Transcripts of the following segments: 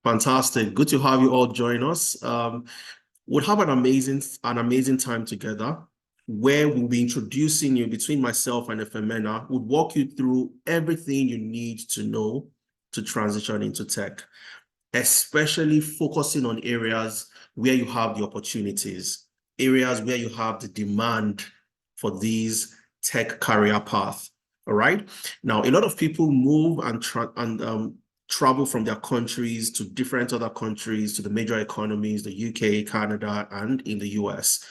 Fantastic. Good to have you all join us. We'll have an amazing time together where we'll be introducing you between myself and Efemena. We'll walk you through everything you need to know to transition into tech, especially focusing on areas where you have the opportunities, areas where you have the demand for these tech career paths. All right. Now, a lot of people move and travel from their countries to different other countries, to the major economies, the UK, Canada, and in the US.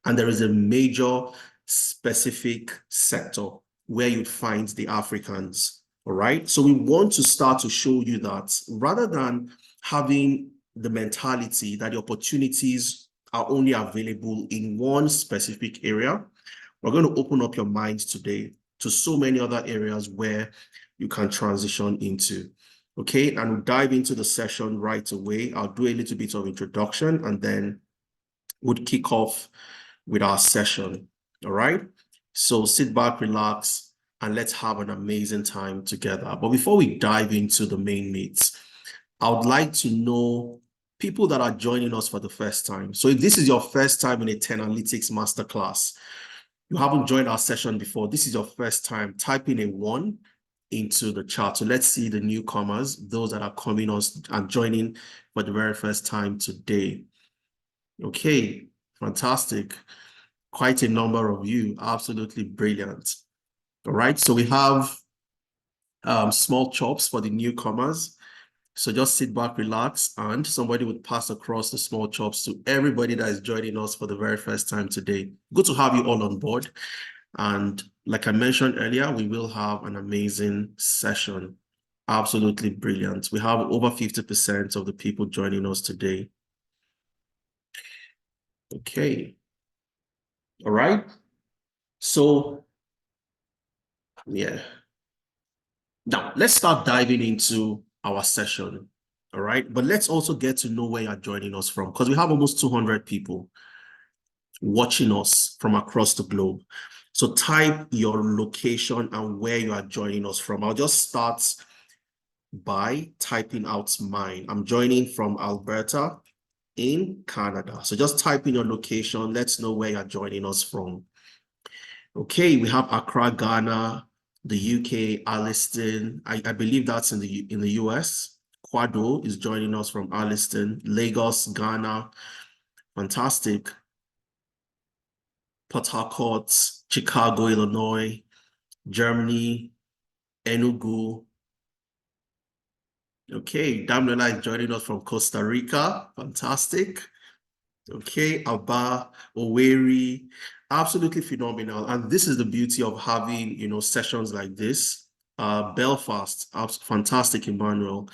And there is a major specific sector where you'd find the Africans. All right. So we want to start to show you that rather than having the mentality that the opportunities are only available in one specific area, we're going to open up your minds today to so many other areas where you can transition into. Okay, and we'll dive into the session right away. I'll do a little bit of introduction and then we'll kick off with our session. All right, so sit back, relax, and let's have an amazing time together. But before we dive into the main meat, I would like to know people that are joining us for the first time. So if this is your first time in a 10 Analytics Masterclass, you haven't joined our session before, this is your first time, type in a 1 into the chat. So let's see the newcomers, those that are coming us and joining for the very first time today. Okay, fantastic. Quite a number of you, absolutely brilliant. All right, so we have small chops for the newcomers. So just sit back, relax, and somebody would pass across the small chops to everybody that is joining us for the very first time today. Good to have you all on board. And like I mentioned earlier, we will have an amazing session. Absolutely brilliant. We have over 50% of the people joining us today. Okay. All right. So, yeah. Now, let's start diving into our session. All right. But let's also get to know where you're joining us from, because we have almost 200 people watching us from across the globe. So type your location and where you are joining us from. I'll just start by typing out mine. I'm joining from Alberta in Canada. So just type in your location. Let's know where you're joining us from. Okay, we have Accra, Ghana, the UK, Alliston. I believe that's in the US. Kwado is joining us from Alliston, Lagos, Ghana. Fantastic. Port Harcourt, Chicago, Illinois, Germany, Enugu. Okay, Damnola is joining us from Costa Rica. Fantastic. Okay, Aba, Owerri, absolutely phenomenal. And this is the beauty of having, sessions like this. Belfast, fantastic, Emmanuel.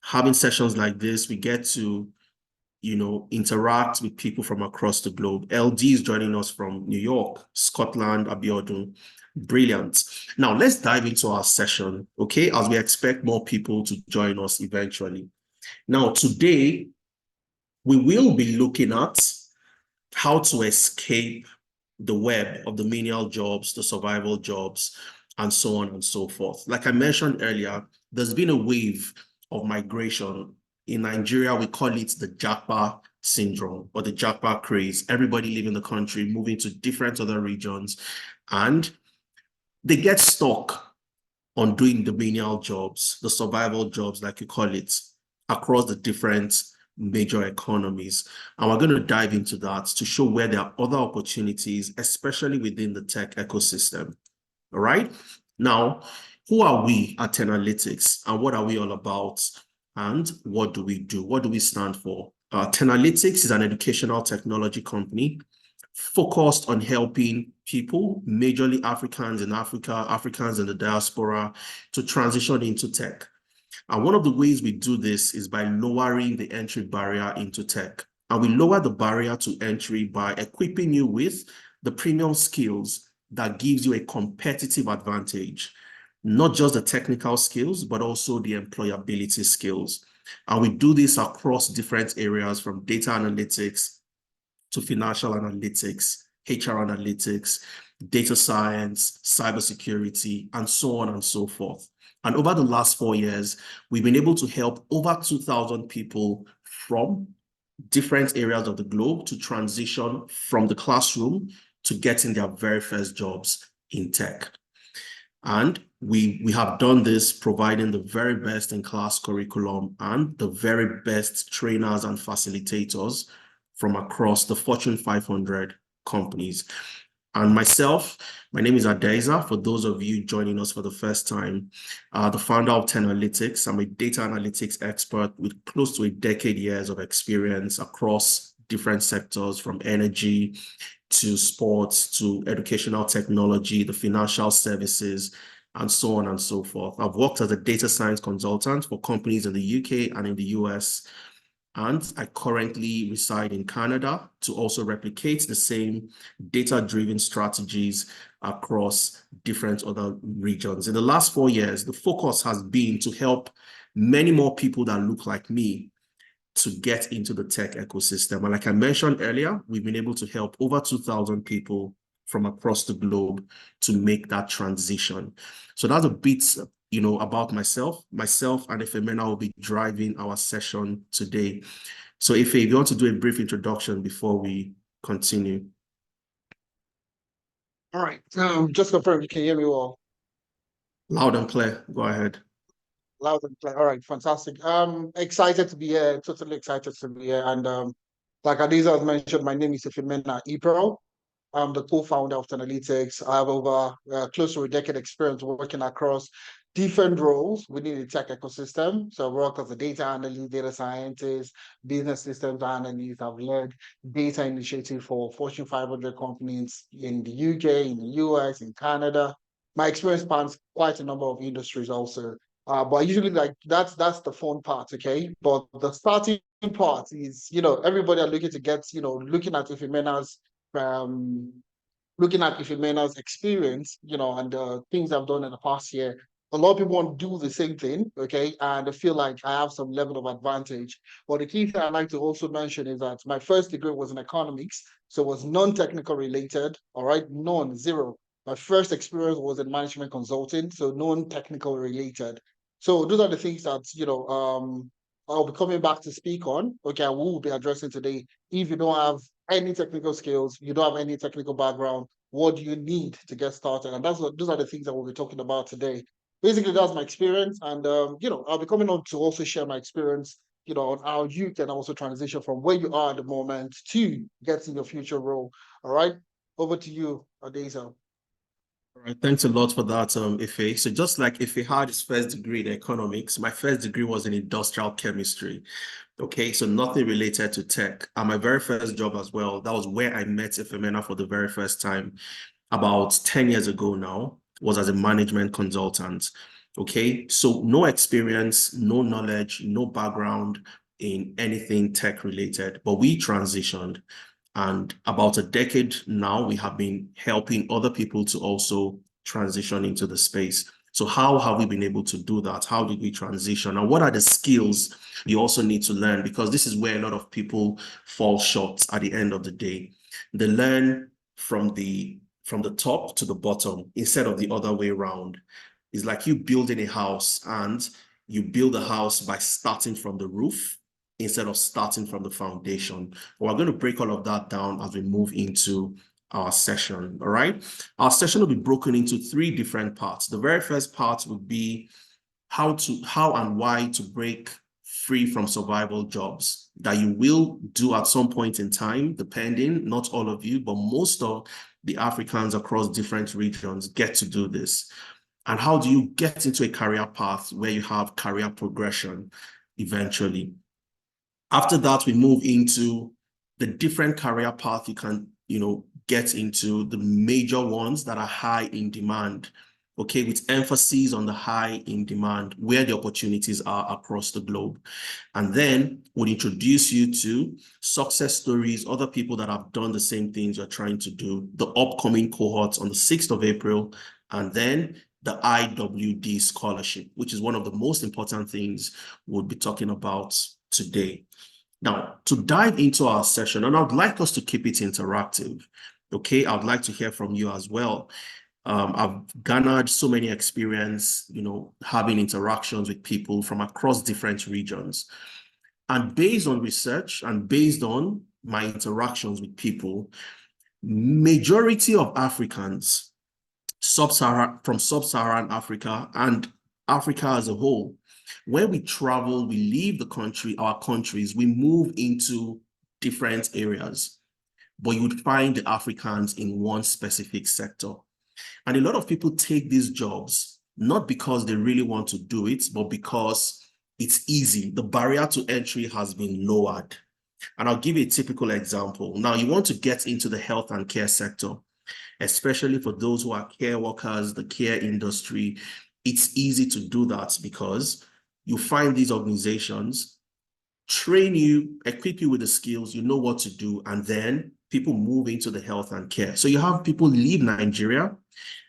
Having sessions like this, we get to interact with people from across the globe. LD is joining us from New York, Scotland, Abiodun. Brilliant. Now, let's dive into our session, okay, as we expect more people to join us eventually. Now, today, we will be looking at how to escape the web of the menial jobs, the survival jobs, and so on and so forth. Like I mentioned earlier, there's been a wave of migration. In Nigeria, we call it the Japa syndrome or the Japa craze. Everybody leaving the country, moving to different other regions, and they get stuck on doing the menial jobs, the survival jobs, like you call it, across the different major economies. And we're going to dive into that to show where there are other opportunities, especially within the tech ecosystem. All right. Now, who are we at 10 Analytics and what are we all about? And what do we do? What do we stand for? 10 Analytics is an educational technology company focused on helping people, majorly Africans in Africa, Africans in the diaspora, to transition into tech. And one of the ways we do this is by lowering the entry barrier into tech. And we lower the barrier to entry by equipping you with the premium skills that gives you a competitive advantage, not just the technical skills, but also the employability skills. And we do this across different areas from data analytics to financial analytics, HR analytics, data science, cybersecurity, and so on and so forth. And over the last 4 years, we've been able to help over 2,000 people from different areas of the globe to transition from the classroom to getting their very first jobs in tech. And we have done this providing the very best in class curriculum and the very best trainers and facilitators from across the Fortune 500 companies. And myself, my name is Adeza. For those of you joining us for the first time, the founder of 10 Analytics. I'm a data analytics expert with close to a decade years of experience across different sectors, from energy to sports to educational technology, the financial services, and so on and so forth. I've worked as a data science consultant for companies in the UK and in the US. And I currently reside in Canada to also replicate the same data-driven strategies across different other regions. In the last 4 years, the focus has been to help many more people that look like me to get into the tech ecosystem. And like I mentioned earlier, we've been able to help over 2,000 people from across the globe to make that transition. So that's a bit, about myself. Myself and Ifemena will be driving our session today. So if you want to do a brief introduction before we continue. All right. Just confirm you can hear me well. Loud and clear. Go ahead. Loud and clear. All right, fantastic. Excited to be here. Totally excited to be here. And like Adiza has mentioned, my name is Ifemena April. I'm the co-founder of Analytics. I have over close to a decade experience working across different roles within the tech ecosystem. So I work as a data analyst, data scientist, business systems analyst. I've led data initiative for Fortune 500 companies in the UK, in the US, in Canada. My experience spans quite a number of industries also. But usually like that's the fun part, okay? But the starting part is, everybody are looking to get, looking at Ifemena's um, looking at Ifimena's experience, and the things I've done in the past year, a lot of people want to do the same thing, okay? And I feel like I have some level of advantage. But the key thing I'd like to also mention is that my first degree was in economics, so it was non-technical related, all right? None, zero. My first experience was in management consulting, so non-technical related. So those are the things that, I'll be coming back to speak on, okay, I will be addressing today. If you don't have any technical skills, you don't have any technical background, what do you need to get started? And those are the things that we'll be talking about today. Basically, that's my experience. And, I'll be coming on to also share my experience, on how you can also transition from where you are at the moment to getting your future role. All right. Over to you, Adeza. All right, thanks a lot for that, Ife. So just like Ife had his first degree in economics, my first degree was in industrial chemistry. Okay, so nothing related to tech. And my very first job as well, that was where I met Ifemena for the very first time about 10 years ago now, was as a management consultant. Okay, so no experience, no knowledge, no background in anything tech related, but we transitioned. And about a decade now, we have been helping other people to also transition into the space. So how have we been able to do that? How did we transition? And what are the skills you also need to learn? Because this is where a lot of people fall short at the end of the day. They learn from the top to the bottom instead of the other way around. It's like you building a house and you build a house by starting from the roof instead of starting from the foundation. We're going to break all of that down as we move into our session, all right? Our session will be broken into 3 different parts. The very first part would be how and why to break free from survival jobs that you will do at some point in time, depending, not all of you, but most of the Africans across different regions get to do this. And how do you get into a career path where you have career progression eventually? After that, we move into the different career path you can, get into, the major ones that are high in demand, okay, with emphasis on the high in demand, where the opportunities are across the globe. And then we'll introduce you to success stories, other people that have done the same things you're trying to do, the upcoming cohorts on the 6th of April, and then the IWD scholarship, which is one of the most important things we'll be talking about today. Now, to dive into our session, and I'd like us to keep it interactive, okay? I'd like to hear from you as well. I've garnered so many experience, having interactions with people from across different regions. And based on research and based on my interactions with people, majority of Africans, from sub-Saharan Africa and Africa as a whole, when we travel, we leave the country, our countries, we move into different areas, but you would find the Africans in one specific sector. And a lot of people take these jobs, not because they really want to do it, but because it's easy. The barrier to entry has been lowered. And I'll give you a typical example. Now, you want to get into the health and care sector, especially for those who are care workers, the care industry. It's easy to do that because you find these organizations train you, equip you with the skills, you know what to do, and then people move into the health and care. So you have people leave Nigeria,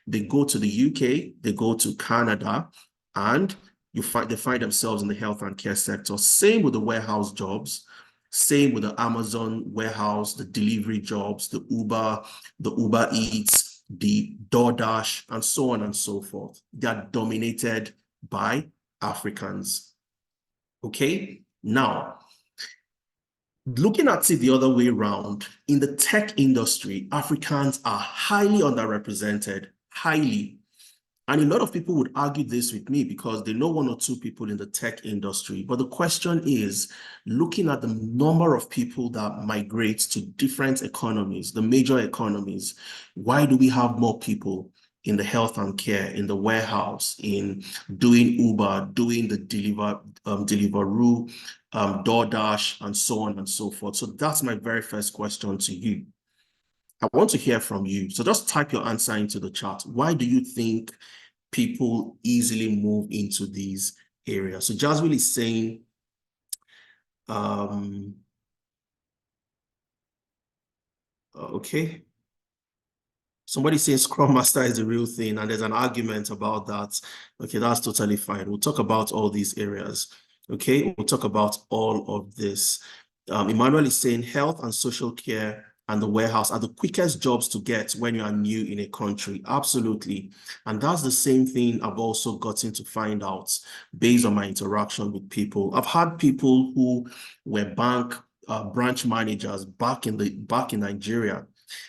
they go to the UK, they go to Canada, and they find themselves in the health and care sector. Same with the warehouse jobs, same with the Amazon warehouse, the delivery jobs, the Uber Eats, the DoorDash, and so on and so forth. They are dominated by Africans. Okay? Now, looking at it the other way around, in the tech industry, Africans are highly underrepresented, highly. And a lot of people would argue this with me because they know one or two people in the tech industry. But the question is, looking at the number of people that migrate to different economies, the major economies, why do we have more people in the health and care, in the warehouse, in doing Uber, doing the Deliveroo, DoorDash, and so on and so forth? So that's my very first question to you. I want to hear from you. So just type your answer into the chat. Why do you think people easily move into these areas? So Jasmine is saying, okay. Somebody says Scrum Master is the real thing, and there's an argument about that. Okay, that's totally fine. We'll talk about all these areas. Okay, we'll talk about all of this. Emmanuel is saying health and social care and the warehouse are the quickest jobs to get when you are new in a country. Absolutely. And that's the same thing I've also gotten to find out based on my interaction with people. I've had people who were branch managers back in Nigeria,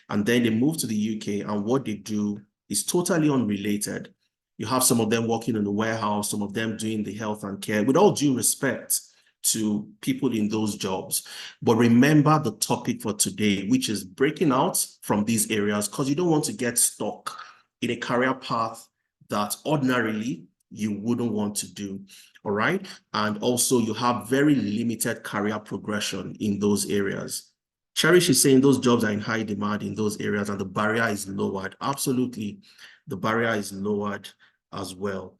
and then they move to the UK, and what they do is totally unrelated. You have some of them working in the warehouse, some of them doing the health and care, with all due respect to people in those jobs. But remember the topic for today, which is breaking out from these areas, because you don't want to get stuck in a career path that ordinarily you wouldn't want to do. All right. And also you have very limited career progression in those areas. Cherish is saying those jobs are in high demand in those areas and the barrier is lowered. Absolutely. The barrier is lowered as well.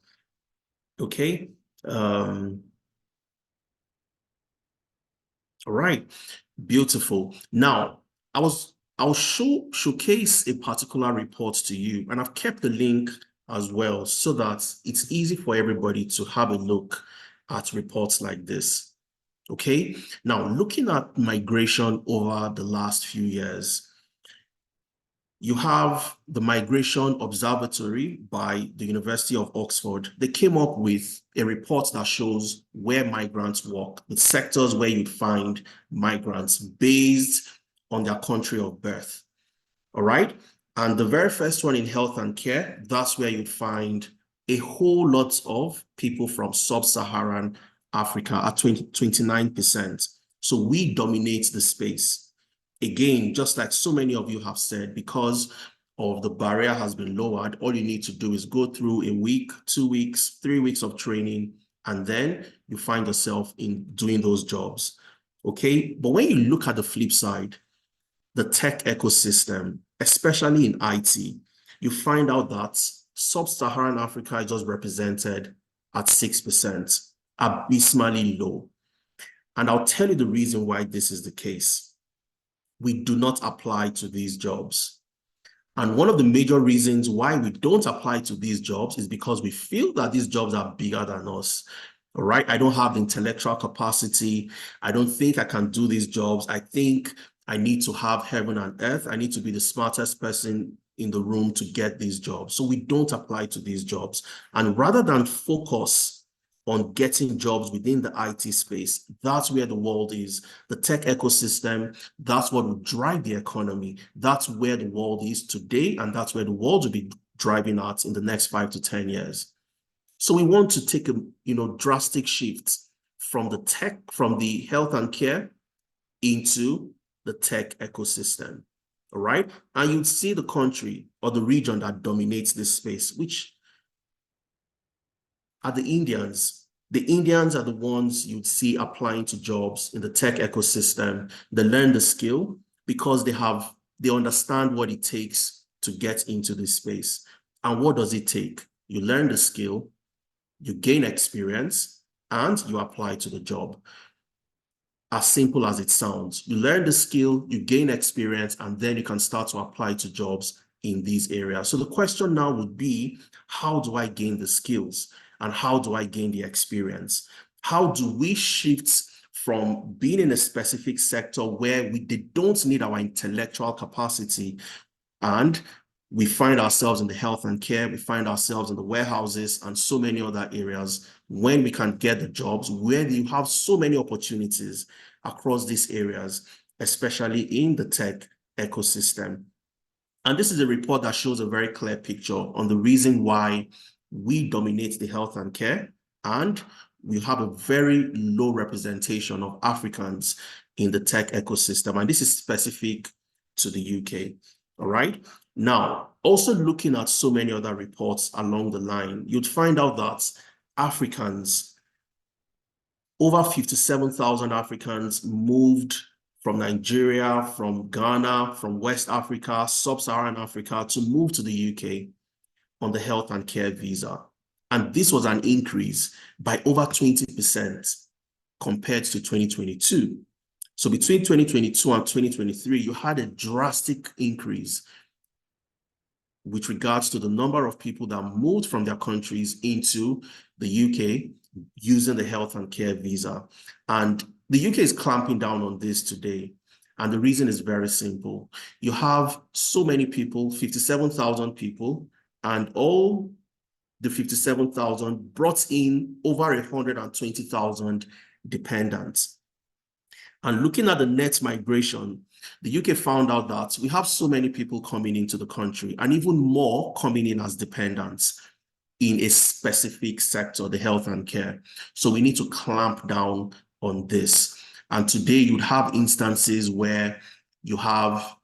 Okay. All right. Beautiful. Now, I'll showcase a particular report to you, and I've kept the link as well so that it's easy for everybody to have a look at reports like this. Okay. Now, looking at migration over the last few years, you have the Migration Observatory by the University of Oxford. They came up with a report that shows where migrants work, the sectors where you'd find migrants based on their country of birth. All right. And the very first one in health and care, that's where you'd find a whole lot of people from sub-Saharan Africa at 29%. So we dominate the space. Again, just like so many of you have said, because of the barrier has been lowered, all you need to do is go through a week, 2 weeks, 3 weeks of training, and then you find yourself in doing those jobs. Okay. But when you look at the flip side, the tech ecosystem, especially in IT, you find out that sub-Saharan Africa is just represented at 6%, abysmally low. And I'll tell you the reason why this is the case. We do not apply to these jobs. And one of the major reasons why we don't apply to these jobs is because we feel that these jobs are bigger than us. All right. I don't have the intellectual capacity. I don't think I can do these jobs. I think I need to have heaven and earth. I need to be the smartest person in the room to get these jobs. So we don't apply to these jobs. And rather than focus on getting jobs within the IT space, that's where the world is. The tech ecosystem, that's what will drive the economy. That's where the world is today, and that's where the world will be driving at in the next 5 to 10 years. So we want to take a drastic shift from the health and care into the tech ecosystem. All right. And you'd see the country or the region that dominates this space, which are the Indians. The Indians are the ones you'd see applying to jobs in the tech ecosystem. They learn the skill because they understand what it takes to get into this space. And what does it take? You learn the skill, you gain experience, and you apply to the job. As simple as it sounds. You learn the skill, you gain experience, and then you can start to apply to jobs in these areas. So the question now would be, how do I gain the skills? And how do I gain the experience? How do we shift from being in a specific sector where they don't need our intellectual capacity, and we find ourselves in the health and care, we find ourselves in the warehouses and so many other areas, when we can get the jobs, where you have so many opportunities across these areas, especially in the tech ecosystem. And this is a report that shows a very clear picture on the reason why we dominate the health and care, and we have a very low representation of Africans in the tech ecosystem. And this is specific to the UK. All right. Now, also looking at so many other reports along the line, you'd find out that Africans, over 57,000 Africans moved from Nigeria, from Ghana, from West Africa, Sub-Saharan Africa to move to the UK on the health and care visa. And this was an increase by over 20% compared to 2022. So between 2022 and 2023, you had a drastic increase with regards to the number of people that moved from their countries into the UK using the health and care visa. And the UK is clamping down on this today. And the reason is very simple. You have so many people, 57,000 people, and all the 57,000 brought in over 120,000 dependents. And looking at the net migration, the UK found out that we have so many people coming into the country, and even more coming in as dependents in a specific sector, the health and care. So we need to clamp down on this. And today you'd have instances where you have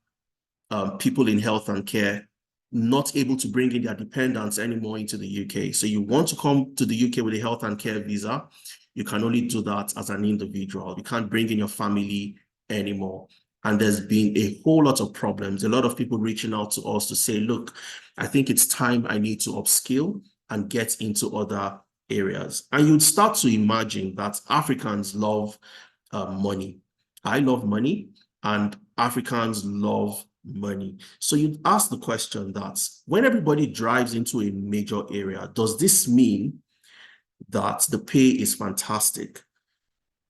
people in health and care not able to bring in their dependents anymore into the UK. So you want to come to the UK with a health and care visa, you can only do that as an individual. You can't bring in your family anymore. And there's been a whole lot of problems. A lot of people reaching out to us to say, look, I think it's time I need to upskill and get into other areas. And you'd start to imagine that Africans love money. I love money, and Africans love money. So you'd ask the question that when everybody drives into a major area, does this mean that the pay is fantastic?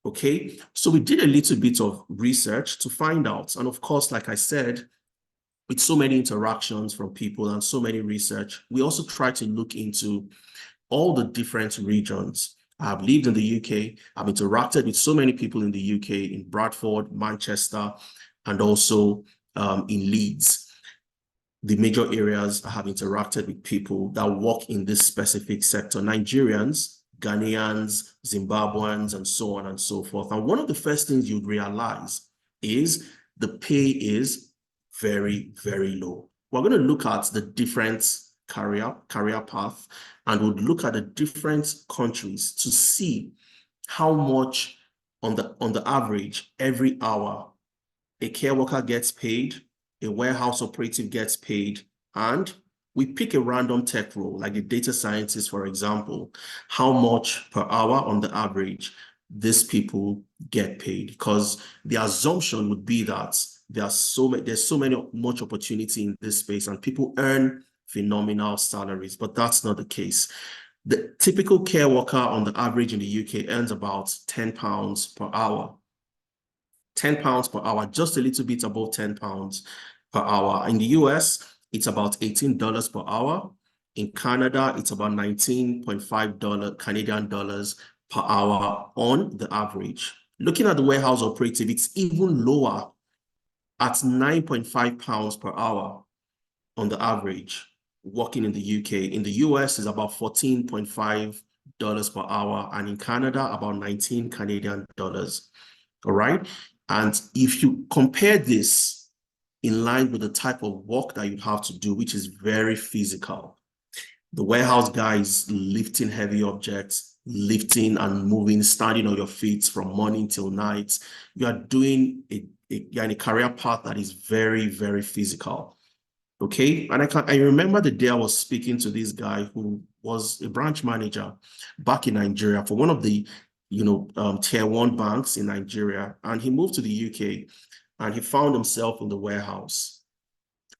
Okay, so we did a little bit of research to find out. And of course, like I said, with so many interactions from people and so many research, we also try to look into all the different regions. I've lived in the UK. I've interacted with so many people in the UK, in Bradford, Manchester, and also in Leeds. The major areas I have interacted with people that work in this specific sector, Nigerians, Ghanaians, Zimbabweans, and so on and so forth. And one of the first things you'd realize is the pay is very, very low. We're going to look at the different career path, and we'll look at the different countries to see how much on the average every hour a care worker gets paid, a warehouse operative gets paid, and we pick a random tech role, like a data scientist, for example, how much per hour on the average these people get paid. Because the assumption would be that there's so much opportunity in this space and people earn phenomenal salaries, but that's not the case. The typical care worker on the average in the UK earns about £10 per hour. £10 per hour, just a little bit above £10 per hour. In the US, it's about $18 per hour. In Canada, it's about $19.5 Canadian dollars per hour on the average. Looking at the warehouse operative, it's even lower at 9.5 pounds per hour on the average, working in the UK. In the US, is about $14.5 per hour, and in Canada, about 19 Canadian dollars. All right. And if you compare this in line with the type of work that you have to do, which is very physical, the warehouse guy is lifting heavy objects, lifting and moving, standing on your feet from morning till night. You are doing you're in a career path that is very, very physical. Okay. And I remember the day I was speaking to this guy who was a branch manager back in Nigeria for one of the tier 1 banks in Nigeria. And he moved to the UK and he found himself in the warehouse.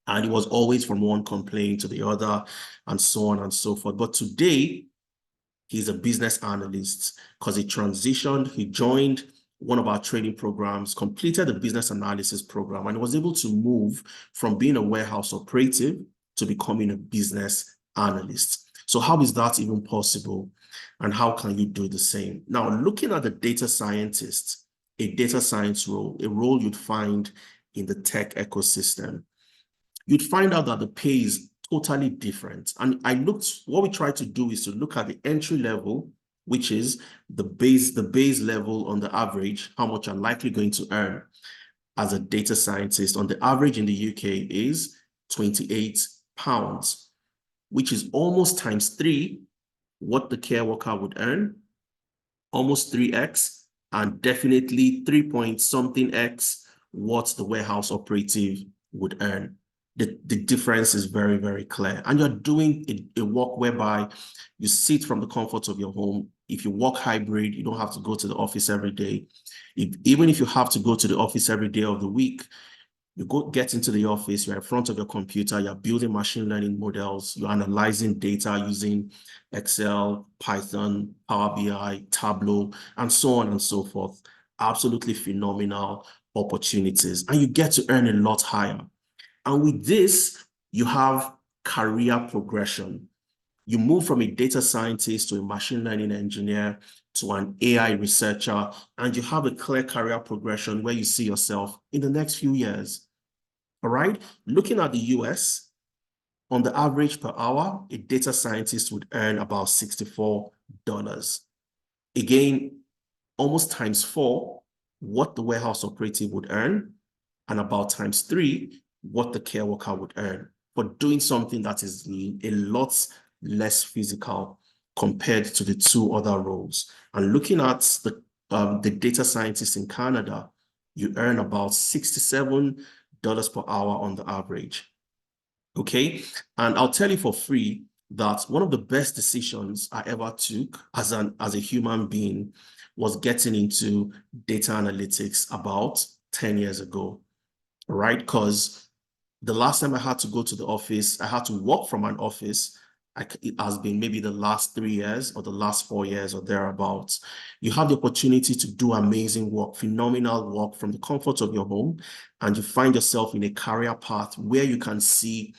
And he was always from one complaint to the other and so on and so forth. But today, he's a business analyst because he transitioned, he joined one of our training programs, completed the business analysis program, and was able to move from being a warehouse operative to becoming a business analyst. So how is that even possible? And how can you do the same? Now, looking at the data scientist, a data science role, a role you'd find in the tech ecosystem, you'd find out that the pay is totally different. And what we try to do is to look at the entry level, which is the base level on the average, how much you're likely going to earn as a data scientist. On the average in the UK is £28, which is almost times 3 what the care worker would earn, almost 3x, and definitely 3 point something x what the warehouse operative would earn. The difference is very, very clear. And you're doing a work whereby you sit from the comfort of your home. If you work hybrid, you don't have to go to the office every day. Even if you have to go to the office every day of the week, you get into the office, you're in front of your computer, you're building machine learning models, you're analyzing data using Excel, Python, Power BI, Tableau, and so on and so forth. Absolutely phenomenal opportunities. And you get to earn a lot higher. And with this, you have career progression. You move from a data scientist to a machine learning engineer to an AI researcher, and you have a clear career progression where you see yourself in the next few years. All right. Looking at the US, on the average per hour, a data scientist would earn about $64. Again, almost times 4 what the warehouse operative would earn, and about times 3 what the care worker would earn for doing something that is a lot less physical compared to the 2 other roles. And looking at the data scientist in Canada, you earn about $67 per hour on the average. Okay. And I'll tell you for free that one of the best decisions I ever took as a human being was getting into data analytics about 10 years ago, right? Because the last time I had to go to the office, I had to work from an office. It has been maybe the last 3 years or the last 4 years or thereabouts. You have the opportunity to do amazing work, phenomenal work from the comfort of your home, and you find yourself in a career path where you can see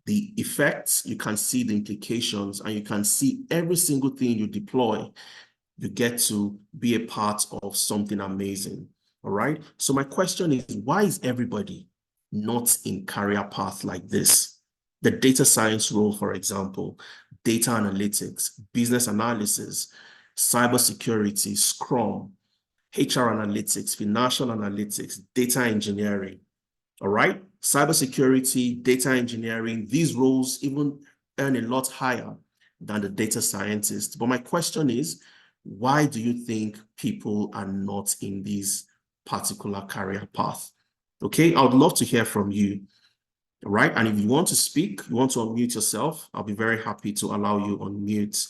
the effects, you can see the implications, and you can see every single thing you deploy. You get to be a part of something amazing. All right. So my question is, why is everybody not in career path like this? The data science role, for example, data analytics, business analysis, cybersecurity, Scrum, HR analytics, financial analytics, data engineering. All right. Cybersecurity, data engineering, these roles even earn a lot higher than the data scientist. But my question is, why do you think people are not in this particular career path? Okay, I would love to hear from you. All right. And if you want to speak, you want to unmute yourself, I'll be very happy to allow you unmute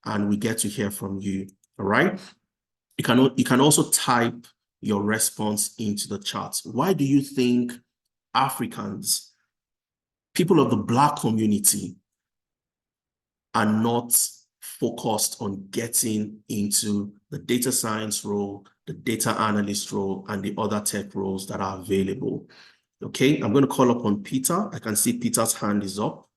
and we get to hear from you. All right. You can also type your response into the chat. Why do you think Africans, people of the Black community, are not focused on getting into the data science role, the data analyst role, and the other tech roles that are available? Okay, I'm going to call upon Peter. I can see Peter's hand is up.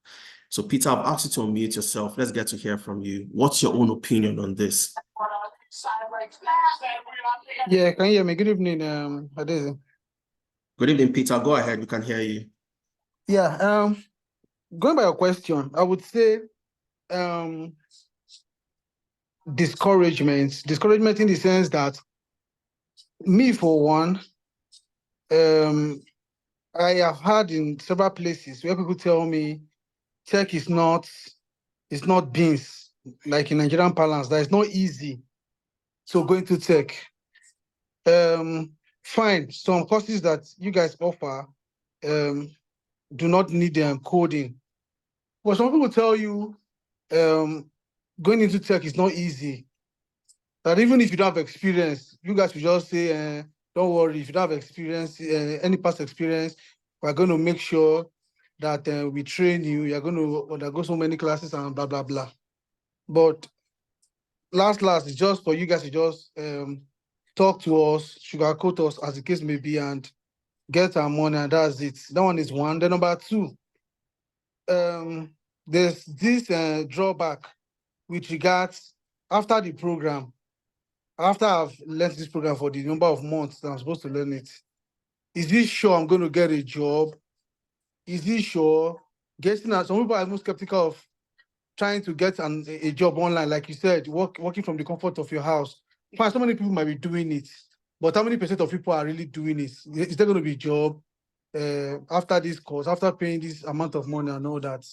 So Peter, I've asked you to unmute yourself. Let's get to hear from you. What's your own opinion on this? Yeah, can you hear me? Good evening, Adeze. Good evening, Peter. Go ahead. We can hear you. Yeah, going by your question, I would say discouragement. Discouragement in the sense that me, for one, I have had in several places where people tell me tech is not, it's not beans, like in Nigerian parlance, that it's not easy. So going to tech. Fine, some courses that you guys offer do not need coding. But some people tell you going into tech is not easy. That even if you don't have experience, you guys will just say, don't worry, if you don't have experience, any past experience, we're going to make sure that we train you, you're going to undergo so many classes and blah, blah, blah. But last, it's just for you guys to just talk to us, sugarcoat us as the case may be, and get our money, and that's it. That one is one. Then number two, there's this drawback with regards after the program. After I've learned this program for the number of months that I'm supposed to learn it, is this sure I'm going to get a job? Is this sure? Some people are even skeptical of trying to get a job online, like you said, working from the comfort of your house. Fine, so many people might be doing it, but how many percent of people are really doing it? Is there going to be a job after this course, after paying this amount of money and all that?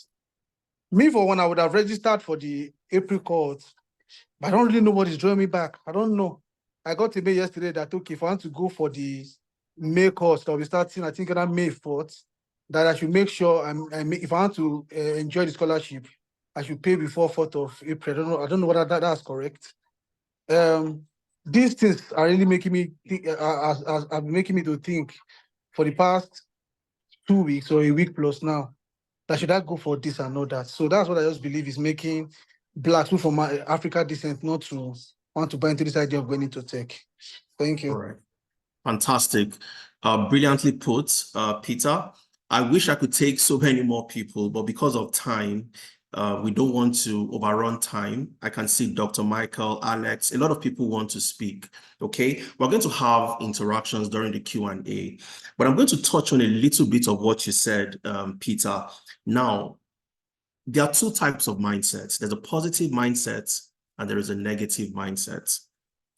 Me, for one, I would have registered for the April course, but I don't really know what is drawing me back. I don't know. I got a mail yesterday that, okay, if I want to go for the May course, I'll be starting, I think, around May 4th, that I should make sure if I want to enjoy the scholarship, I should pay before 4th of April. I don't know whether that's correct. These things are really making me think, are making me to think for the past 2 weeks or a week plus now, that should I go for this and not that. So that's what I just believe is making blacks who from Africa descent not to want to buy into this idea of going into tech. Thank you. All right. Fantastic. Brilliantly put, Peter. I wish I could take so many more people, but because of time, we don't want to overrun time. I can see Dr. Michael, Alex, a lot of people want to speak, okay? We're going to have interactions during the Q&A, but I'm going to touch on a little bit of what you said, Peter. Now, there are two types of mindsets. There's a positive mindset and there is a negative mindset,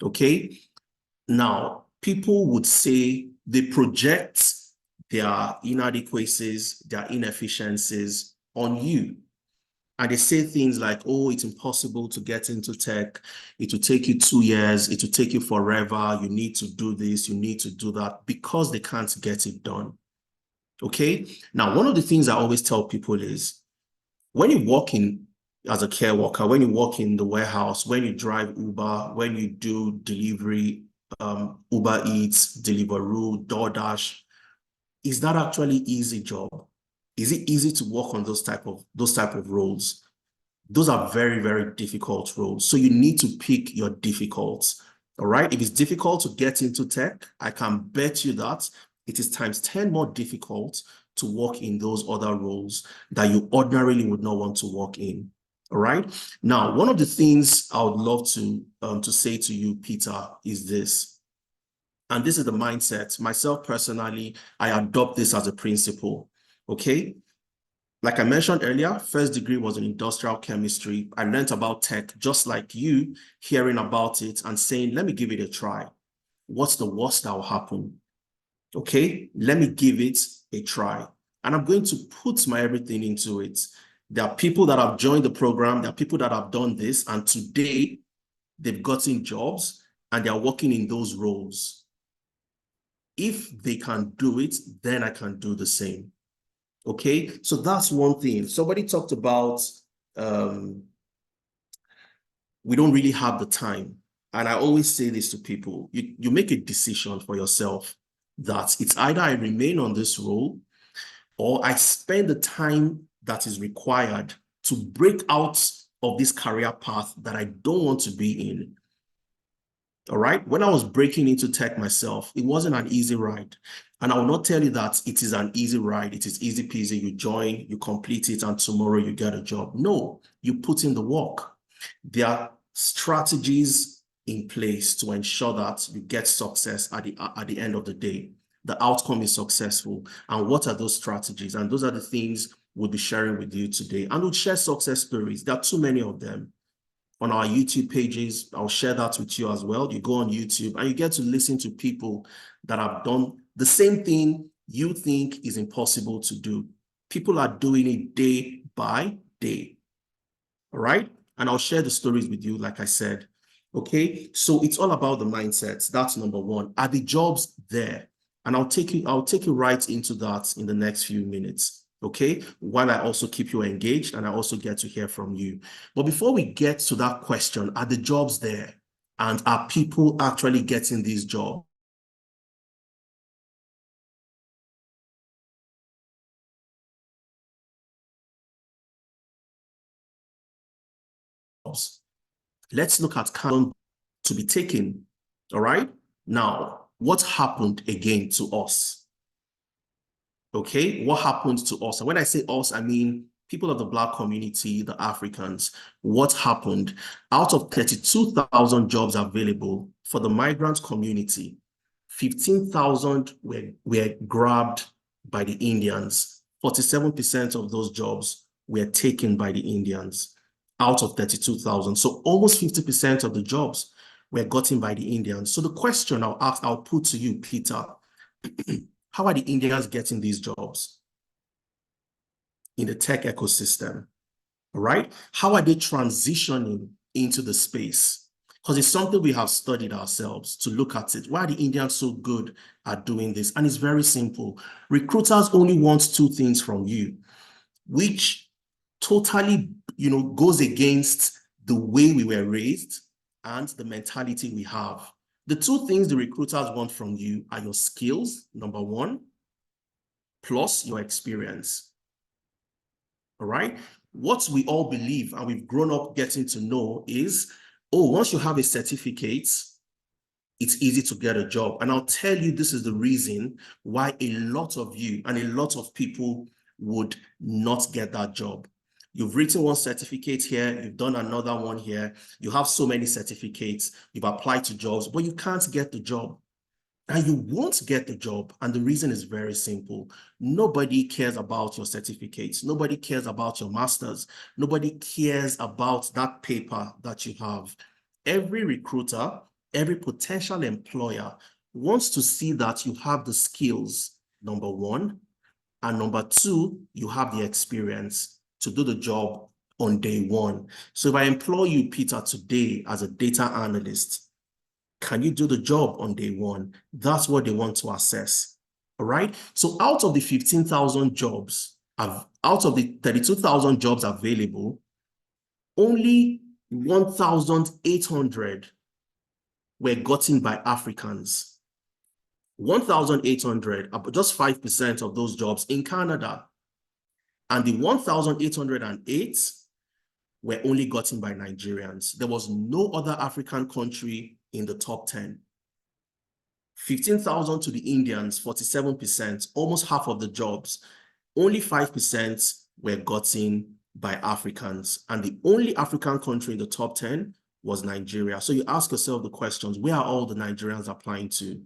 okay? Now, people would say they project their inadequacies, their inefficiencies on you. And they say things like, oh, it's impossible to get into tech. It will take you 2 years. It will take you forever. You need to do this. You need to do that, because they can't get it done. Okay? Now, one of the things I always tell people is when you walk in as a care worker, when you walk in the warehouse, when you drive Uber, when you do delivery, Uber Eats, Deliveroo, DoorDash, is that actually easy job? Is it easy to work on those type of roles? Those are very, very difficult roles. So you need to pick your difficults. All right. If it's difficult to get into tech, I can bet you that it is times 10 more difficult to work in those other roles that you ordinarily would not want to work in. All right. Now, one of the things I would love to say to you, Peter, is this. And this is the mindset. Myself personally, I adopt this as a principle. Okay. Like I mentioned earlier, first degree was in industrial chemistry. I learned about tech just like you, hearing about it and saying, let me give it a try. What's the worst that will happen? Okay, let me give it a try. And I'm going to put my everything into it. There are people that have joined the program. There are people that have done this. And today they've gotten jobs and they're working in those roles. If they can do it, then I can do the same. Okay, so that's one thing. Somebody talked about we don't really have the time. And I always say this to people, you make a decision for yourself that it's either I remain on this role or I spend the time that is required to break out of this career path that I don't want to be in. All right. When I was breaking into tech myself, it wasn't an easy ride. And I will not tell you that it is an easy ride. It is easy peasy. You join, you complete it, and tomorrow you get a job. No, you put in the work. There are strategies in place to ensure that you get success at the end of the day. The outcome is successful. And what are those strategies? And those are the things we'll be sharing with you today. And we'll share success stories. There are too many of them on our YouTube pages. I'll share that with you as well. You go on YouTube and you get to listen to people that have done the same thing you think is impossible to do. People are doing it day by day. All right. And I'll share the stories with you, like I said. Okay. So it's all about the mindsets. That's number one. Are the jobs there? And I'll take you right into that in the next few minutes. Okay. While I also keep you engaged and I also get to hear from you. But before we get to that question, are the jobs there? And are people actually getting these jobs? Let's look at to be taken. All right. Now, what happened again to us? Okay, what happened to us? And when I say us, I mean people of the Black community, the Africans. What happened? Out of 32,000 jobs available for the migrant community, 15,000 were grabbed by the Indians. 47% of those jobs were taken by the Indians out of 32,000. So almost 50% of the jobs were gotten by the Indians. So the question I'll put to you, Peter, how are the Indians getting these jobs in the tech ecosystem? All right? How are they transitioning into the space? Because it's something we have studied ourselves to look at it. Why are the Indians so good at doing this? And it's very simple. Recruiters only want two things from you, which totally, goes against the way we were raised and the mentality we have. The two things the recruiters want from you are your skills, number one, plus your experience. All right? What we all believe and we've grown up getting to know is, oh, once you have a certificate, it's easy to get a job. And I'll tell you, this is the reason why a lot of you and a lot of people would not get that job. You've written one certificate here, you've done another one here, you have so many certificates, you've applied to jobs, but you can't get the job. And you won't get the job. And the reason is very simple. Nobody cares about your certificates. Nobody cares about your masters. Nobody cares about that paper that you have. Every recruiter, every potential employer wants to see that you have the skills, number one, and number two, you have the experience to do the job on day one. So if I employ you, Peter, today as a data analyst, can you do the job on day one? That's what they want to assess. All right. So out of the 15,000 jobs, out of the 32,000 jobs available, only 1,800 were gotten by Africans. 1,800, just 5% of those jobs in Canada. And the 1,808 were only gotten by Nigerians. There was no other African country in the top 10. 15,000 to the Indians, 47%, almost half of the jobs. Only 5% were gotten by Africans. And the only African country in the top 10 was Nigeria. So you ask yourself the questions, where are all the Nigerians applying to?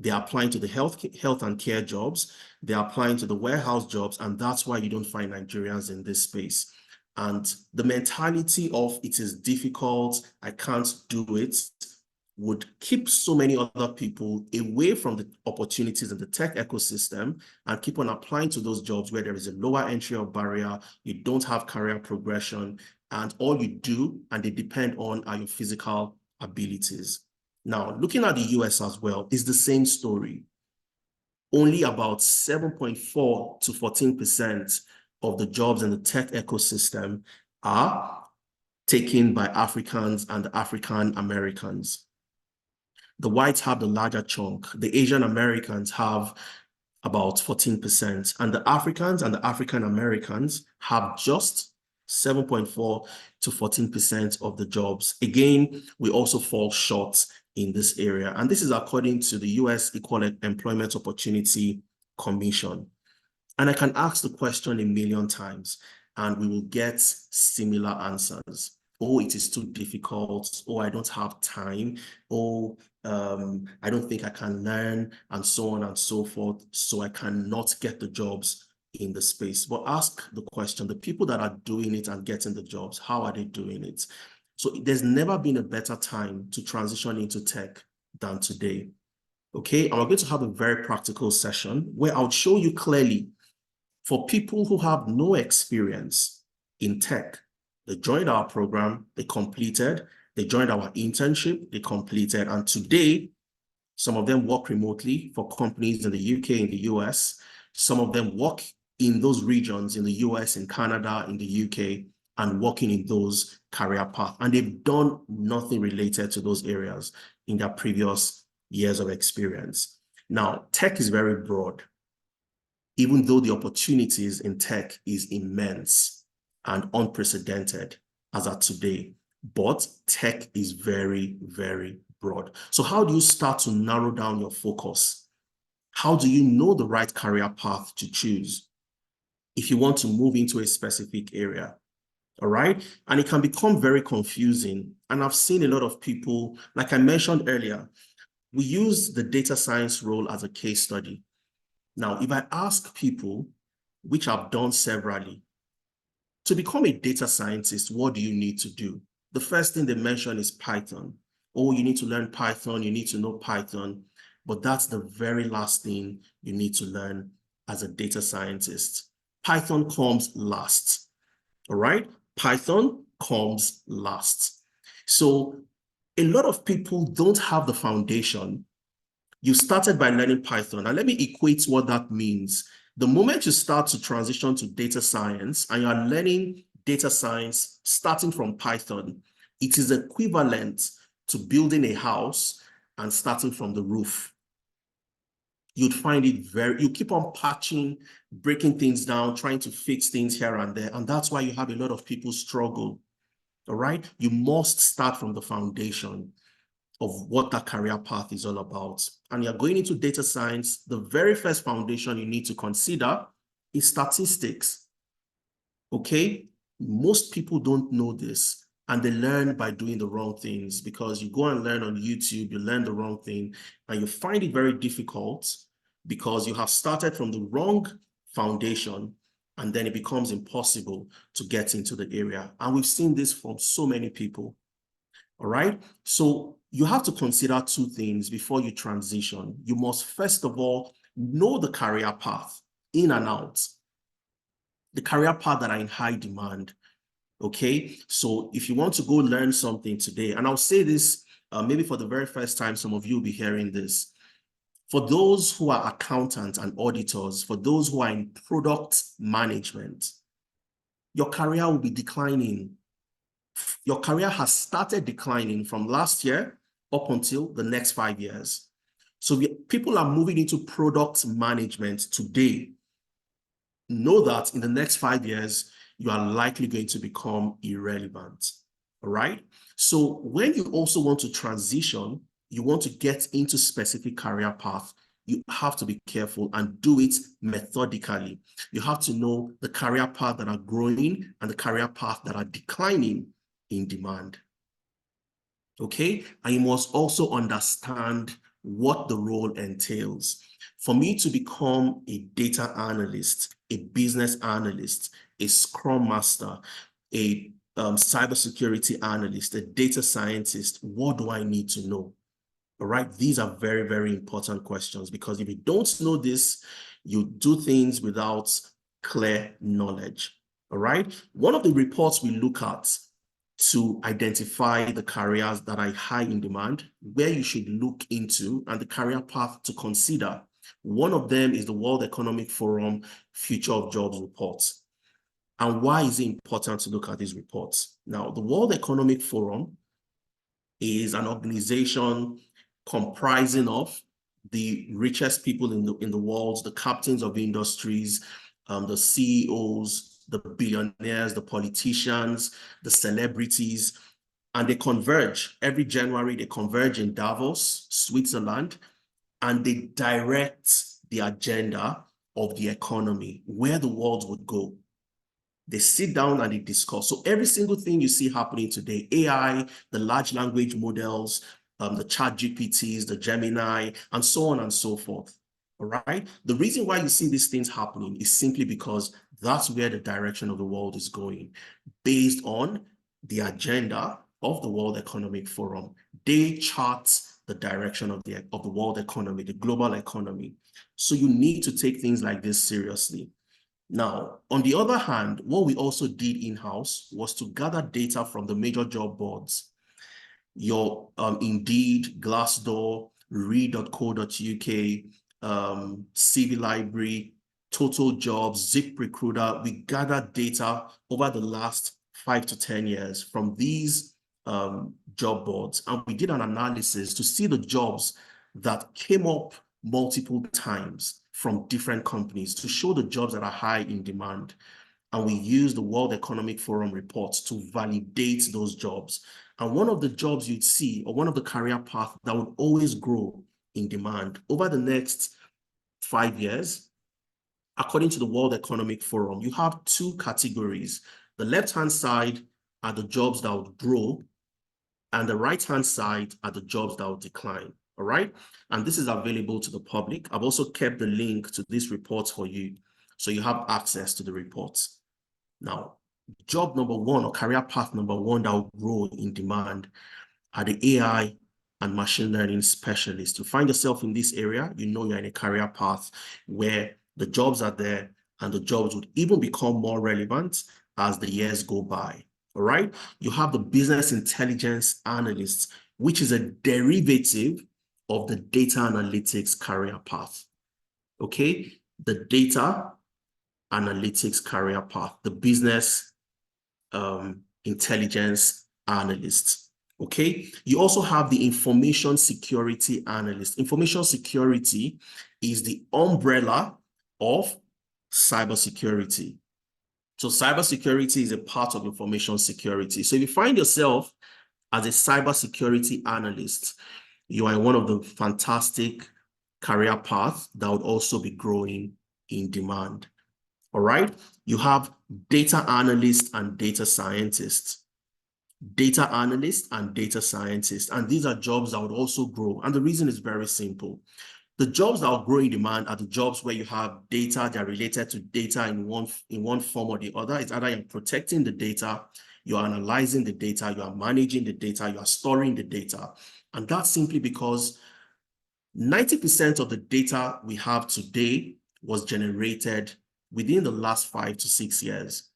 They're applying to the health and care jobs. They're applying to the warehouse jobs. And that's why you don't find Nigerians in this space. And the mentality of it is difficult, I can't do it, would keep so many other people away from the opportunities in the tech ecosystem and keep on applying to those jobs where there is a lower entry or barrier, you don't have career progression, and all you do and they depend on are your physical abilities. Now, looking at the US as well, is the same story. Only about 7.4 to 14% of the jobs in the tech ecosystem are taken by Africans and African Americans. The whites have the larger chunk. The Asian Americans have about 14%, and the Africans and the African Americans have just 7.4 to 14% of the jobs. Again, we also fall short in this area. And this is according to the US Equal Employment Opportunity Commission. And I can ask the question a million times and we will get similar answers. Oh, it is too difficult. Oh, I don't have time. Oh, I don't think I can learn, and so on and so forth. So I cannot get the jobs in the space. But ask the question, the people that are doing it and getting the jobs, how are they doing it? So there's never been a better time to transition into tech than today. Okay, and we're going to have a very practical session where I'll show you clearly for people who have no experience in tech. They joined our program, they completed, they joined our internship, they completed, and today, some of them work remotely for companies in the UK, in the US. Some of them work in those regions in the US, in Canada, in the UK, and working in those career paths. And they've done nothing related to those areas in their previous years of experience. Now, tech is very broad, even though the opportunities in tech is immense and unprecedented as at today. But tech is very, very broad. So how do you start to narrow down your focus? How do you know the right career path to choose if you want to move into a specific area? All right. And it can become very confusing. And I've seen a lot of people, like I mentioned earlier, we use the data science role as a case study. Now, if I ask people, which I've done severally, to become a data scientist, what do you need to do? The first thing they mention is Python. Oh, you need to learn Python, you need to know Python, but that's the very last thing you need to learn as a data scientist. Python comes last, all right? Python comes last. So a lot of people don't have the foundation. You started by learning Python. And let me equate what that means. The moment you start to transition to data science and you are learning data science starting from Python, it is equivalent to building a house and starting from the roof. You'd find it you keep on patching, breaking things down, trying to fix things here and there. And that's why you have a lot of people struggle. All right? You must start from the foundation of what that career path is all about. And you're going into data science, the very first foundation you need to consider is statistics. Okay? Most people don't know this, and they learn by doing the wrong things, because you go and learn on YouTube, you learn the wrong thing, and you find it very difficult because you have started from the wrong foundation, and then it becomes impossible to get into the area. And we've seen this from so many people. All right? So you have to consider two things before you transition. You must, first of all, know the career path in and out, the career path that are in high demand. Okay? So if you want to go learn something today, and I'll say this maybe for the very first time, some of you will be hearing this. For those who are accountants and auditors, for those who are in product management, your career will be declining. Your career has started declining from last year up until the next 5 years. So people are moving into product management today. Know that in the next 5 years, you are likely going to become irrelevant. All right? So when you also want to transition, you want to get into specific career path, you have to be careful and do it methodically. You have to know the career path that are growing and the career path that are declining in demand. Okay? And you must also understand what the role entails. For me to become a data analyst, a business analyst, a scrum master, a cybersecurity analyst, a data scientist, what do I need to know? All right, these are very, very important questions, because if you don't know this, you do things without clear knowledge. All right, one of the reports we look at to identify the careers that are high in demand, where you should look into, and the career path to consider. One of them is the World Economic Forum Future of Jobs report. And why is it important to look at these reports? Now, the World Economic Forum is an organization comprising of the richest people in the world, the captains of industries, the CEOs, the billionaires, the politicians, the celebrities, and they converge. Every January, they converge in Davos, Switzerland, and they direct the agenda of the economy, where the world would go. They sit down and they discuss. So every single thing you see happening today, AI, the large language models, the chat GPTs, the Gemini, and so on and so forth. All right. The reason why you see these things happening is simply because that's where the direction of the world is going, based on the agenda of the World Economic Forum. They chart the direction of the world economy, the global economy. So you need to take things like this seriously. Now, on the other hand, what we also did in-house was to gather data from the major job boards, your Indeed, Glassdoor, read.co.uk, CV Library, Total Jobs, ZipRecruiter. We gathered data over the last 5 to 10 years from these job boards, and we did an analysis to see the jobs that came up multiple times from different companies to show the jobs that are high in demand. And we use the World Economic Forum reports to validate those jobs. And one of the jobs you'd see, or one of the career paths that would always grow in demand over the next 5 years, according to the World Economic Forum, you have 2 categories. The left-hand side are the jobs that would grow, and the right-hand side are the jobs that will decline. All right. And this is available to the public. I've also kept the link to this report for you, so you have access to the reports. Now, job number 1, or career path number 1 that will grow in demand are the AI and machine learning specialists. You find yourself in this area, you know you're in a career path where the jobs are there, and the jobs would even become more relevant as the years go by. All right. You have the business intelligence analysts, which is a derivative of the data analytics career path. Okay. The data analytics career path, the business intelligence analysts. Okay. You also have the information security analyst. Information security is the umbrella of cybersecurity. So cybersecurity is a part of information security. So if you find yourself as a cybersecurity analyst, you are in one of the fantastic career paths that would also be growing in demand. All right. You have data analysts and data scientists. Data analysts and data scientists. And these are jobs that would also grow. And the reason is very simple. The jobs that will grow in demand are the jobs where you have data that are related to data in one form or the other. It's either you're protecting the data, you're analyzing the data, you are managing the data, you are storing the data. And that's simply because 90% of the data we have today was generated within the last 5 to 6 years.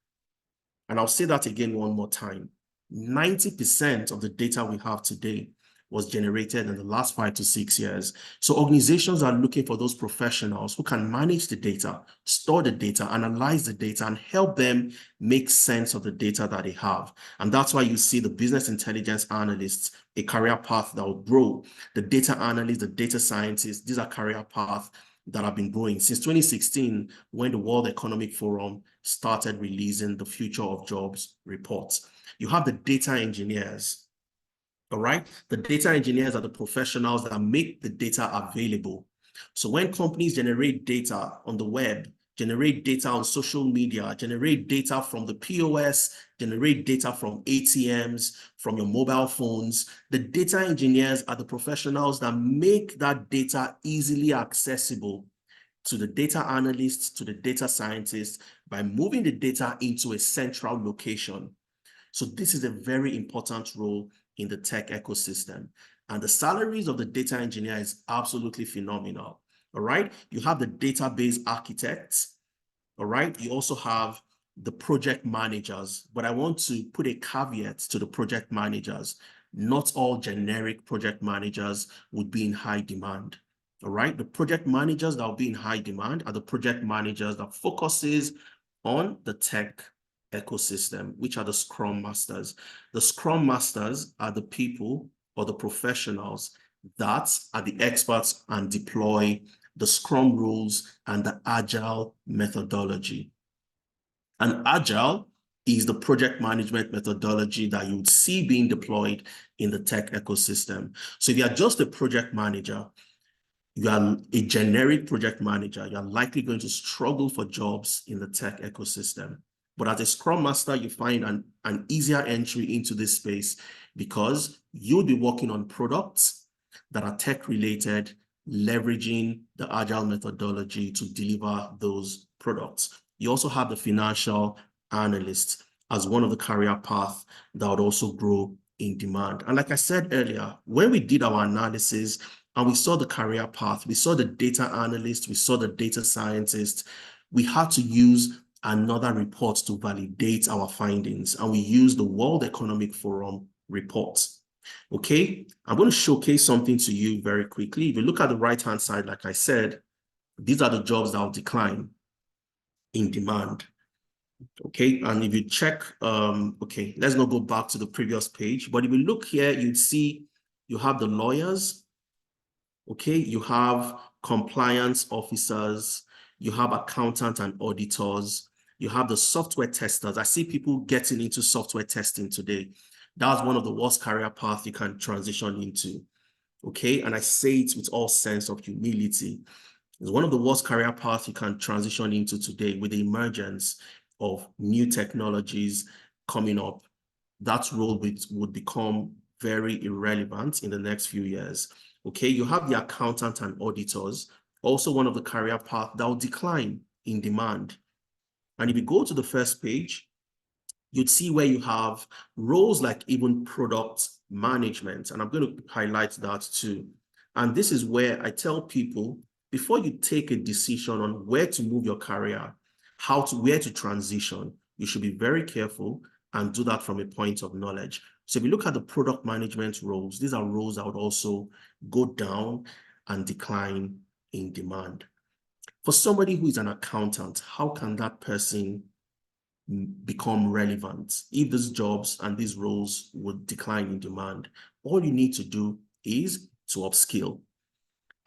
And I'll say that again one more time. 90% of the data we have today was generated in the last 5 to 6 years. So organizations are looking for those professionals who can manage the data, store the data, analyze the data, and help them make sense of the data that they have. And that's why you see the business intelligence analysts, a career path that will grow. The data analysts, the data scientists, these are career paths that have been growing since 2016, when the World Economic Forum started releasing the Future of Jobs reports. You have the data engineers. All right. The data engineers are the professionals that make the data available. So when companies generate data on the web, generate data on social media, generate data from the POS, generate data from ATMs, from your mobile phones, the data engineers are the professionals that make that data easily accessible to the data analysts, to the data scientists, by moving the data into a central location. So this is a very important role in the tech ecosystem. And the salaries of the data engineer is absolutely phenomenal. All right. You have the database architects. All right. You also have the project managers, but I want to put a caveat to the project managers. Not all generic project managers would be in high demand. All right. The project managers that will be in high demand are the project managers that focuses on the tech ecosystem, which are the Scrum Masters. The Scrum Masters are the people or the professionals that are the experts and deploy the Scrum rules and the Agile methodology. And Agile is the project management methodology that you would see being deployed in the tech ecosystem. So if you are just a project manager, you are a generic project manager, you're likely going to struggle for jobs in the tech ecosystem. But as a Scrum Master, you find an easier entry into this space because you'll be working on products that are tech-related, leveraging the Agile methodology to deliver those products. You also have the financial analyst as one of the career paths that would also grow in demand. And like I said earlier, when we did our analysis and we saw the career path, we saw the data analyst, we saw the data scientist, we had to use another report to validate our findings, and we used the World Economic Forum report. Okay, I'm going to showcase something to you very quickly. If you look at the right-hand side, like I said, these are the jobs that will decline in demand. Okay, and if you check, okay, let's not go back to the previous page, but if you look here, you'd see you have the lawyers, okay, you have compliance officers, you have accountants and auditors, you have the software testers. I see people getting into software testing today. That's one of the worst career paths you can transition into, okay? And I say it with all sense of humility. It's one of the worst career paths you can transition into today with the emergence of new technologies coming up. That role would become very irrelevant in the next few years. Okay, you have the accountant and auditors, also one of the career paths that will decline in demand. And if you go to the first page, you'd see where you have roles like even product management. And I'm going to highlight that too. And this is where I tell people, before you take a decision on where to move your career, where to transition, you should be very careful and do that from a point of knowledge. So if you look at the product management roles, these are roles that would also go down and decline in demand. For somebody who is an accountant, how can that person become relevant if these jobs and these roles would decline in demand? All you need to do is to upskill.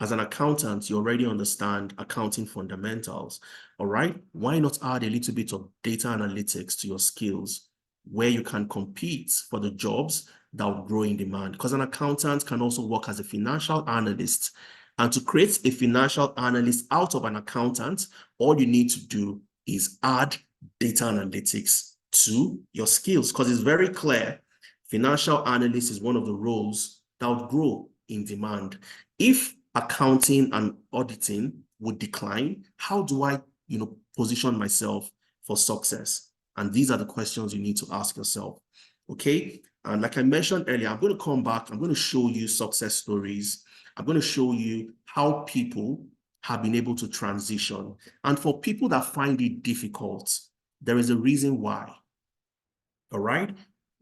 As an accountant, you already understand accounting fundamentals, all right? Why not add a little bit of data analytics to your skills where you can compete for the jobs that will grow in demand? Because an accountant can also work as a financial analyst. And to create a financial analyst out of an accountant, all you need to do is add data analytics to your skills, because it's very clear financial analyst is one of the roles that would grow in demand. If accounting and auditing would decline, how do I, position myself for success? And these are the questions you need to ask yourself. Okay. And like I mentioned earlier, I'm going to come back. I'm going to show you success stories. I'm going to show you how people have been able to transition. And for people that find it difficult, there is a reason why. All right.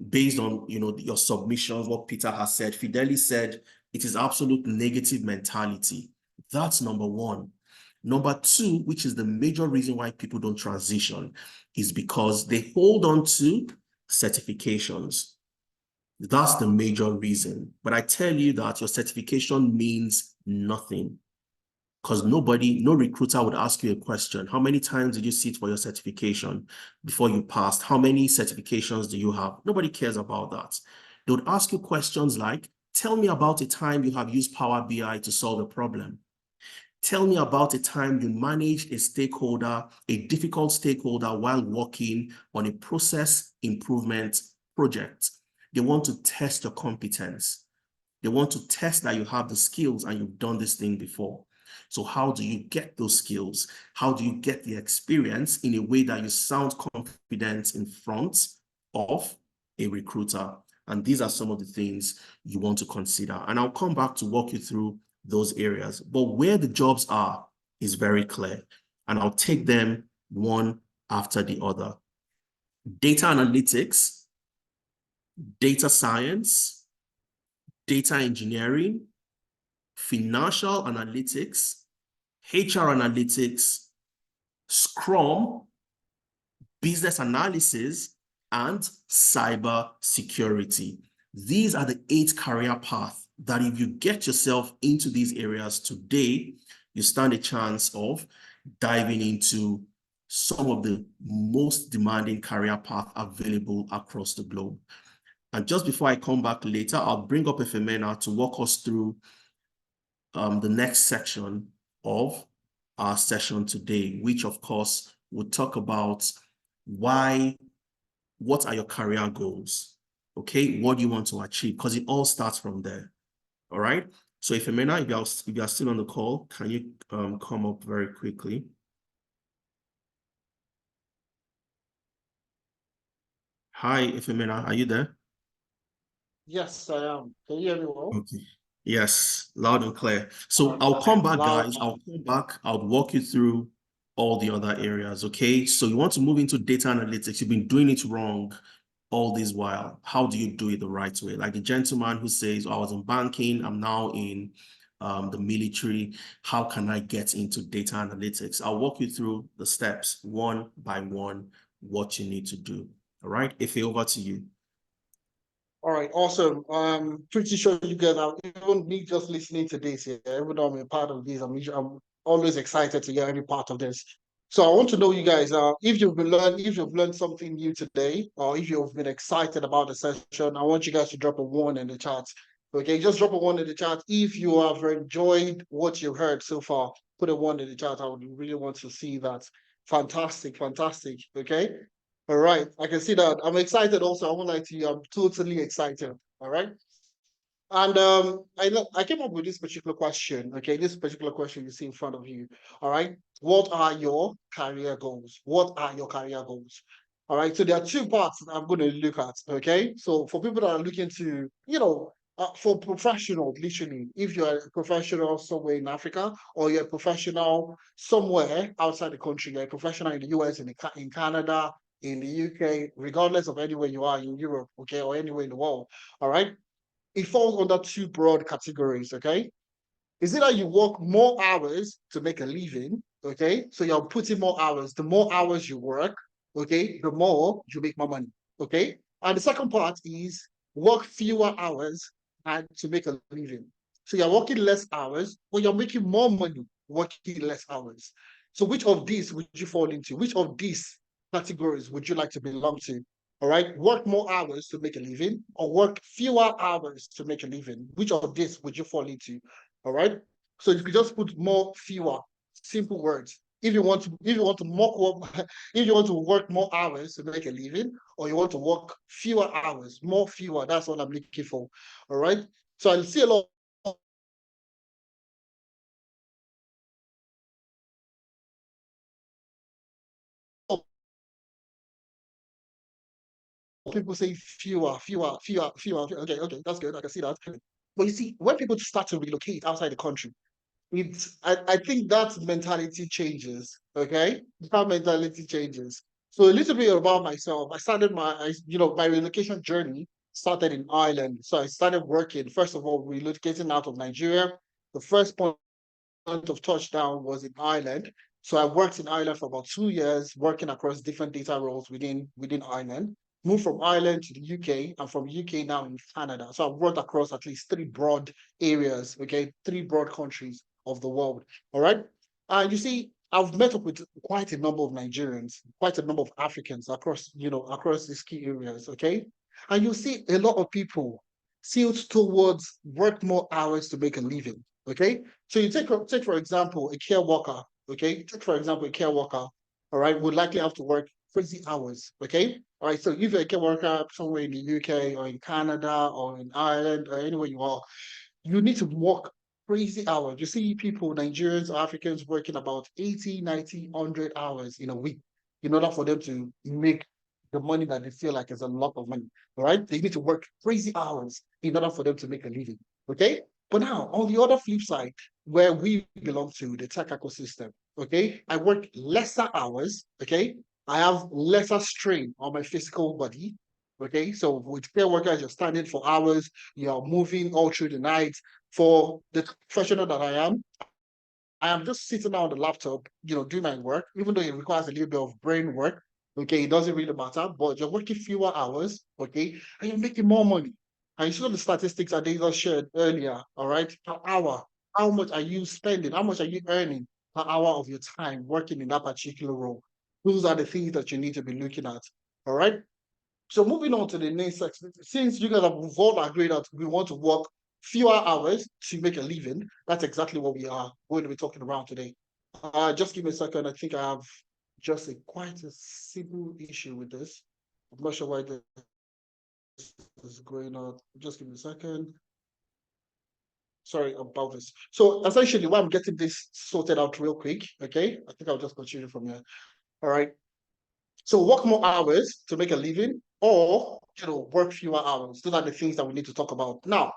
Based on, your submissions, what Peter has said, Fideli said, it is absolute negative mentality. That's number one. Number two, which is the major reason why people don't transition, is because they hold on to certifications. That's the major reason. But I tell you that your certification means nothing, because no recruiter would ask you a question. How many times did you sit for your certification before you passed? How many certifications do you have? Nobody cares about that. They would ask you questions like, tell me about a time you have used Power BI to solve a problem. Tell me about a time you managed a difficult stakeholder while working on a process improvement project. They want to test your competence. They want to test that you have the skills and you've done this thing before. So how do you get those skills? How do you get the experience in a way that you sound confident in front of a recruiter? And these are some of the things you want to consider. And I'll come back to walk you through those areas. But where the jobs are is very clear. And I'll take them one after the other. Data analytics, data science, data engineering, financial analytics, HR analytics, Scrum, business analysis, and cyber security. These are the 8 career paths that if you get yourself into these areas today, you stand a chance of diving into some of the most demanding career paths available across the globe. And just before I come back later, I'll bring up Efemena to walk us through the next section of our session today, which of course will talk about what are your career goals? Okay, what do you want to achieve? Because it all starts from there. All right. So Efemena, if you are still on the call, can you come up very quickly? Hi, Efemena, are you there? Yes, I am. Can you hear me well? Okay. Yes, loud and clear. So I'll come back, guys. I'll come back. I'll walk you through all the other areas. Okay. So you want to move into data analytics. You've been doing it wrong all this while. How do you do it the right way? Like the gentleman who says, oh, I was in banking, I'm now in the military. How can I get into data analytics? I'll walk you through the steps one by one, what you need to do. All right. Ife, over to you. All right, awesome. Pretty sure you guys are, even me just listening to this, yeah, even though I'm a part of this, I'm always excited to hear any part of this. So I want to know you guys, if you've learned something new today, or if you've been excited about the session, I want you guys to drop a 1 in the chat. Okay, just drop a 1 in the chat. If you have enjoyed what you've heard so far, put a 1 in the chat. I would really want to see that. Fantastic, fantastic. Okay. All right, I can see that. I'm excited also. I won't lie to you, I'm totally excited. All right. And I came up with this particular question. Okay, this particular question you see in front of you. All right. What are your career goals? What are your career goals? All right. So there are two parts that I'm going to look at. Okay. So for people that are looking to, for professional, literally, if you're a professional somewhere in Africa or you're a professional somewhere outside the country, you're a professional in the US, in Canada, in the UK, regardless of anywhere you are in Europe, okay, or anywhere in the world. All right. It falls under two broad categories, okay? Is it that you work more hours to make a living, okay? So you're putting more hours. The more hours you work, okay, the more you make more money, okay? And the second part is work fewer hours and to make a living. So you're working less hours, but you're making more money working less hours. So which of these would you fall into? Which of these categories would you like to belong to? All right, work more hours to make a living or work fewer hours to make a living. Which of this would you fall into? All right. So you could just put more, fewer, simple words. If you want to, if you want to work more hours to make a living, or you want to work fewer hours, more fewer, that's what I'm looking for. All right. So I see a lot of people say fewer, fewer, fewer, fewer. Okay, that's good. I can see that. But you see, when people start to relocate outside the country, I think that mentality changes. Okay, that mentality changes. So a little bit about myself. I started my relocation journey started in Ireland. So I started working first of all relocating out of Nigeria. The first point of touchdown was in Ireland. So I worked in Ireland for about 2 years, working across different data roles within Ireland. Moved from Ireland to the UK, and from UK now in Canada. So I've worked across at least three broad areas, okay, three broad countries of the world. All right. And you see, I've met up with quite a number of Nigerians, quite a number of Africans across these key areas, okay? And you see a lot of people tilt towards work more hours to make a living, okay? So you take for example a care worker, okay? Take for example a care worker, all right, would likely have to work crazy hours, okay? All right, so if you're a care worker somewhere in the UK or in Canada or in Ireland or anywhere you are, you need to work crazy hours. You see people, Nigerians or Africans working about 80, 90, 100 hours in a week in order for them to make the money that they feel like is a lot of money, all right? They need to work crazy hours in order for them to make a living, okay? But now, on the other flip side, where we belong to, the tech ecosystem, okay? I work lesser hours, okay? I have lesser strain on my physical body, okay? So with care workers, you're standing for hours, you're moving all through the night. For the professional that I am just sitting on the laptop, doing my work, even though it requires a little bit of brain work. Okay, it doesn't really matter, but you're working fewer hours, okay, and you're making more money. And you saw the statistics that they just shared earlier, all right, per hour. How much are you spending? How much are you earning per hour of your time working in that particular role? Those are the things that you need to be looking at. All right. So moving on to the next section, since you guys have all agreed that we want to work fewer hours to make a living, that's exactly what we are going to be talking about today. Just give me a second. I think I have just quite a simple issue with this. I'm not sure why this is going on. Just give me a second. Sorry about this. So essentially, why I'm getting this sorted out real quick, okay? I think I'll just continue from here. All right. So work more hours to make a living, or work fewer hours. Those are the things that we need to talk about. Now,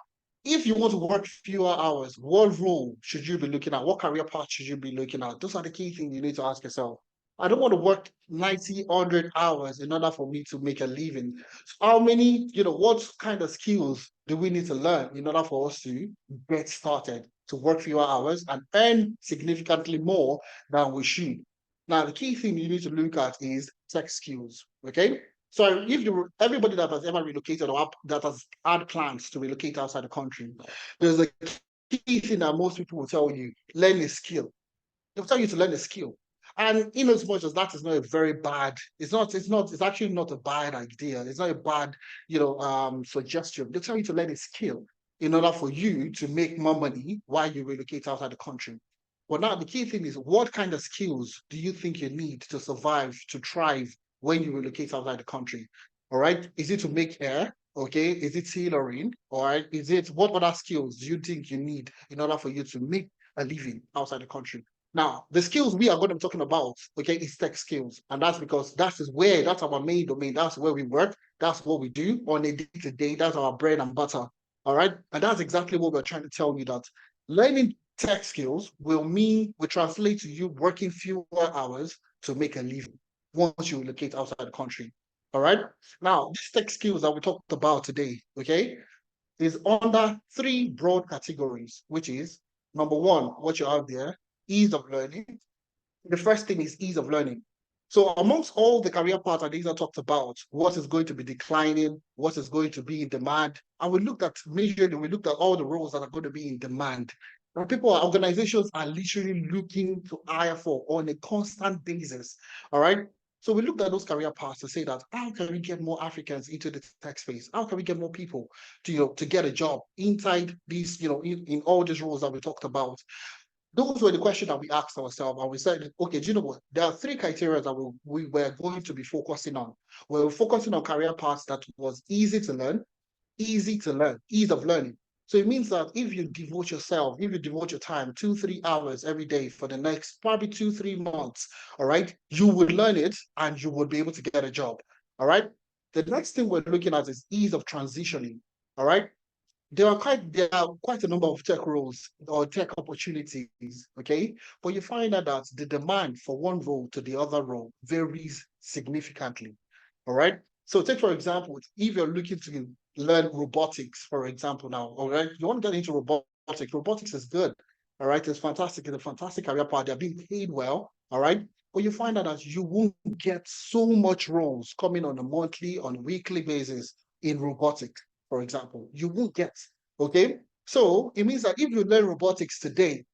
if you want to work fewer hours, what role should you be looking at? What career path should you be looking at? Those are the key things you need to ask yourself. I don't want to work 90, 100 hours in order for me to make a living. So how many, what kind of skills do we need to learn in order for us to get started, to work fewer hours and earn significantly more than we should? Now, the key thing you need to look at is tech skills, okay? So if everybody that has ever relocated or that has had plans to relocate outside the country, there's a key thing that most people will tell you: learn a skill. They'll tell you to learn a skill. And in as much as that is not a very bad, it's actually not a bad idea. It's not a bad, suggestion. They'll tell you to learn a skill in order for you to make more money while you relocate outside the country. But now the key thing is, what kind of skills do you think you need to survive, to thrive when you relocate outside the country? All right. Is it to make hair? Okay. Is it tailoring? All right. What other skills do you think you need in order for you to make a living outside the country? Now, the skills we are going to be talking about, okay, is tech skills. And that's because that's our main domain. That's where we work. That's what we do on a day-to-day. That's our bread and butter. All right. And that's exactly what we're trying to tell you, that learning tech skills will translate to you working fewer hours to make a living once you relocate outside the country. All right. Now, these tech skills that we talked about today, okay, is under three broad categories, which is number one, what you have there, ease of learning. The first thing is ease of learning. So amongst all the career paths that these are talked about, what is going to be declining, what is going to be in demand, and we looked at all the roles that are going to be in demand. And organizations are literally looking to hire for on a constant basis. All right. So we looked at those career paths to say that, how can we get more Africans into the tech space? How can we get more people to get a job inside these, in all these roles that we talked about? Those were the questions that we asked ourselves, and we said, okay, do you know what? There are three criteria that we were going to be focusing on. We were focusing on career paths that was easy to learn, ease of learning. So it means that if you devote your time 2-3 hours every day for the next probably 2-3 months, all right, you would learn it and you would be able to get a job. All right. The next thing we're looking at is ease of transitioning. All right. There are quite a number of tech roles or tech opportunities, okay? But you find out that the demand for one role to the other role varies significantly, all right? So take, for example, if you're looking to learn robotics, for example, now, all right? You want to get into robotics. Robotics is good, all right? It's fantastic. It's a fantastic career path. They're being paid well, all right? But you find out that you won't get so much roles coming on a monthly, on a weekly basis in robotics, for example. You won't get, okay? So it means that if you learn robotics today,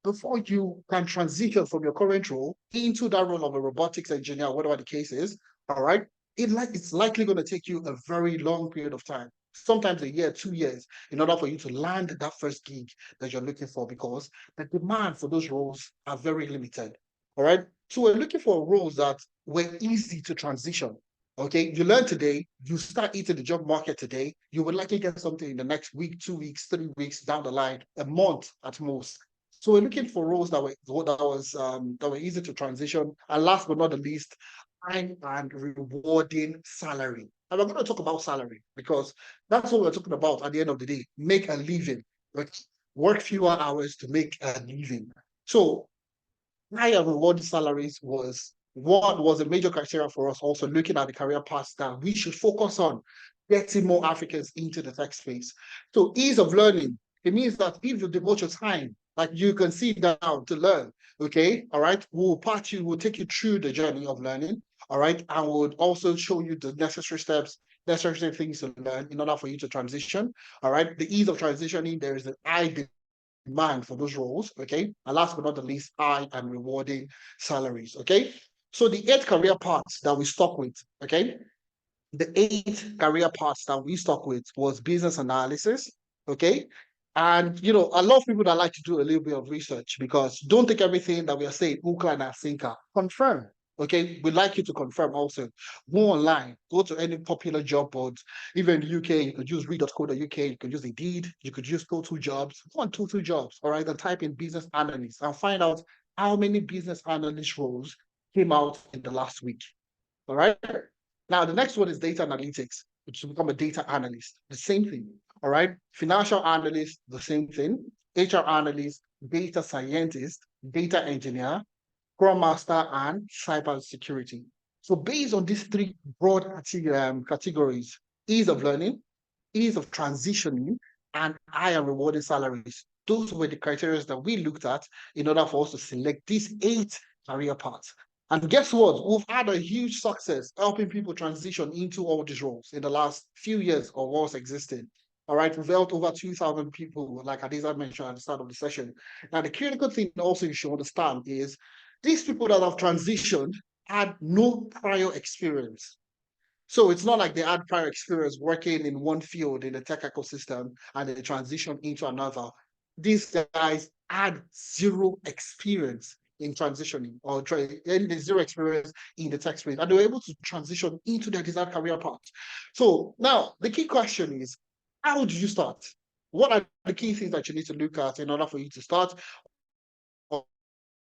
before you can transition from your current role into that role of a robotics engineer, whatever the case is, all right, it's likely going to take you a very long period of time, sometimes a year, 2 years, in order for you to land that first gig that you're looking for, because the demand for those roles are very limited. All right. So we're looking for roles that were easy to transition. Okay, you learn today, you start eating the job market today, you would likely get something in the next week, 2 weeks, 3 weeks down the line, a month at most. So we're looking for roles that were easy to transition, and last but not the least, high and rewarding salary. And we're going to talk about salary because that's what we're talking about at the end of the day. Make a living, right? Work fewer hours to make a living. So high and rewarding salaries was a major criteria for us, also looking at the career paths that we should focus on getting more Africans into the tech space. So ease of learning, it means that if you devote your time, like you can sit down to learn, okay, all right, we'll take you through the journey of learning, all right, and we'll also show you the necessary steps, necessary things to learn in order for you to transition, all right. The ease of transitioning, there is an high demand for those roles, okay? And last but not the least, high and rewarding salaries, okay? So the 8 career paths that we stuck with, okay? The 8 career paths that we stuck with was business analysis, okay? And you know, a lot of people that like to do a little bit of research, because don't take everything that we are saying hook, line, and sinker. Confirm. Okay, we'd like you to confirm also. Go online, go to any popular job boards. Even in the UK, you could use read.co.uk, you could use Indeed, you could use Total Jobs. Go on Total Jobs, all right, and type in business analyst and find out how many business analyst roles came out in the last week. All right. Now, the next one is data analytics, which to become a data analyst. The same thing. All right. Financial analyst, the same thing. HR analyst, data scientist, data engineer, Scrum Master, and cyber security. So based on these 3 broad categories, ease of learning, ease of transitioning, and higher rewarding salaries. Those were the criteria that we looked at in order for us to select these 8 career paths. And guess what? We've had a huge success helping people transition into all these roles in the last few years of what's existing. All right, we've helped over 2,000 people, like Adiza mentioned at the start of the session. Now, the critical thing also you should understand is these people that have transitioned had no prior experience. So it's not like they had prior experience working in one field in the tech ecosystem and they transition into another. These guys had zero experience in transitioning or zero experience in the tech space, and they were able to transition into their desired career path. So now the key question is, how do you start? What are the key things that you need to look at in order for you to start?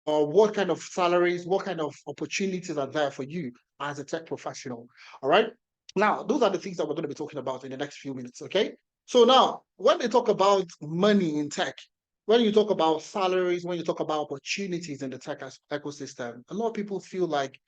Or what kind of salaries, what kind of opportunities are there for you as a tech professional? All right. Now, those are the things that we're going to be talking about in the next few minutes. Okay. So now, when they talk about money in tech, when you talk about salaries, when you talk about opportunities in the tech ecosystem, a lot of people feel like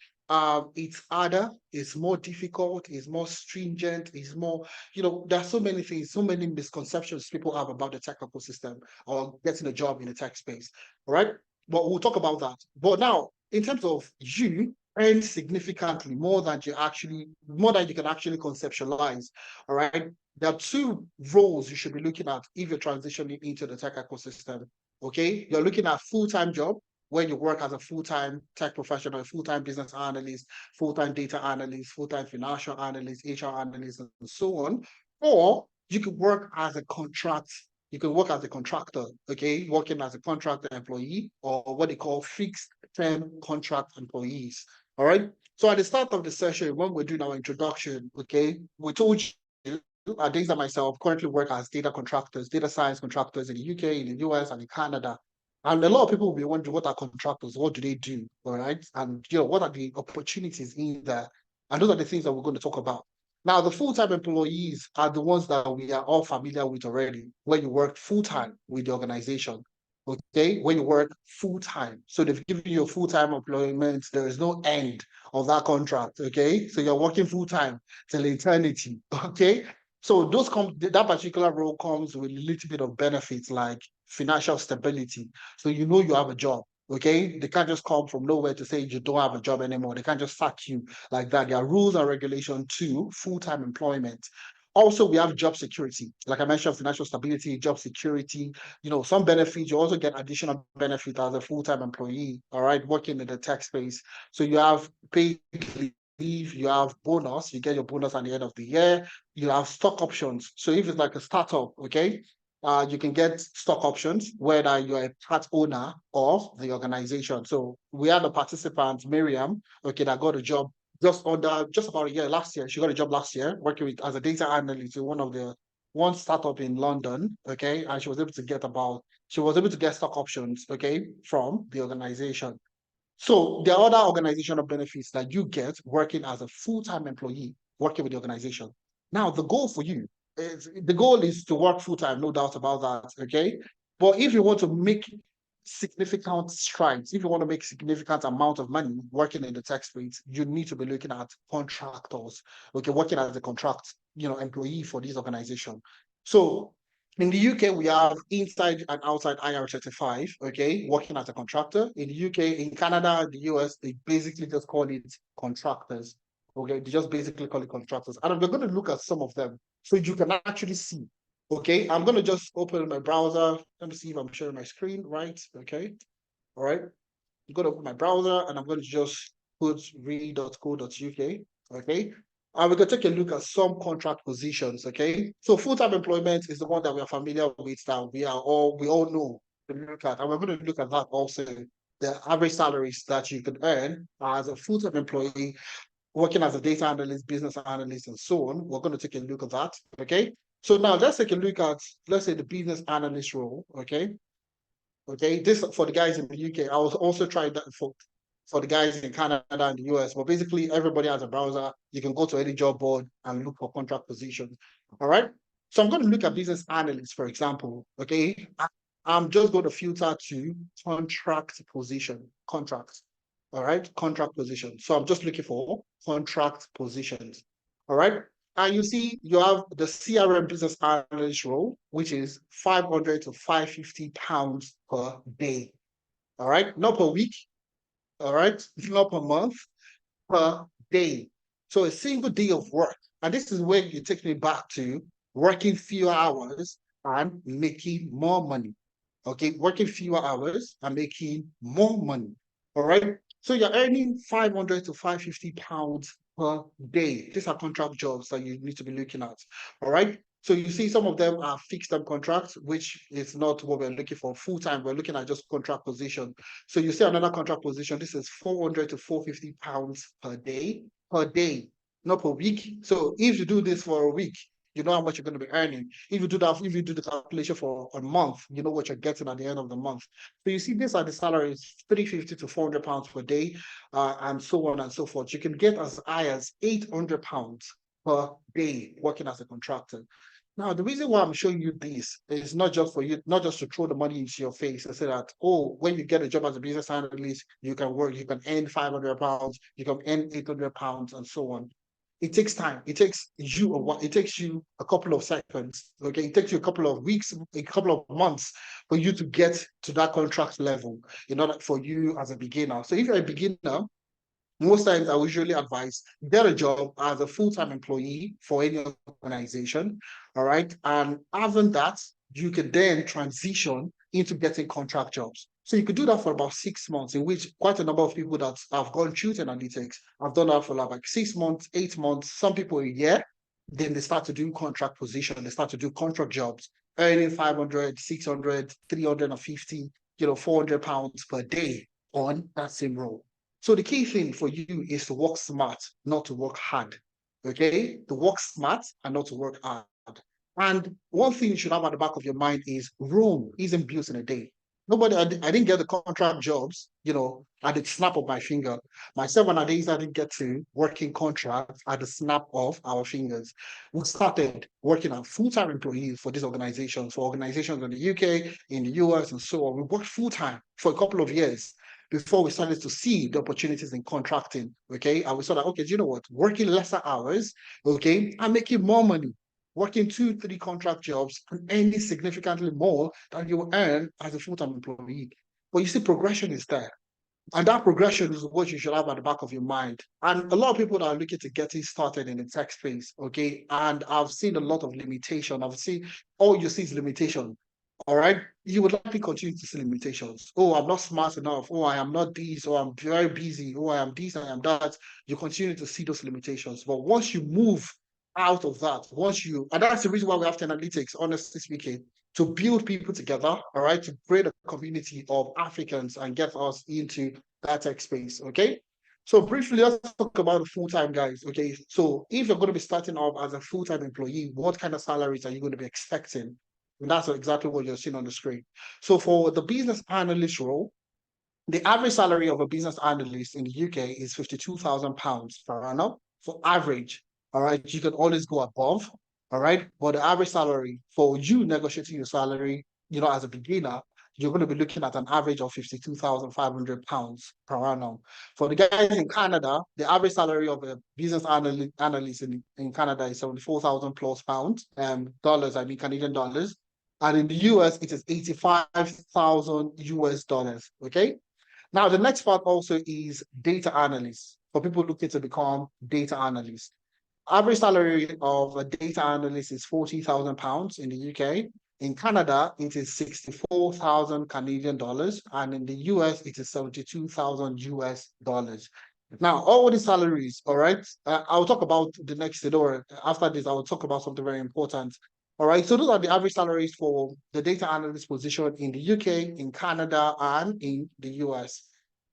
it's harder, it's more difficult, it's more stringent, it's more, you know, there's so many things, so many misconceptions people have about the tech ecosystem or getting a job in the tech space. All right. But we'll talk about that. But now, in terms of you earn significantly more than you can actually conceptualize. All right. There are 2 roles you should be looking at if you're transitioning into the tech ecosystem. Okay. You're looking at full-time job where you work as a full-time tech professional, full-time business analyst, full-time data analyst, full-time financial analyst, HR analyst, and so on. Or you could work as a contract. You can work as a contractor, okay, working as a contractor employee or what they call fixed term contract employees. All right. So at the start of the session, when we're doing our introduction, okay, we told you, Adings and myself currently work as data contractors, data science contractors in the UK, in the US, and in Canada. And a lot of people will be wondering, what are contractors? What do they do? All right. And you know, what are the opportunities in there? And those are the things that we're going to talk about. Now, the full-time employees are the ones that we are all familiar with already, when you work full-time with the organization, okay? When you work full-time. So they've given you a full-time employment, there is no end of that contract, okay? So you're working full-time till eternity, okay? So that particular role comes with a little bit of benefits like financial stability. So you know you have a job, okay? They can't just come from nowhere to say you don't have a job anymore. They can't just sack you like that. There are rules and regulations to full-time employment. Also, we have job security. Like I mentioned, financial stability, job security, you know, some benefits. You also get additional benefit as a full-time employee, all right, working in the tech space. So you have paid leave, you have bonus, you get your bonus at the end of the year, you have stock options. So if it's like a startup, okay, you can get stock options, whether you're a part owner of the organization. So we had a participant, Miriam, okay, that got a job just about a year last year. She got a job last year working with as a data analyst in one startup in London, okay, and she was able to get stock options, okay, from the organization. So there are other organizational benefits that you get working as a full-time employee, working with the organization. Now, the goal is to work full-time, no doubt about that, okay? But if you want to make significant strides, if you want to make significant amount of money working in the tech space, you need to be looking at contractors, okay, working as a contract, employee for this organization. So in the UK, we have inside and outside IR35, okay, working as a contractor. In the UK, in Canada, the US, they basically just call it contractors, okay? They just basically call it contractors. And we're going to look at some of them so you can actually see, okay? I'm going to just open my browser. Let me see if I'm sharing my screen, right? Okay, all right. I'm going to open my browser and I'm going to just recruitre.co.uk. Okay. And we're going to take a look at some contract positions. Okay. So full-time employment is the one that we are familiar with, that we all know to look at. And we're going to look at that also, the average salaries that you could earn as a full-time employee, working as a data analyst, business analyst, and so on. We're going to take a look at that. Okay. So now let's take a look at, let's say, the business analyst role. Okay. Okay. This for the guys in the UK. I was also trying that for the guys in Canada and the US. But basically, everybody has a browser. You can go to any job board and look for contract positions. All right. So I'm going to look at business analysts, for example. Okay. I'm just going to filter to contract position, contracts. All right. Contract position. So I'm just looking for contract positions. All right. And you see, you have the CRM business analyst role, which is 500 to 550 pounds per day. All right. Not per week. All right. Not per month, per day. So a single day of work. And this is where you take me back to working fewer hours and making more money. Okay. Working fewer hours and making more money. All right. So you're earning 500 to 550 pounds per day. These are contract jobs that you need to be looking at. All right. So you see some of them are fixed term contracts, which is not what we're looking for full time. We're looking at just contract position. So you see another contract position. This is 400 to 450 pounds per day, not per week. So if you do this for a week, you know how much you're going to be earning. If you do that, if you do the calculation for a month, you know what you're getting at the end of the month. So you see, these are the salaries: 350 to 400 pounds per day, and so on and so forth. You can get as high as 800 pounds per day working as a contractor. Now, the reason why I'm showing you this is not just for you, not just to throw the money into your face and say that, oh, when you get a job as a business analyst, you can work, you can earn 500 pounds, you can earn 800 pounds, and so on. It takes time. It takes you a couple of seconds. Okay. It takes you a couple of weeks, a couple of months for you to get to that contract level in order for you as a beginner. So if you're a beginner, most times I usually advise get a job as a full-time employee for any organization. All right. And having that, you can then transition into getting contract jobs. So you could do that for about 6 months, in which quite a number of people that have gone through analytics have done that for like 6 months, 8 months, some people a year. Then they start to do contract position, they start to do contract jobs, earning 500, 600, 350, 400 pounds per day on that same role. So the key thing for you is to work smart, not to work hard. Okay? To work smart and not to work hard. And one thing you should have at the back of your mind is Rome isn't built in a day. Nobody, I didn't get the contract jobs, at the snap of my finger. Myself and Adesa didn't get to working contracts at the snap of our fingers. We started working as full-time employees for these organizations, for organizations in the UK, in the US, and so on. We worked full-time for a couple of years before we started to see the opportunities in contracting. Okay. And we saw that, okay, do you know what? Working lesser hours, okay, and making more money. Working 2, 3 contract jobs and earning significantly more than you will earn as a full-time employee. But you see, progression is there. And that progression is what you should have at the back of your mind. And a lot of people are looking to getting started in the tech space, okay? And I've seen a lot of limitation. I've seen all you see is limitation. All right. You would likely continue to see limitations. Oh, I'm not smart enough. Oh, I am not this. Oh, I'm very busy. Oh, I am this, I am that. You continue to see those limitations. But once you move out of that, and that's the reason why we have analytics, honestly speaking, to build people together, all right, to create a community of Africans and get us into that tech space. Okay. So briefly, let's talk about the full-time guys. Okay. So if you're going to be starting off as a full-time employee, what kind of salaries are you going to be expecting? And that's exactly what you're seeing on the screen. So for the business analyst role, the average salary of a business analyst in the UK is £52,000 per annum for average. All right. You can always go above. All right. But the average salary for you negotiating your salary, as a beginner, you're going to be looking at an average of £52,500 per annum. For the guys in Canada, the average salary of a business analyst in Canada is 74,000 plus pounds, dollars, Canadian dollars. And in the US, it is 85,000 US dollars. Okay. Now, the next part also is data analyst for people looking to become data analysts. Average salary of a data analyst is £40,000 in the UK. In Canada, it is 64,000 Canadian dollars. And in the US, it is 72,000 US dollars. Now, all the salaries, all right. I'll talk about the next, or after this, I will talk about something very important. All right. So those are the average salaries for the data analyst position in the UK, in Canada, and in the US.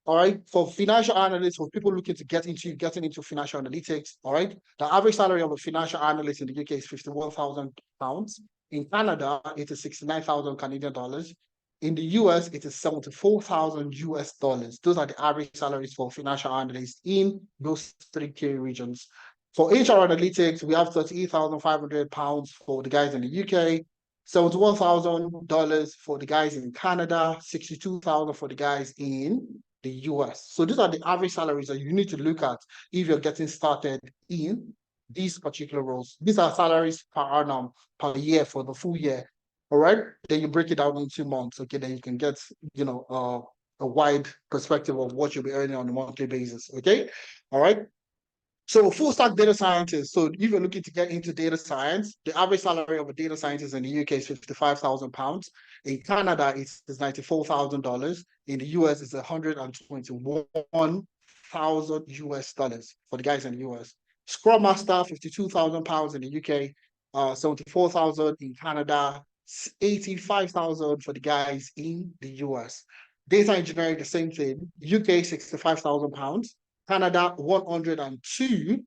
All right. For financial analysts, for people looking to getting into financial analytics, all right. The average salary of a financial analyst in the UK is £51,000. In Canada, it is 69,000 Canadian dollars. In the US, it is 74,000 US dollars. Those are the average salaries for financial analysts in those three key regions. For HR analytics, we have £38,500 for the guys in the UK, $71,000 for the guys in Canada, 62,000 for the guys in the US. So these are the average salaries that you need to look at if you're getting started in these particular roles. These are salaries per annum, per year for the full year. All right. Then you break it down into months. Okay. Then you can get, a wide perspective of what you'll be earning on a monthly basis. Okay. All right. So full stack data scientist. So if you're looking to get into data science, the average salary of a data scientist in the UK is £55,000. In Canada, it's $94,000. In the US, it's 121,000 US dollars for the guys in the US. Scrum Master, £52,000 in the UK, 74,000 in Canada, 85,000 for the guys in the US. Data engineering, the same thing. UK, £65,000. Canada, 102,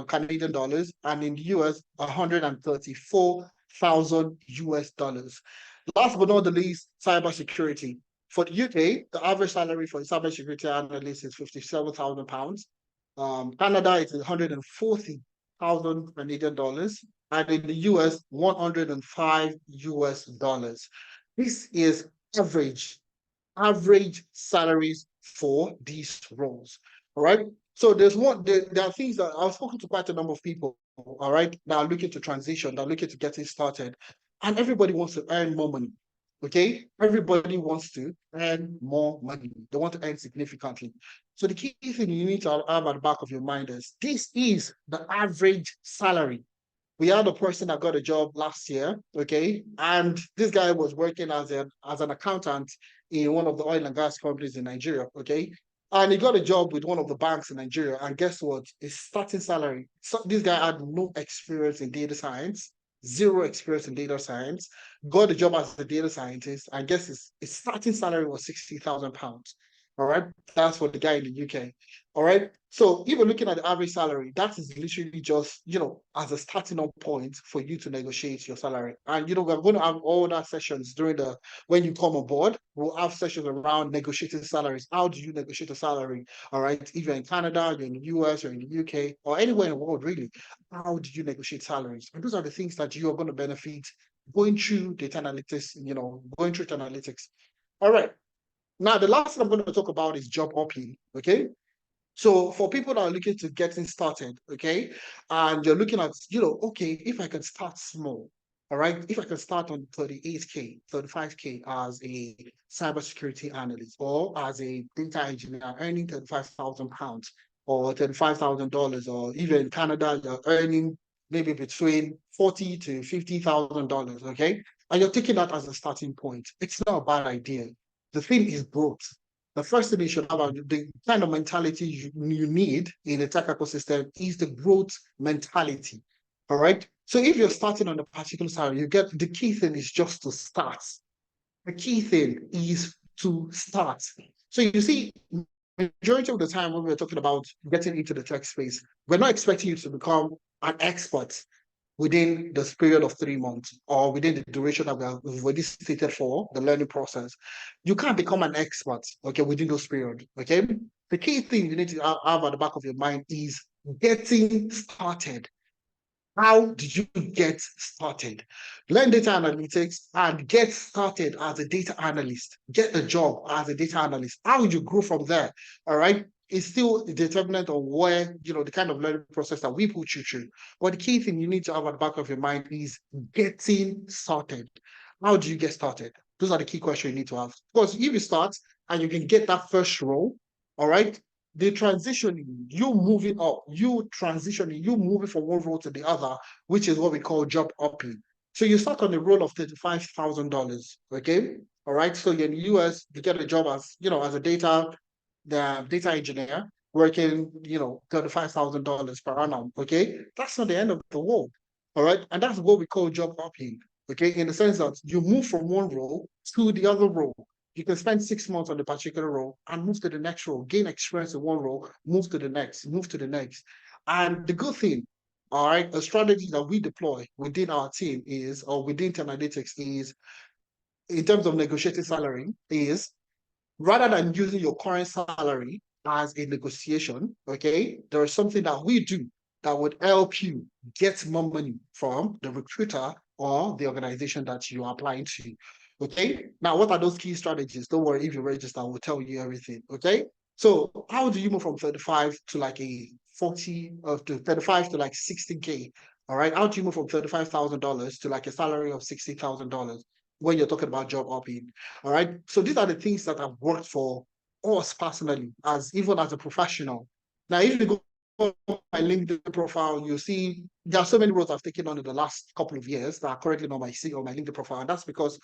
Canadian dollars, and in the US, 134,000 US dollars. Last but not the least, cybersecurity. For the UK, the average salary for a cybersecurity analyst is £57,000. Canada, it is 140,000 Canadian dollars, and in the US, 105 US dollars. This is average salaries for these roles. All right. So there are things that I've spoken to quite a number of people, all right, that are looking to transition, that are looking to get it started. And everybody wants to earn more money. Okay. Everybody wants to earn more money. They want to earn significantly. So the key thing you need to have at the back of your mind is this is the average salary. We had a person that got a job last year, okay, and this guy was working as an accountant in one of the oil and gas companies in Nigeria, okay, and he got a job with one of the banks in Nigeria, and guess what? His starting salary. So this guy had no experience in data science, zero experience in data science, got a job as a data scientist, and guess his starting salary was £60,000. All right, that's for the guy in the UK. All right. So even looking at the average salary, that is literally just, as a starting up point for you to negotiate your salary. And, we're going to have all that sessions when you come on board, we'll have sessions around negotiating salaries. How do you negotiate a salary? All right. If you're in Canada, you're in the US, or in the UK, or anywhere in the world, really, how do you negotiate salaries? And those are the things that you are going to benefit going through data analytics, going through data analytics. All right. Now, the last thing I'm going to talk about is job hopping. Okay. So for people that are looking to getting started, okay, and you're looking at, okay, if I can start small, all right, if I can start on 38K, 35K as a cybersecurity analyst or as a data engineer earning £35,000 or $35,000, or even in Canada, you're earning maybe between $40,000 to $50,000, okay, and you're taking that as a starting point. It's not a bad idea. The thing is growth. The first thing you should have, the kind of mentality you need in a tech ecosystem is the growth mentality. All right. So if you're starting on a particular salary, the key thing is just to start. The key thing is to start. So you see, majority of the time when we're talking about getting into the tech space, we're not expecting you to become an expert within this period of 3 months or within the duration that we've already stated for the learning process. You can't become an expert, okay, within those periods, okay? The key thing you need to have at the back of your mind is getting started. How did you get started? Learn data analytics and get started as a data analyst. Get a job as a data analyst. How would you grow from there? All right. It's still determinant on where, the kind of learning process that we put you through. But the key thing you need to have at the back of your mind is getting started. How do you get started? Those are the key questions you need to have. Because if you start and you can get that first role, all right, the transitioning, you moving up, you transitioning, you moving from one role to the other, which is what we call job hopping. So you start on a role of $35,000, okay? All right, so you're in the US, you get a job as, as a data the data engineer working, $35,000 per annum. Okay, that's not the end of the world. All right, and that's what we call job hopping. Okay, in the sense that you move from one role to the other role. You can spend 6 months on a particular role and move to the next role, gain experience in one role, move to the next, move to the next. And the good thing, all right, a strategy that we deploy within our team is, or within Analytics is, in terms of negotiating salary, is rather than using your current salary as a negotiation, okay, there is something that we do that would help you get more money from the recruiter or the organization that you are applying to. Okay. Now, what are those key strategies? Don't worry, if you register, we'll tell you everything. Okay. So, how do you move from 35 to like a 40 of to 35 to like 60K? All right. How do you move from $35,000 to like a salary of $60,000 when you're talking about job hopping? All right. So these are the things that have worked for us personally, as even as a professional. Now, if you go on my LinkedIn profile, you see there are so many roles I've taken on in the last couple of years that are currently on my LinkedIn profile. And that's because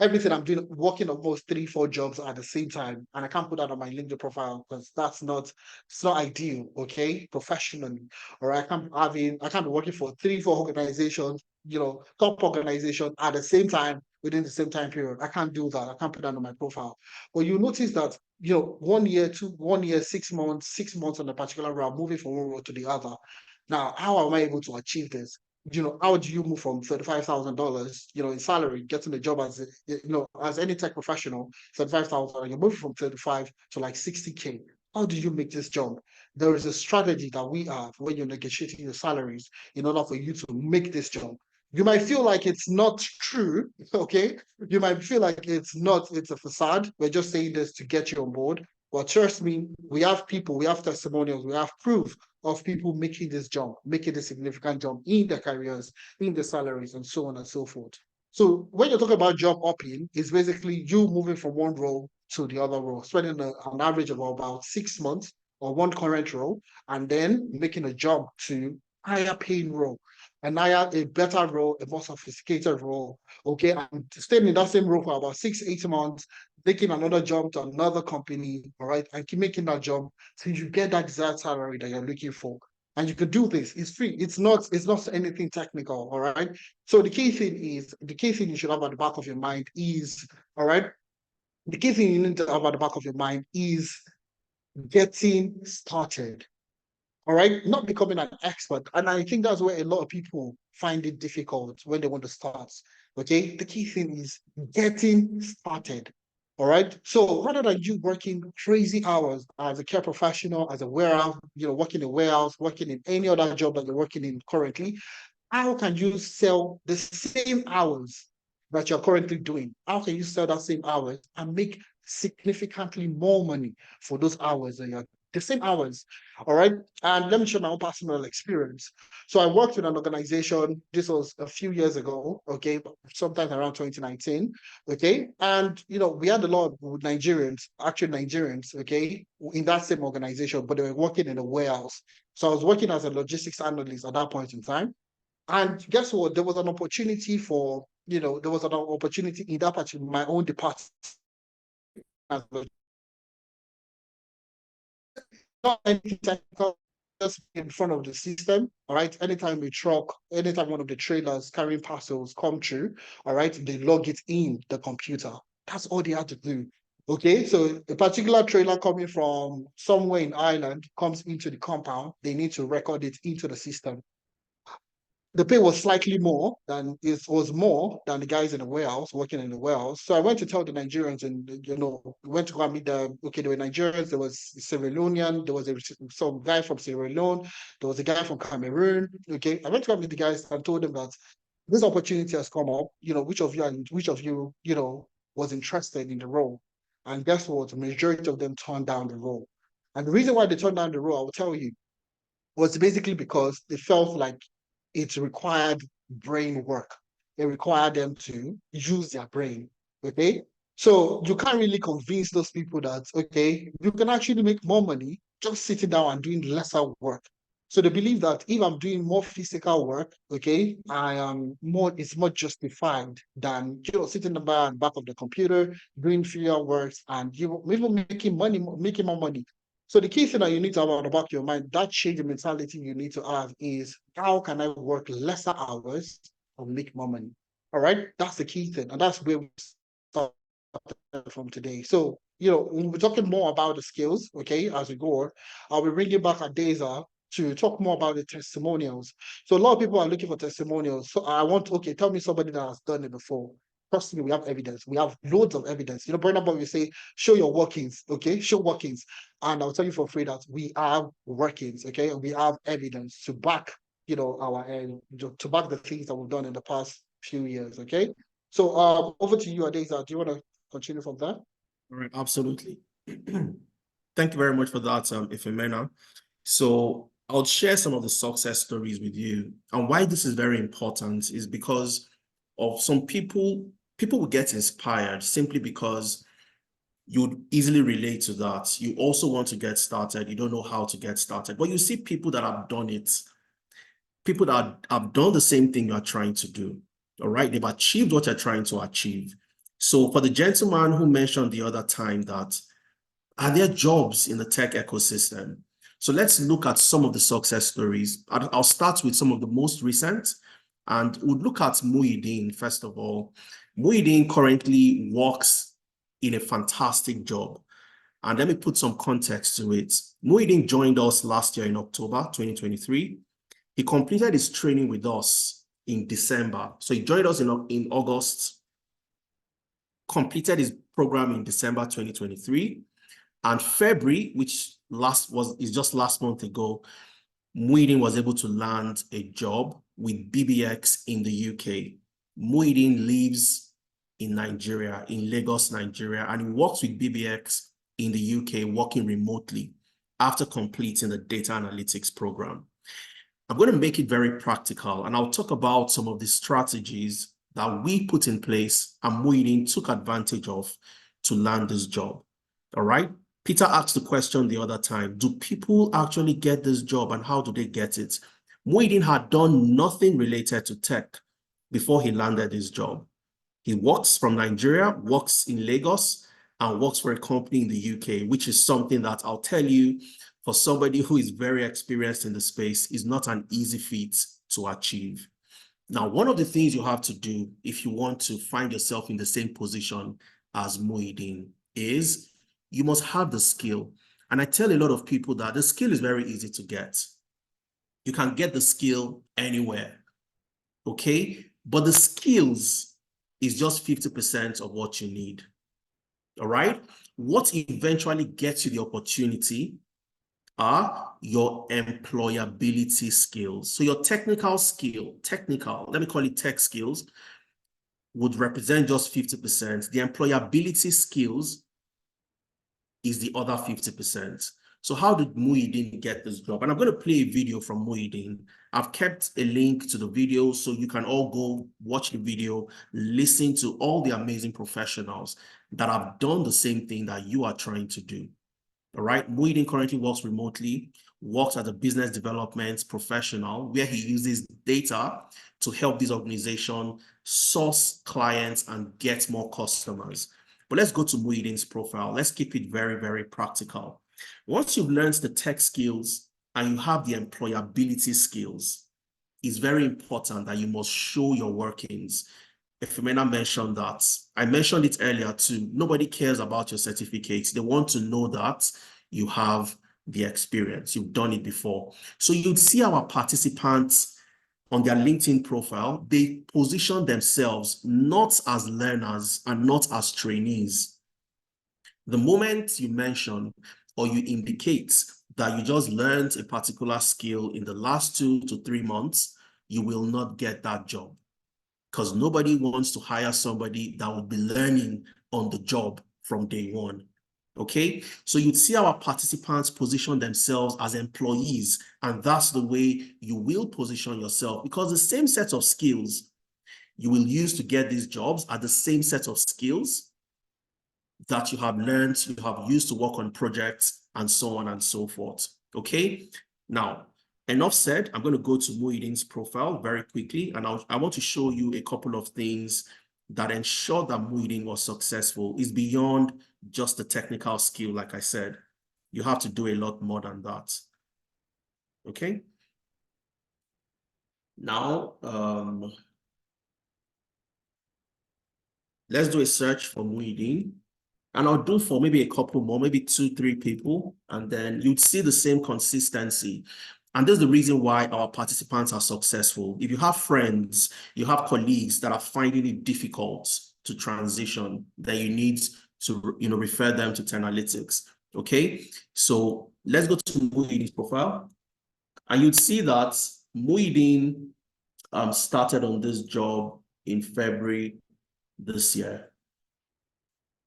everything I'm doing, working almost 3-4 jobs at the same time. And I can't put that on my LinkedIn profile because it's not ideal, okay, professionally. Or I can't be working for 3-4 organizations, top organization at the same time within the same time period. I can't do that. I can't put that on my profile. But you notice that, 1 year, 1 year, 6 months on a particular role, moving from one role to the other. Now, how am I able to achieve this? How do you move from $35,000, in salary, getting a job as any tech professional, 35,000, you're moving from 35 to like 60K. How do you make this jump? There is a strategy that we have when you're negotiating your salaries in order for you to make this jump. You might feel like it's not true, okay? You might feel like it's a facade. We're just saying this to get you on board. But trust me, we have people, we have testimonials, we have proof of people making this jump, making a significant jump in their careers, in their salaries, and so on and so forth. So when you talk about job hopping, it's basically you moving from one role to the other role, spending an average of about 6 months on one current role, and then making a jump to higher paying role, a better role, a more sophisticated role, okay, and staying in that same role for about 6-8 months, taking another jump to another company, all right, and keep making that jump till you get that desired salary that you're looking for. And you could do this. It's free. It's not anything technical, all right? So the key thing you should have at the back of your mind is, all right, the key thing you need to have at the back of your mind is getting started. All right, not becoming an expert. And I think that's where a lot of people find it difficult when they want to start. Okay, the key thing is getting started. All right, so rather than you working crazy hours as a care professional, as a warehouse, working in a warehouse, working in any other job that you're working in currently, how can you sell the same hours that you're currently doing? How can you sell that same hours and make significantly more money for those hours that you're the same hours? All right. And let me share my own personal experience. So I worked with an organization. This was a few years ago, okay, sometime around 2019. Okay. And we had a lot of Nigerians, okay, in that same organization, but they were working in a warehouse. So I was working as a logistics analyst at that point in time. And guess what? There was an opportunity in that particular my own department. Not anything technical, just in front of the system. All right. Anytime one of the trailers carrying parcels come through, all right, they log it in the computer. That's all they had to do. Okay, so a particular trailer coming from somewhere in Ireland comes into the compound, they need to record it into the system. The pay was slightly more than the guys in the warehouse working in the warehouse. So I went to tell the Nigerians, and went to go and meet them. Okay, there were Nigerians, there was Sierra Leonean, there was some guy from Sierra Leone, there was a guy from Cameroon. Okay, I went to go meet the guys and told them that this opportunity has come up. Which of you was interested in the role? And guess what? The majority of them turned down the role. And the reason why they turned down the role, I will tell you, was basically because they felt like it required brain work. It required them to use their brain. Okay. So you can't really convince those people that, okay, you can actually make more money just sitting down and doing lesser work. So they believe that if I'm doing more physical work, okay, it's more justified than sitting in the back of the computer, doing fewer works, and even making money, making more money. So the key thing that you need to have on the back of your mind, that change in mentality you need to have is, how can I work lesser hours and make more money? All right, that's the key thing, and that's where we start from today. So, we're talking more about the skills, okay, as we go on. I'll be bringing back Adeza to talk more about the testimonials. So a lot of people are looking for testimonials. So okay, tell me somebody that has done it before. Trust me, we have evidence. We have loads of evidence. Brother Bob, we say, show your workings, okay? Show workings. And I'll tell you for free that we have workings, okay? And we have evidence to back, to back the things that we've done in the past few years, okay? So over to you, Adeza. Do you want to continue from there? All right, absolutely. Thank you very much for that, Ifemena. So I'll share some of the success stories with you. And why this is very important is because of some people will get inspired simply because you'd easily relate to that. You also want to get started. You don't know how to get started. But you see people that have done it, people that have done the same thing you are trying to do. All right, they've achieved what you're trying to achieve. So for the gentleman who mentioned the other time that, are there jobs in the tech ecosystem? So let's look at some of the success stories. I'll start with some of the most recent, and we'll look at Muhyiddin first of all. Muhyiddin currently works in a fantastic job. And let me put some context to it. Muhyiddin joined us last year in October 2023. He completed his training with us in December. So he joined us in August, completed his program in December 2023. And February, which is just last month ago, Muhyiddin was able to land a job with BBX in the UK. Muhyiddin lives in Nigeria, in Lagos, Nigeria, and he works with BBX in the UK, working remotely after completing the data analytics program. I'm going to make it very practical, and I'll talk about some of the strategies that we put in place and Muhyiddin took advantage of to land this job. All right? Peter asked the question the other time, do people actually get this job and how do they get it? Muhyiddin had done nothing related to tech before he landed his job. He works from Nigeria, works in Lagos, and works for a company in the UK, which is something that I'll tell you, for somebody who is very experienced in the space, is not an easy feat to achieve. Now, one of the things you have to do if you want to find yourself in the same position as Muhyiddin is you must have the skill. And I tell a lot of people that the skill is very easy to get. You can get the skill anywhere, okay? But the skills is just 50% of what you need, all right? What eventually gets you the opportunity are your employability skills. So your technical, let me call it tech skills, would represent just 50%. The employability skills is the other 50%. So how did Muhyiddin get this job? And I'm going to play a video from Muhyiddin. I've kept a link to the video so you can all go watch the video, listen to all the amazing professionals that have done the same thing that you are trying to do. All right, Muhyiddin currently works remotely, works as a business development professional where he uses data to help this organization source clients and get more customers. But let's go to Muhyiddin's profile. Let's keep it very, very practical. Once you've learned the tech skills and you have the employability skills, it's very important that you must show your workings. Ifemena mentioned that. I mentioned it earlier too. Nobody cares about your certificates. They want to know that you have the experience. You've done it before. So you'd see our participants on their LinkedIn profile, they position themselves not as learners and not as trainees. The moment you mention or you indicate that you just learned a particular skill in the last 2 to 3 months, you will not get that job, because nobody wants to hire somebody that will be learning on the job from day one. Okay, so you'd see our participants position themselves as employees, and that's the way you will position yourself, because the same set of skills you will use to get these jobs are the same set of skills that you have learned, you have used to work on projects, and so on and so forth. Okay, now enough said. I'm going to go to Muhyiddin's profile very quickly, and I want to show you a couple of things that ensure that Muhyiddin was successful. Is beyond just the technical skill, like I said. You have to do a lot more than that. Okay. Now, let's do a search for Muhyiddin. And I'll do for maybe a couple more, maybe 2-3 people, and then you'd see the same consistency. And this is the reason why our participants are successful. If you have friends, you have colleagues that are finding it difficult to transition, then you need to refer them to Tenalytics. Okay, so let's go to Muhyiddin's profile. And you'd see that Muhyiddin started on this job in February this year.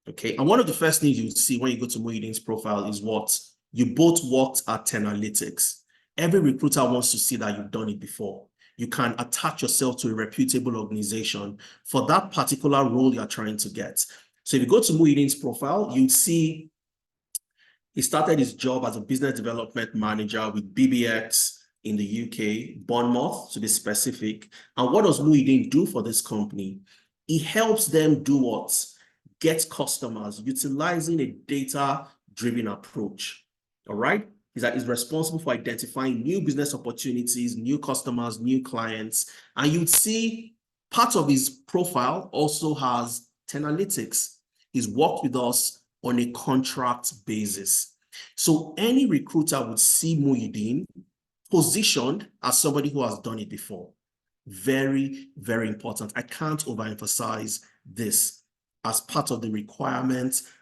Okay, and one of the first things you see when you go to Muhyiddin's profile is what? You both worked at Tenalytics. Every recruiter wants to see that you've done it before. You can attach yourself to a reputable organization for that particular role you're trying to get. So if you go to Muhyiddin's profile, you'd see he started his job as a business development manager with BBX in the UK, Bournemouth to be specific. And what does Muhyiddin do for this company? He helps them do what? Get customers utilizing a data-driven approach. All right? He's responsible for identifying new business opportunities, new customers, new clients. And you'd see part of his profile also has Tenalytics. He's worked with us on a contract basis. So any recruiter would see Muhyiddin positioned as somebody who has done it before. Very, very important. I can't overemphasize this as part of the requirements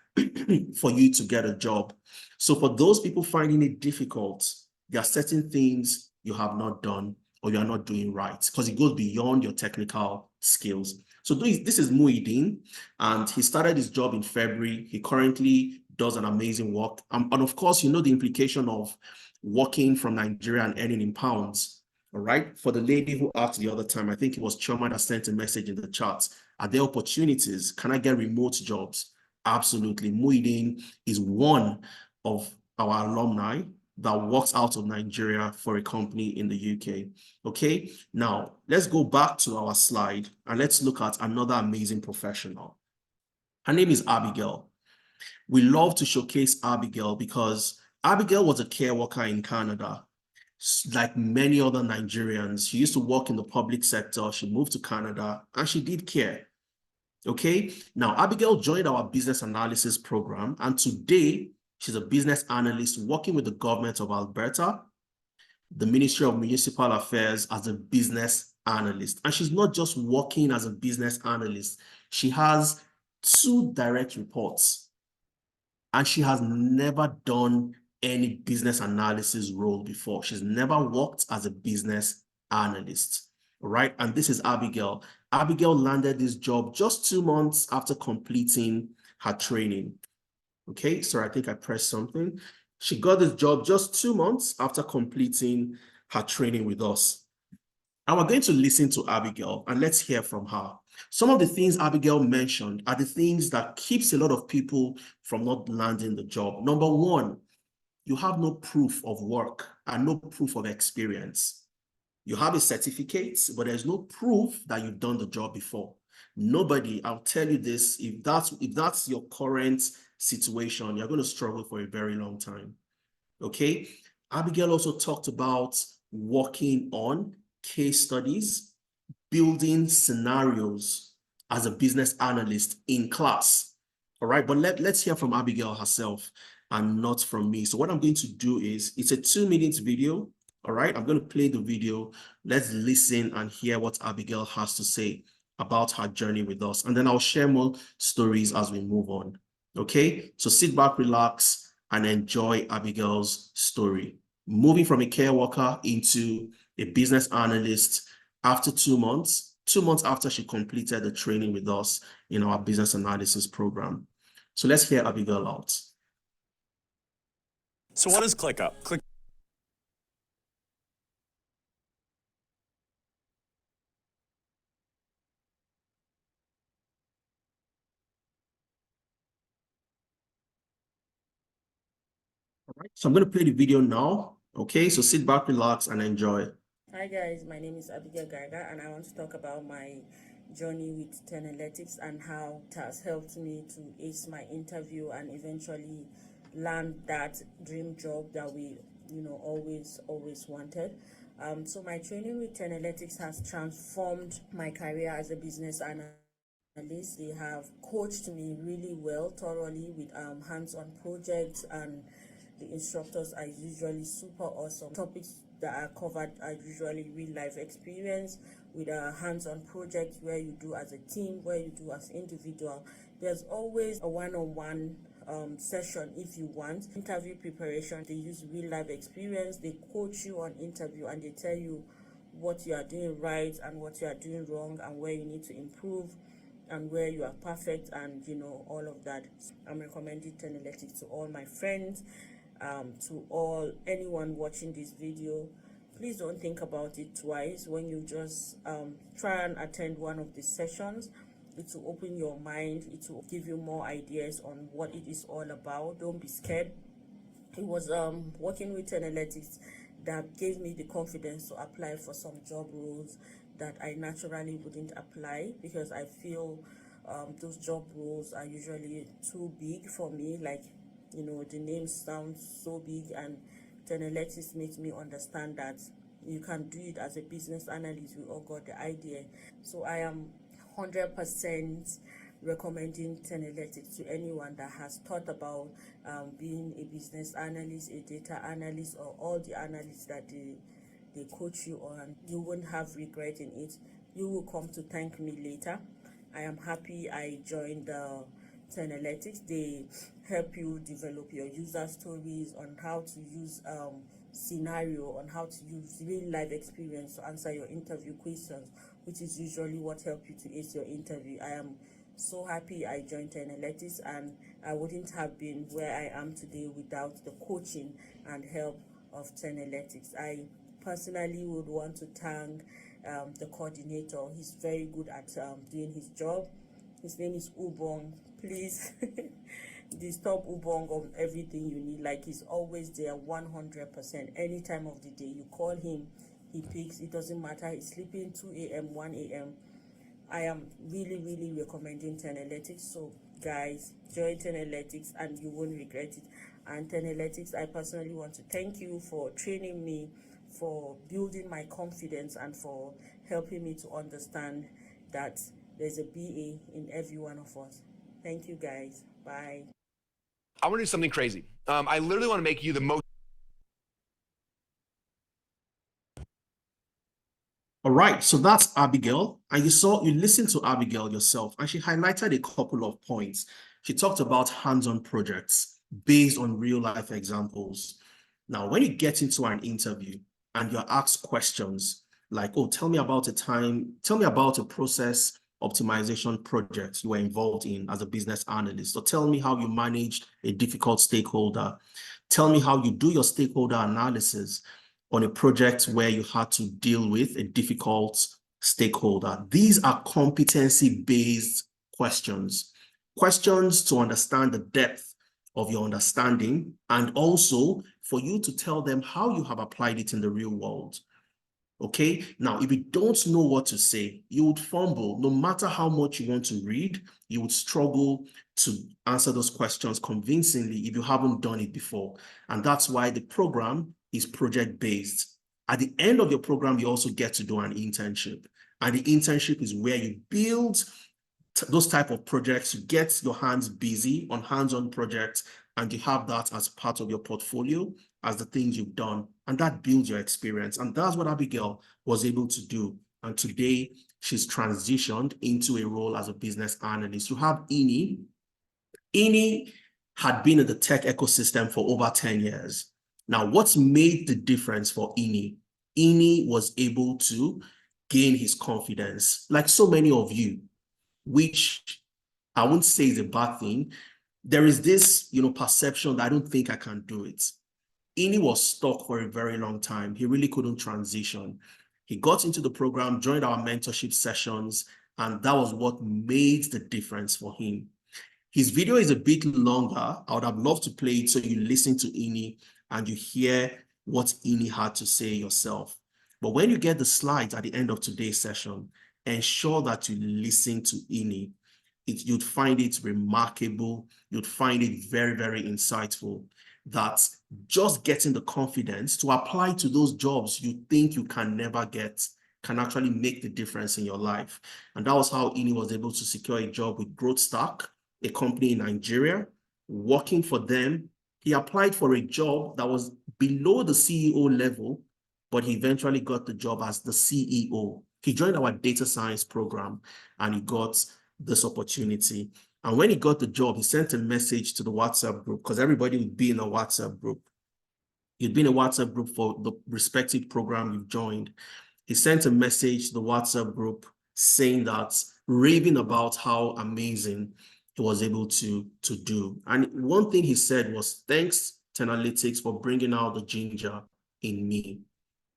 for you to get a job. So for those people finding it difficult, there are certain things you have not done or you are not doing right because it goes beyond your technical skills. So this is Muhyiddin, and he started his job in February. He currently does an amazing work. And of course, you know the implication of working from Nigeria and earning in pounds. All right. For the lady who asked the other time, I think it was Choma that sent a message in the chat. Are there opportunities? Can I get remote jobs? Absolutely. Muhyiddin is one of our alumni that works out of Nigeria for a company in the UK. Okay. Now let's go back to our slide and let's look at another amazing professional. Her name is Abigail. We love to showcase Abigail because Abigail was a care worker in Canada. Like many other Nigerians, she used to work in the public sector. She moved to Canada and she did care. Okay, now Abigail joined our business analysis program, and today she's a business analyst working with the government of Alberta, the Ministry of Municipal Affairs, as a business analyst. And she's not just working as a business analyst, she has 2 direct reports, and she has never done any business analysis role before. She's never worked as a business analyst, right? And this is Abigail. Abigail landed this job just 2 months after completing her training. Okay, sorry, I think I pressed something. She got this job just 2 months after completing her training with us. And we're going to listen to Abigail and let's hear from her. Some of the things Abigail mentioned are the things that keeps a lot of people from not landing the job. Number one, you have no proof of work and no proof of experience. You have a certificate, but there's no proof that you've done the job before. Nobody, I'll tell you this, if that's your current situation, you're going to struggle for a very long time. Okay? Abigail also talked about working on case studies, building scenarios as a business analyst in class. All right, but let's hear from Abigail herself and not from me. So what I'm going to do is, it's a 2-minute video. All right, I'm going to play the video. Let's listen and hear what Abigail has to say about her journey with us. And then I'll share more stories as we move on. Okay, so sit back, relax, and enjoy Abigail's story. Moving from a care worker into a business analyst after 2 months, 2 months after she completed the training with us in our business analysis program. So let's hear Abigail out. So what is ClickUp? All right, so I'm going to play the video now. Okay, so sit back, relax, and enjoy. Hi guys, my name is Abigail Garga and I want to talk about my journey with Tenalytics and how it has helped me to ace my interview and eventually land that dream job that we always wanted. So my training with Tenalytics has transformed my career as a business analyst. They have coached me really well, thoroughly, with hands-on projects, and the instructors are usually super awesome. Topics that are covered are usually real life experience with a hands-on project where you do as a team, where you do as individual. There's always a one-on-one session if you want. Interview preparation, they use real life experience, they coach you on interview, and they tell you what you are doing right and what you are doing wrong and where you need to improve and where you are perfect, and all of that. I'm recommending Tenalytics to all my friends, to anyone watching this video. Please don't think about it twice when you just try and attend one of the sessions. It will open your mind, it will give you more ideas on what it is all about. Don't be scared. It was working with Tenalytics that gave me the confidence to apply for some job roles that I naturally wouldn't apply, because I feel those job roles are usually too big for me. Like, the name sounds so big, and Tenalytics makes me understand that you can do it as a business analyst. We all got the idea. So I am 100% recommending Tenalytics to anyone that has thought about being a business analyst, a data analyst, or all the analysts that they coach you on. You won't have regret in it. You will come to thank me later. I am happy I joined the Tenalytics. They help you develop your user stories on how to use scenario, on how to use real life experience to answer your interview questions, which is usually what helps you to ace your interview. I am so happy I joined Tenalytics, and I wouldn't have been where I am today without the coaching and help of Tenalytics. I personally would want to thank the coordinator. He's very good at doing his job. His name is Ubong. Please disturb Ubong on everything you need. Like, he's always there 100%. Any time of the day you call him, he picks. It doesn't matter he's sleeping 2 a.m., 1 a.m. I am really recommending Tenalytics. So guys, join Tenalytics and you won't regret it. And Tenalytics, I personally want to thank you for training me, for building my confidence, and for helping me to understand that there's a BA in every one of us. Thank you guys. Bye. I want to do something crazy. I literally want to make you the most. All right, so that's Abigail, and you listened to Abigail yourself, and she highlighted a couple of points. She talked about hands-on projects based on real-life examples. Now, when you get into an interview and you're asked questions like, oh, tell me about a process optimization project you were involved in as a business analyst, or tell me how you managed a difficult stakeholder. Tell me how you do your stakeholder analysis on a project where you had to deal with a difficult stakeholder. These are competency-based questions to understand the depth of your understanding, and also for you to tell them how you have applied it in the real world. Okay, now if you don't know what to say, you would fumble. No matter how much you want to read, you would struggle to answer those questions convincingly if you haven't done it before. And that's why the program is project-based. At the end of your program, you also get to do an internship. And the internship is where you build those type of projects, you get your hands busy on hands-on projects, and you have that as part of your portfolio as the things you've done, and that builds your experience. And that's what Abigail was able to do. And today she's transitioned into a role as a business analyst. You have Ini. Ini had been in the tech ecosystem for over 10 years. Now, what's made the difference for Ini? Ini was able to gain his confidence, like so many of you, which I wouldn't say is a bad thing. There is this, perception that I don't think I can do it. Ini was stuck for a very long time. He really couldn't transition. He got into the program, joined our mentorship sessions, and that was what made the difference for him. His video is a bit longer. I would have loved to play it so you listen to Ini and you hear what Ini had to say yourself. But when you get the slides at the end of today's session, ensure that you listen to Ini. You'd find it remarkable. You'd find it very, very insightful. That just getting the confidence to apply to those jobs you think you can never get can actually make the difference in your life. And that was how Ini was able to secure a job with Growth Stack, a company in Nigeria. Working for them, he applied for a job that was below the CEO level, but he eventually got the job as the CEO. He joined our data science program and he got this opportunity. And when he got the job, he sent a message to the WhatsApp group, because everybody would be in a WhatsApp group. You'd be in a WhatsApp group for the respective program you've joined. He sent a message to the WhatsApp group saying that, raving about how amazing he was able to do. And one thing he said was, thanks, Tenalytics, for bringing out the ginger in me.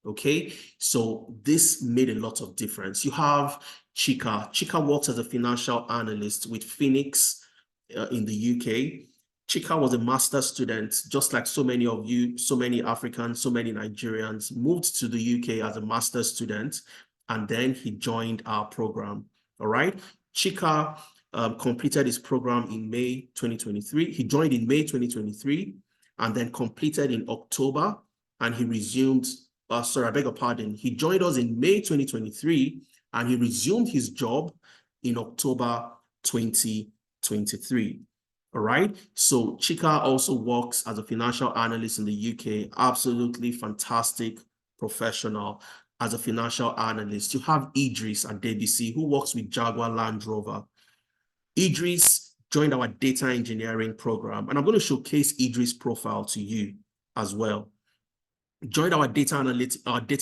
Okay, so this made a lot of difference. You have Chika. Chika works as a financial analyst with Phoenix in the UK. Chika was a master's student, just like so many of you, so many Africans, so many Nigerians, moved to the UK as a master's student, and then he joined our program, all right? Chika completed his program in May 2023. He joined in May 2023, and then completed in October, and he resumed sorry, I beg your pardon. He joined us in May 2023, and he resumed his job in October 2023. All right. So Chika also works as a financial analyst in the UK. Absolutely fantastic professional as a financial analyst. You have Idris and Debisi, who works with Jaguar Land Rover. Idris joined our data engineering program, and I'm going to showcase Idris' profile to you as well. Joined our data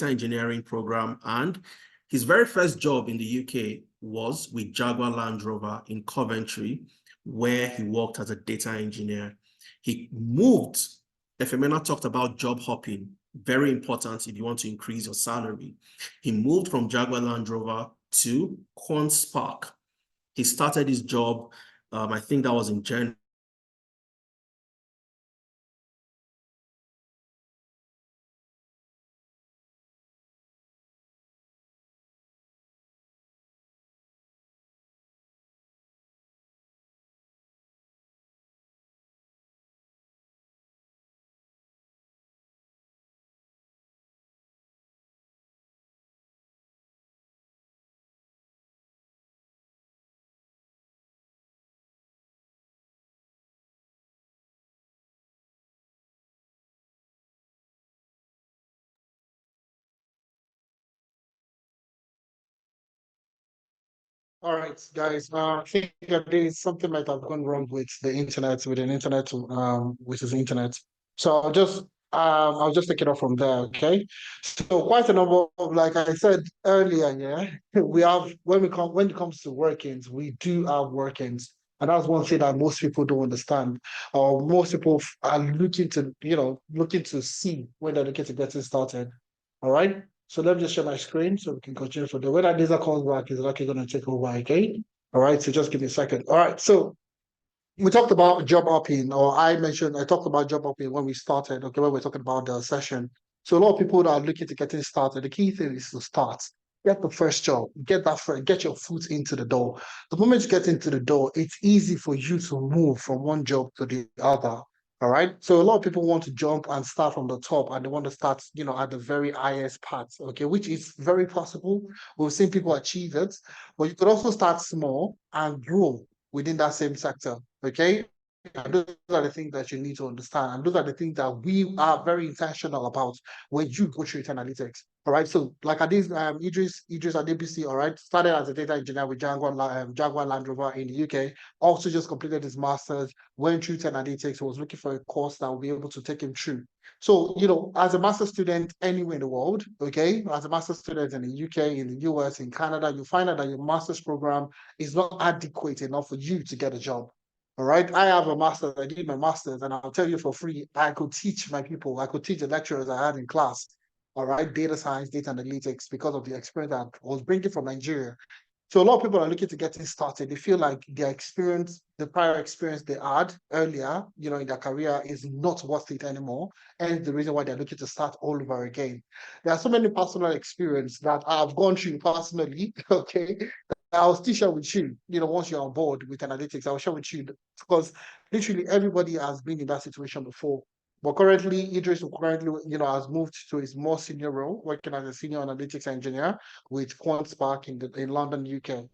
engineering program, and his very first job in the UK was with Jaguar Land Rover in Coventry, where he worked as a data engineer. He moved. Efemena talked about job hopping, very important if you want to increase your salary. He moved from Jaguar Land Rover to Quant He started his job, I think that was in January. All right, guys. I think that there is something might have gone wrong with the internet, with an internet, which is internet. So I'll just take it off from there. Okay. So quite a number of, like I said earlier, yeah, we have when it comes to workings, we do have workings, and that's one thing that most people don't understand, or most people are looking to, looking to see when they're looking to get it started. All right. So let me just share my screen so we can continue from there. When that laser comes back, is Lucky going to take over again? All right, so just give me a second. All right, so we talked about job hopping, or I talked about job hopping when we started, okay, when we're talking about the session. So a lot of people that are looking to get it started, the key thing is to start. Get the first job, get your foot into the door. The moment you get into the door, it's easy for you to move from one job to the other. All right. So a lot of people want to jump and start from the top, and they want to start, at the very highest part, okay, which is very possible. We've seen people achieve it, but you could also start small and grow within that same sector. Okay. And those are the things that you need to understand. And those are the things that we are very intentional about when you go through analytics. All right. So, like Idris at DPC, all right, started as a data engineer with Jaguar Land Rover in the UK, also just completed his master's, went through analytics, was looking for a course that will be able to take him through. So, as a master's student anywhere in the world, okay, as a master's student in the UK, in the US, in Canada, you find out that your master's program is not adequate enough for you to get a job. All right. I have a master's. I did my master's, and I'll tell you for free, I could teach my people. I could teach the lecturers I had in class. All right. Data science, data analytics, because of the experience that I was bringing from Nigeria So a lot of people are looking to get it started. They feel like their experience, the prior experience they had earlier, in their career is not worth it anymore. And the reason why they're looking to start all over again. There are so many personal experience that I've gone through personally, okay, that I'll still share with you, once you're on board with analytics, I'll share with you because literally everybody has been in that situation before. But currently, Idris has moved to his more senior role, working as a senior analytics engineer with QuantSpark in London, UK.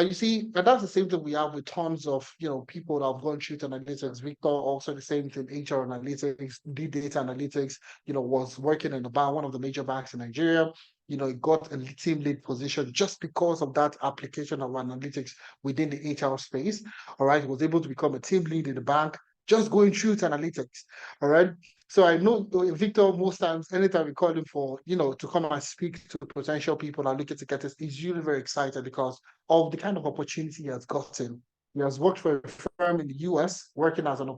You see, and that's the same thing we have with tons of people that have gone through to analytics. Victor also the same thing, HR analytics, data analytics. Was working in the bank, one of the major banks in Nigeria. He got a team lead position just because of that application of analytics within the HR space. All right, he was able to become a team lead in the bank just going through to analytics. All right. So I know Victor, most times, anytime we call him for, to come and speak to potential people that are looking to get this, he's usually very excited because of the kind of opportunity he has gotten. He has worked for a firm in the US, working as an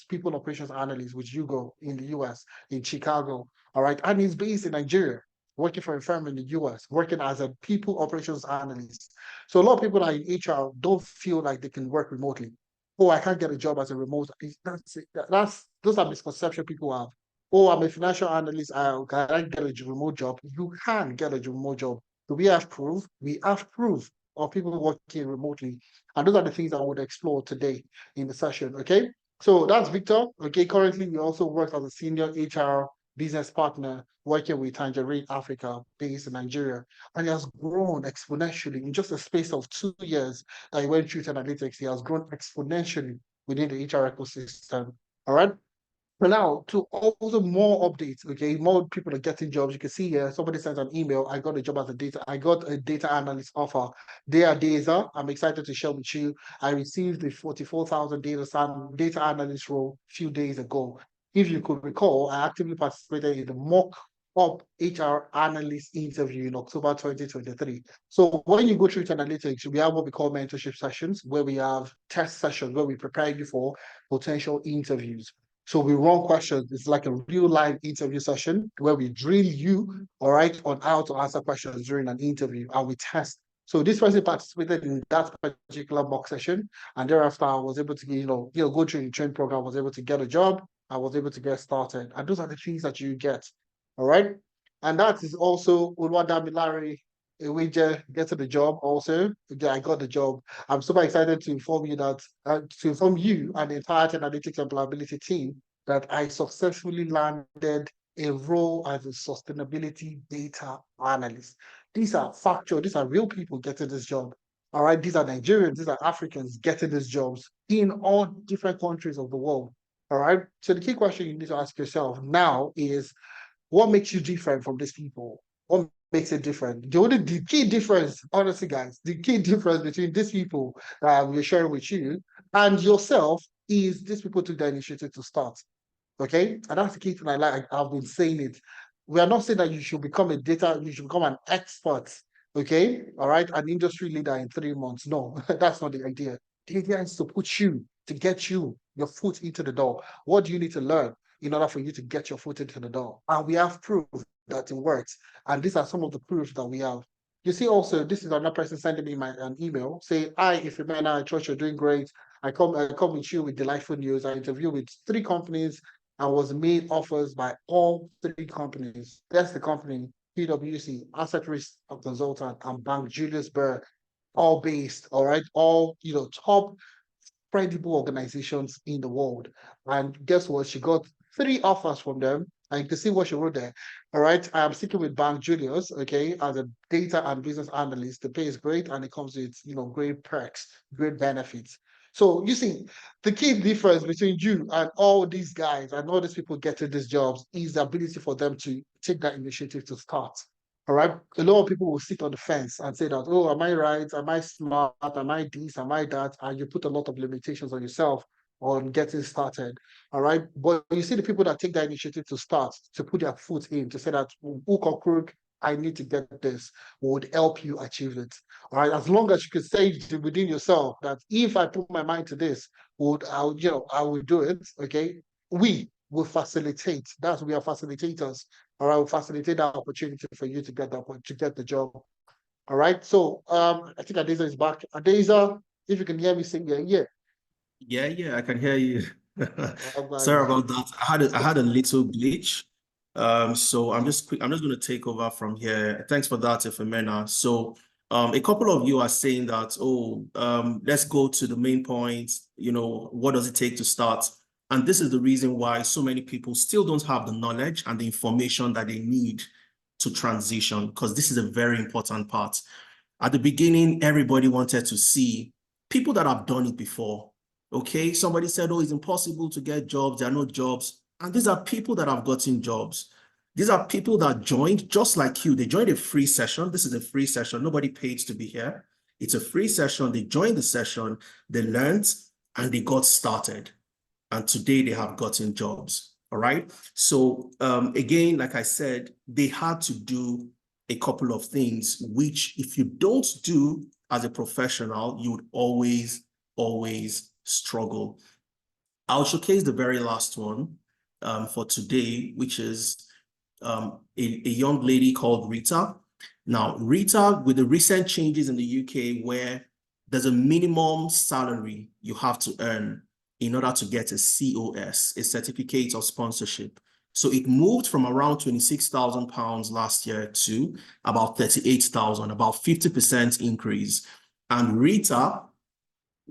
people operations analyst with Hugo in the US, in Chicago. All right. And he's based in Nigeria, working for a firm in the US, working as a people operations analyst. So a lot of people that are in HR don't feel like they can work remotely. Oh, I can't get a job as a remote. Those are misconceptions people have. Oh, I'm a financial analyst. Can I get a remote job? You can get a remote job. Do we have proof? We have proof of people working remotely. And those are the things I would explore today in the session. Okay. So that's Victor. Okay. Currently, we also work as a senior HR business partner working with Tangerine Africa, based in Nigeria. And he has grown exponentially in just a space of 2 years that he went through to analytics. He has grown exponentially within the HR ecosystem. All right. But now to also more updates, okay, more people are getting jobs. You can see here, somebody sent an email. I got a job as I got a data analyst offer. Deza, I'm excited to share with you. I received the 44,000 data analyst role a few days ago. If you could recall, I actively participated in the mock up HR analyst interview in October 2023. So when you go through to analytics, we have what we call mentorship sessions, where we have test sessions where we prepare you for potential interviews. So we run questions. It's like a real live interview session where we drill you, all right, on how to answer questions during an interview, and we test. So this person participated in that particular mock session, and thereafter I was able to, go through the training program, was able to get a job, I was able to get started, and those are the things that you get, all right. And that is also Ulwadamilare Iwije getting the job. Also, I got the job. I'm super excited to inform you that to inform you and the entire analytics and reliability team that I successfully landed a role as a sustainability data analyst. These are factual, these are real people getting this job. All right, these are Nigerians, these are Africans getting these jobs in all different countries of the world. All right. So the key question you need to ask yourself now is, what makes you different from these people? What makes it different? The key difference, honestly, guys, the key difference between these people that we're sharing with you and yourself is these people took the initiative to start. Okay, and that's the key thing I like. I've been saying it. We are not saying that you should become you should become an expert. Okay, all right, an industry leader in 3 months. No, that's not the idea. The idea is to put you, to get you your foot into the door. What do you need to learn in order for you to get your foot into the door? And we have proof that it works. And these are some of the proofs that we have. You see, also, this is another person sending me an email saying, "Hi, Ifemena, I trust you're doing great. I come with you with delightful news. I interview with 3 companies and was made offers by all 3 companies. That's the company, PwC, Asset Risk Consultant, and Bank Julius Baer, all based, all right, all top credible organizations in the world. And guess what? She got 3 offers from them. And you can see what she wrote there. All right. I'm sticking with Bank Julius, okay, as a data and business analyst. The pay is great and it comes with great perks, great benefits. So you see, the key difference between you and all these guys and all these people getting these jobs is the ability for them to take that initiative to start. All right. A lot of people will sit on the fence and say that, oh, am I right? Am I smart? Am I this? Am I that? And you put a lot of limitations on yourself on getting started. All right. But you see the people that take that initiative to start, to put their foot in, to say that hook or crook, I need to get this, would help you achieve it. All right. As long as you can say within yourself that if I put my mind to this, I will do it. Okay. We will facilitate. We are facilitators. All right, we'll facilitate that opportunity for you to get the job. All right. So I think Adeza is back. Adeza, if you can hear me, sing yeah. Yeah, I can hear you. Glad Sorry to see about that. I had a little glitch. So I'm just going to take over from here. Thanks for that, Ifemena. So a couple of you are saying that, let's go to the main points. What does it take to start? And this is the reason why so many people still don't have the knowledge and the information that they need to transition, because this is a very important part. At the beginning, everybody wanted to see people that have done it before. Okay, somebody said, it's impossible to get jobs. There are no jobs. And these are people that have gotten jobs. These are people that joined just like you. They joined a free session. This is a free session. Nobody paid to be here. It's a free session. They joined the session, they learned, and they got started. And today they have gotten jobs. All right. So again, like I said, they had to do a couple of things, which if you don't do as a professional, you would always struggle. I'll showcase the very last one for today, which is a young lady called Rita. Now, Rita, with the recent changes in the UK where there's a minimum salary you have to earn in order to get a COS, a certificate of sponsorship. So it moved from around £26,000 last year to about 38,000, about 50% increase. And Rita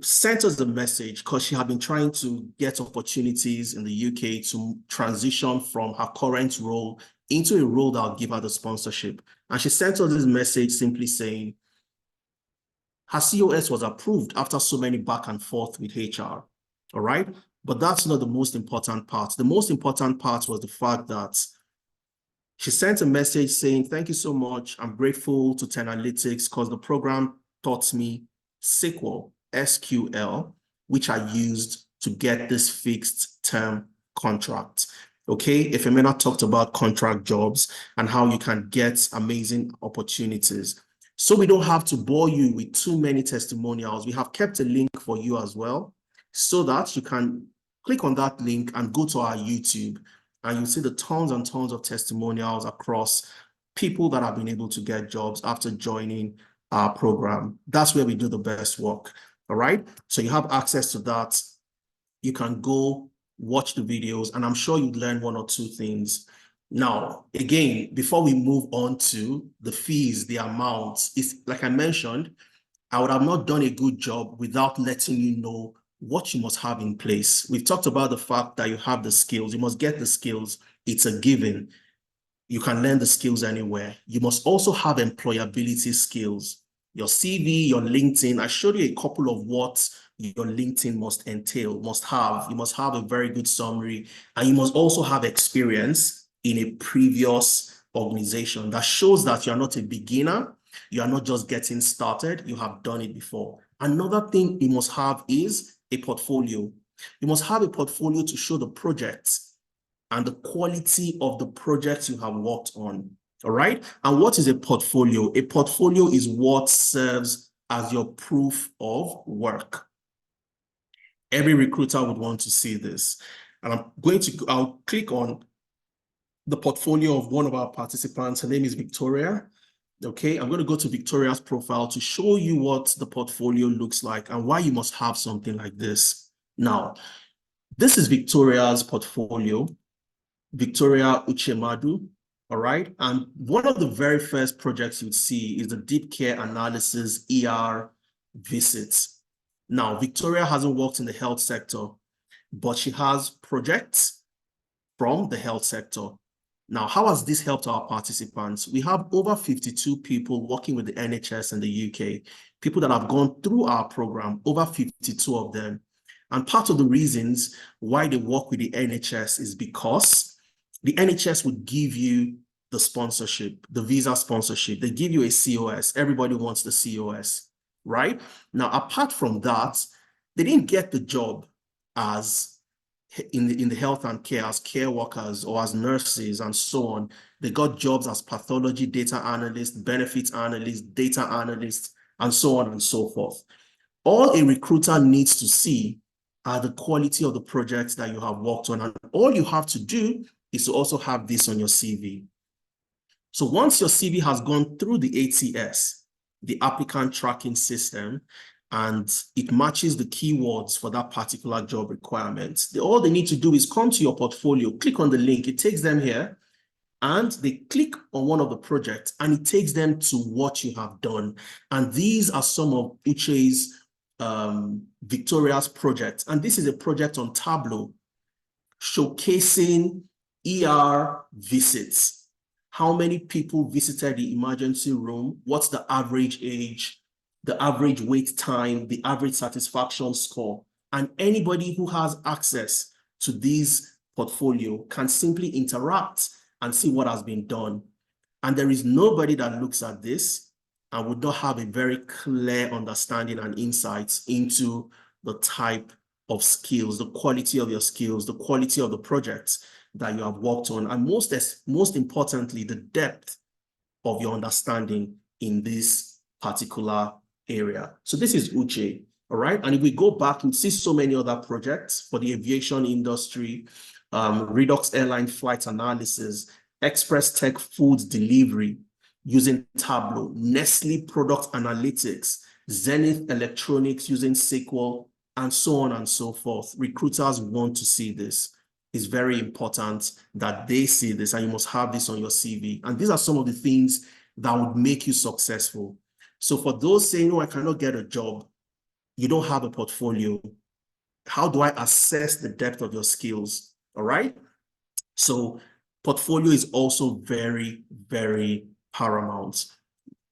sent us a message because she had been trying to get opportunities in the UK to transition from her current role into a role that will give her the sponsorship. And she sent us this message simply saying her COS was approved after so many back and forth with HR. All right. But that's not the most important part. The most important part was the fact that she sent a message saying, thank you so much. I'm grateful to 10 Analytics because the program taught me SQL, which I used to get this fixed term contract. Okay, Ifemena talked about contract jobs and how you can get amazing opportunities. So we don't have to bore you with too many testimonials. We have kept a link for you as well so that you can click on that link and go to our YouTube and you see the tons and tons of testimonials across people that have been able to get jobs after joining our program. That's where we do the best work. All right. So you have access to that. You can go watch the videos, and I'm sure you'd learn one or two things. Now, again, before we move on to the fees, the amounts, it's like I mentioned, I would have not done a good job without letting you know what you must have in place. We've talked about the fact that you have the skills. You must get the skills. It's a given. You can learn the skills anywhere. You must also have employability skills. Your CV, your LinkedIn. I showed you a couple of what your LinkedIn must entail, must have. You must have a very good summary, and you must also have experience in a previous organization that shows that you're not a beginner. You are not just getting started. You have done it before. Another thing you must have is a portfolio. You must have a portfolio to show the projects and the quality of the projects you have worked on. All right. And what is a portfolio? A portfolio is what serves as your proof of work. Every recruiter would want to see this. And I'll click on the portfolio of one of our participants. Her name is Victoria. Okay, I'm going to go to Victoria's profile to show you what the portfolio looks like and why you must have something like this. Now, this is Victoria's portfolio. Victoria Uchemadu, all right? And one of the very first projects you'd see is the deep care analysis ER visits. Now, Victoria hasn't worked in the health sector, but she has projects from the health sector. Now, how has this helped our participants? We have over 52 people working with the NHS in the UK, people that have gone through our program, over 52 of them. And part of the reasons why they work with the NHS is because the NHS would give you the sponsorship, the visa sponsorship. They give you a COS. Everybody wants the COS, right? Now, apart from that, they didn't get the job as in the health and care as care workers or as nurses and so on. They got jobs as pathology data analysts, benefits analysts, data analysts, and so on and so forth. All a recruiter needs to see are the quality of the projects that you have worked on. And all you have to do is to also have this on your CV. So once your CV has gone through the ATS, the applicant tracking system, and it matches the keywords for that particular job requirement. All they need to do is come to your portfolio, click on the link, it takes them here, and they click on one of the projects and it takes them to what you have done. And these are some of Uche's Victoria's projects. And this is a project on Tableau showcasing ER visits. How many people visited the emergency room? What's the average age, the average wait time, the average satisfaction score? And anybody who has access to this portfolio can simply interact and see what has been done. And there is nobody that looks at this and would not have a very clear understanding and insights into the type of skills, the quality of your skills, the quality of the projects that you have worked on, and most importantly, the depth of your understanding in this particular area. So this is Uche, all right? And if we go back and see so many other projects for the aviation industry, Redux Airline flight analysis, Express Tech food delivery using Tableau, Nestle product analytics, Zenith Electronics using SQL, and so on and so forth. Recruiters want to see this. It's very important that they see this, and you must have this on your CV. And these are some of the things that would make you successful. So for those saying, oh, I cannot get a job, you don't have a portfolio, how do I assess the depth of your skills? All right. So portfolio is also very, very paramount.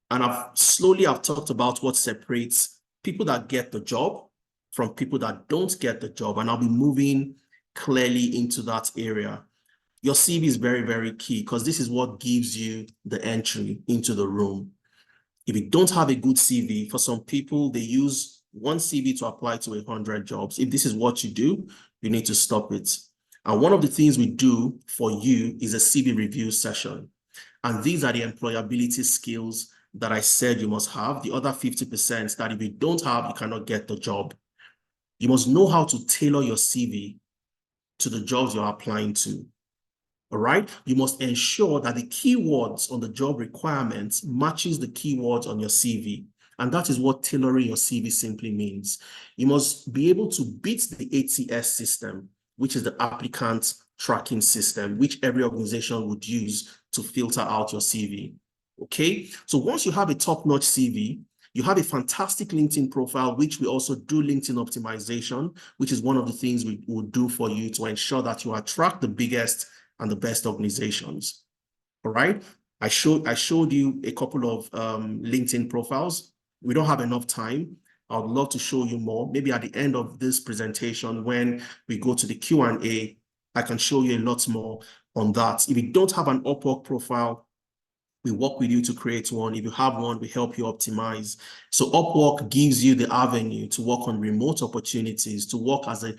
And I've talked about what separates people that get the job from people that don't get the job. And I'll be moving clearly into that area. Your CV is very, very key because this is what gives you the entry into the room. If you don't have a good CV, for some people, they use one CV to apply to 100 jobs. If this is what you do, you need to stop it. And one of the things we do for you is a CV review session. And these are the employability skills that I said you must have. The other 50% that if you don't have, you cannot get the job. You must know how to tailor your CV to the jobs you're applying to. All right? You must ensure that the keywords on the job requirements matches the keywords on your CV. And that is what tailoring your CV simply means. You must be able to beat the ATS system, which is the applicant tracking system, which every organization would use to filter out your CV. Okay? So once you have a top-notch CV, you have a fantastic LinkedIn profile, which we also do LinkedIn optimization, which is one of the things we will do for you to ensure that you attract the biggest and the best organizations. All right. I showed you a couple of LinkedIn profiles. We don't have enough time. I would love to show you more. Maybe at the end of this presentation, when we go to the Q&A, I can show you a lot more on that. If you don't have an Upwork profile, we work with you to create one. If you have one, we help you optimize. So Upwork gives you the avenue to work on remote opportunities, to work as a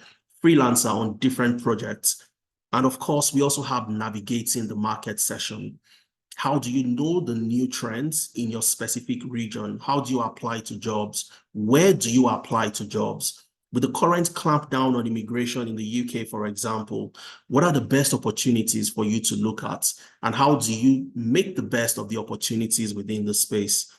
freelancer on different projects. And of course, we also have navigating the market session. How do you know the new trends in your specific region? How do you apply to jobs? Where do you apply to jobs? With the current clampdown on immigration in the UK, for example, what are the best opportunities for you to look at? And how do you make the best of the opportunities within the space?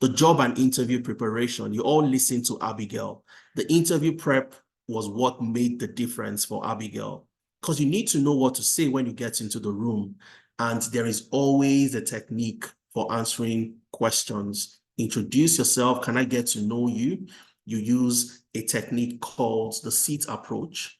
The job and interview preparation, you all listen to Abigail. The interview prep was what made the difference for Abigail, because you need to know what to say when you get into the room. And there is always a technique for answering questions. Introduce yourself. Can I get to know you? You use a technique called the seat approach.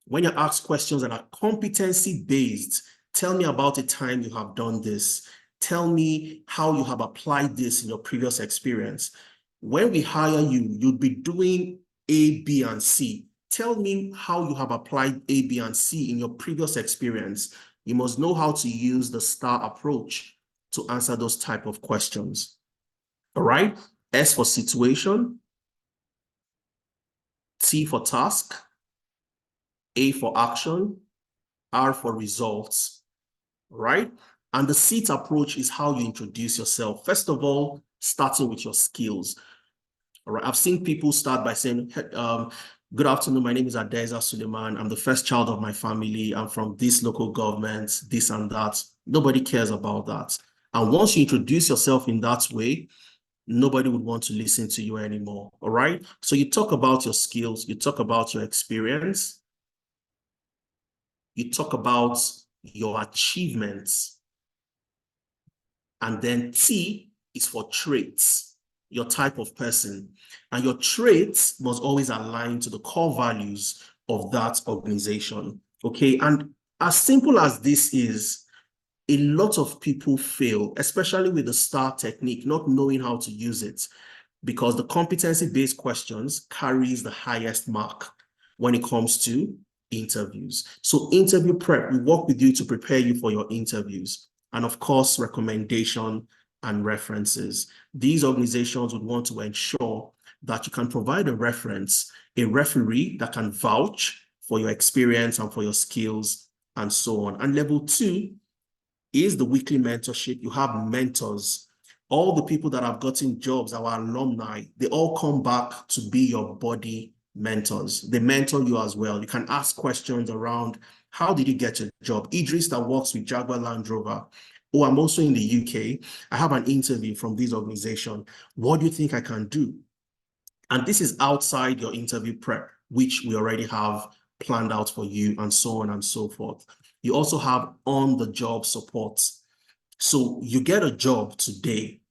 When you ask questions that are competency-based, tell me about a time you have done this. Tell me how you have applied this in your previous experience. When we hire you, you'll be doing A, B, and C. Tell me how you have applied A, B, and C in your previous experience. You must know how to use the STAR approach to answer those type of questions. All right? S for situation, T for task, A for action, R for results. All right? And the seat approach is how you introduce yourself. First of all, starting with your skills. All right? I've seen people start by saying, good afternoon, my name is Adeza Suleiman. I'm the first child of my family. I'm from this local government, this and that. Nobody cares about that. And once you introduce yourself in that way, nobody would want to listen to you anymore. All right. So you talk about your skills, you talk about your experience, you talk about your achievements. And then T is for traits, your type of person. And your traits must always align to the core values of that organization. Okay. And as simple as this is, a lot of people fail, especially with the STAR technique, not knowing how to use it, because the competency-based questions carries the highest mark when it comes to interviews. So interview prep, we work with you to prepare you for your interviews. And of course, recommendation and references. These organizations would want to ensure that you can provide a reference, a referee that can vouch for your experience and for your skills and so on. And level 2 is the weekly mentorship. You have mentors. All the people that have gotten jobs, our alumni, they all come back to be your body mentors. They mentor you as well. You can ask questions around, how did you get your job? Idris that works with Jaguar Land Rover. Oh, I'm also in the UK. I have an interview from this organization. What do you think I can do? And this is outside your interview prep, which we already have planned out for you, and so on and so forth. You also have on-the-job support. So you get a job today,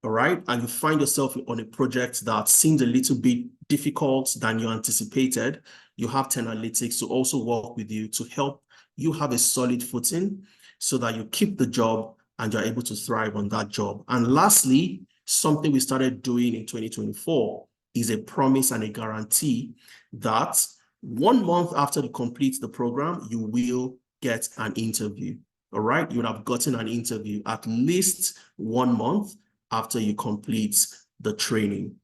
all right, and you find yourself on a project that seems a little bit difficult than you anticipated. You have Tenalytics to also work with you to help you have a solid footing so that you keep the job and you're able to thrive on that job. And lastly, something we started doing in 2024 is a promise and a guarantee that 1 month after you complete the program, you will get an interview. All right, you would have gotten an interview at least 1 month after you complete the training.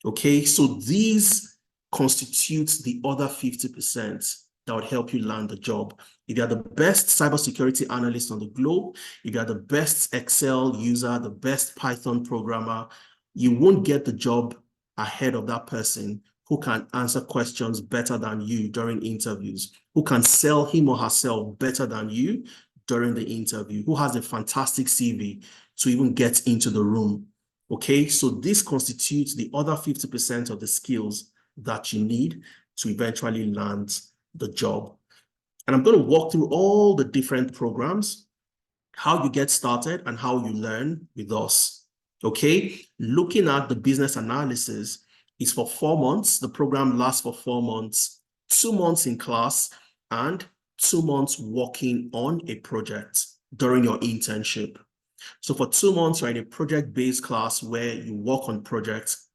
Okay, so these constitute the other 50% that would help you land the job. If you are the best cybersecurity analyst on the globe, if you are the best Excel user, the best Python programmer, you won't get the job ahead of that person who can answer questions better than you during interviews, who can sell him or herself better than you during the interview, who has a fantastic CV to even get into the room. Okay, so this constitutes the other 50% of the skills that you need to eventually land the job. And I'm going to walk through all the different programs, how you get started and how you learn with us. Okay, looking at the business analysis is for 4 months. The program lasts for 4 months, 2 months in class and 2 months working on a project during your internship. So for 2 months, you're in a project-based class where you work on projects,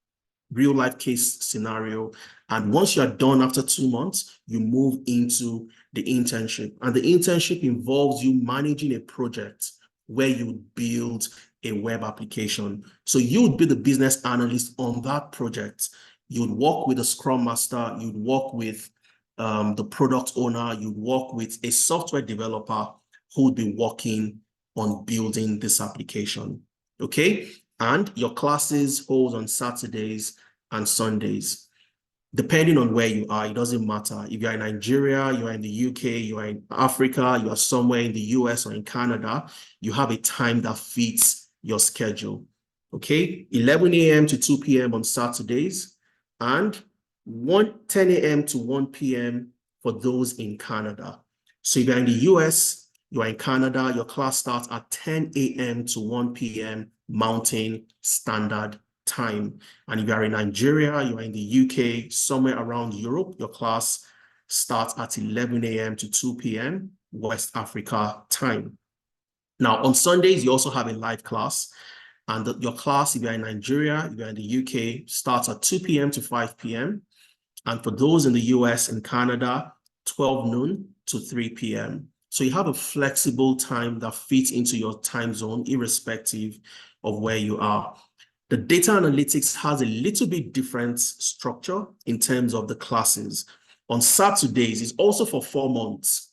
real life case scenario. And once you're done after 2 months, you move into the internship. And the internship involves you managing a project where you build a web application. So you would be the business analyst on that project. You'd work with a scrum master, you'd work with the product owner, you'd work with a software developer who would be working on building this application. Okay, and your classes hold on Saturdays and Sundays. Depending on where you are, it doesn't matter. If you're in Nigeria, you're in the UK, you're in Africa, you're somewhere in the US or in Canada, you have a time that fits your schedule. Okay, 11 a.m. to 2 p.m. on Saturdays and 10 a.m. to 1 p.m. for those in Canada. So if you're in the US, you're in Canada, your class starts at 10 a.m. to 1 p.m. Mountain Standard Time. And if you are in Nigeria, you are in the UK, somewhere around Europe, your class starts at 11 a.m. to 2 p.m. West Africa time. Now, on Sundays, you also have a live class. And your class, if you're in Nigeria, if you're in the UK, starts at 2 p.m. to 5 p.m. And for those in the US and Canada, 12 noon to 3 p.m. So you have a flexible time that fits into your time zone, irrespective of where you are. The data analytics has a little bit different structure in terms of the classes. On Saturdays, it's also for 4 months.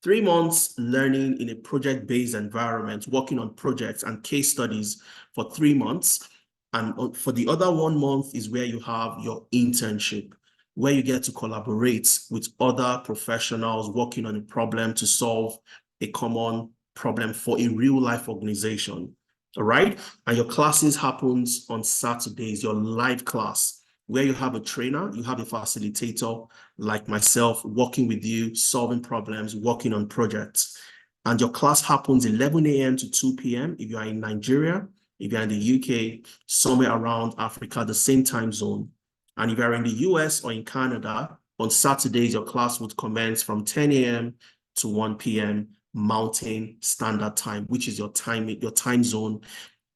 3 months learning in a project-based environment, working on projects and case studies for 3 months. And for the other 1 month is where you have your internship, where you get to collaborate with other professionals working on a problem to solve a common problem for a real-life organization. all right? And your classes happens on Saturdays, your live class, where you have a trainer, you have a facilitator like myself working with you, solving problems, working on projects. And your class happens 11 a.m. to 2 p.m. if you are in Nigeria, if you're in the UK, somewhere around Africa, the same time zone. And if you're in the US or in Canada, on Saturdays, your class would commence from 10 a.m. to 1 p.m. Mountain Standard Time, which is your time zone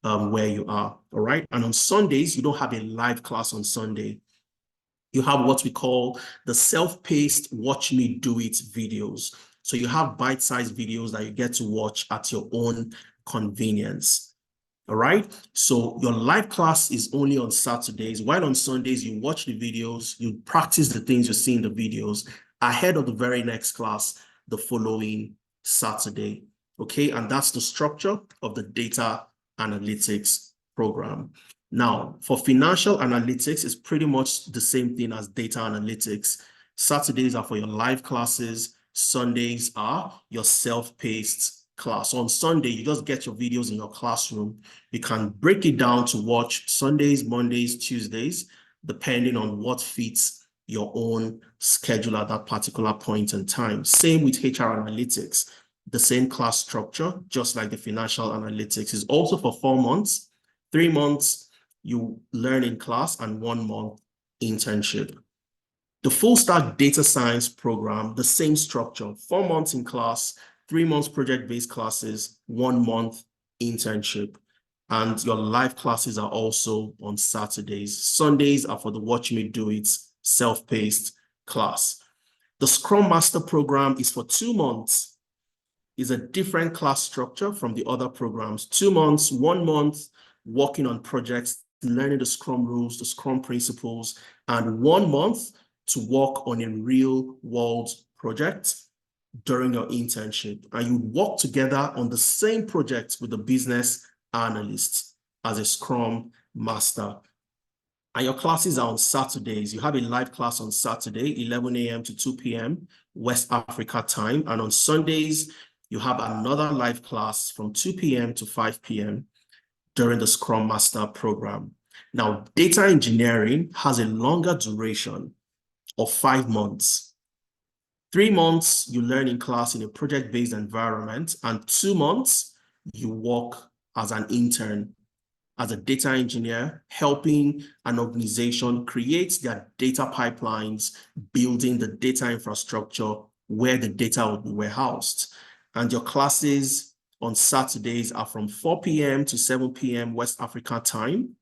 where you are, all right? And on Sundays, you don't have a live class on Sunday. You have what we call the self-paced watch me do it videos. So you have bite-sized videos that you get to watch at your own convenience. All right. So your live class is only on Saturdays, while on Sundays, you watch the videos, you practice the things you see in the videos ahead of the very next class the following Saturday. Okay. And that's the structure of the data analytics program. Now, for financial analytics, it's pretty much the same thing as data analytics. Saturdays are for your live classes. Sundays are your self-paced class. On Sunday, you just get your videos in your classroom. You can break it down to watch Sundays, Mondays, Tuesdays, depending on what fits your own schedule at that particular point in time. Same with HR analytics. The same class structure, just like the financial analytics, is also for 4 months. 3 months, you learn in class, and 1 month internship. The full stack data science program, the same structure, 4 months in class, 3 months project-based classes, 1 month internship. And your live classes are also on Saturdays. Sundays are for the Watch Me Do It self-paced class. The Scrum Master program is for 2 months. It's a different class structure from the other programs. 2 months, 1 month, working on projects, learning the Scrum rules, the Scrum principles, and 1 month to work on a real world project during your internship. And you work together on the same project with the business analyst as a Scrum Master. And your classes are on Saturdays. You have a live class on Saturday, 11 a.m. to 2 p.m. West Africa time. And on Sundays, you have another live class from 2 p.m. to 5 p.m. during the Scrum Master program. Now, data engineering has a longer duration of 5 months. 3 months, you learn in class in a project-based environment, and 2 months, you work as an intern, as a data engineer, helping an organization create their data pipelines, building the data infrastructure where the data will be warehoused. And your classes on Saturdays are from 4 p.m. to 7 p.m. West Africa time,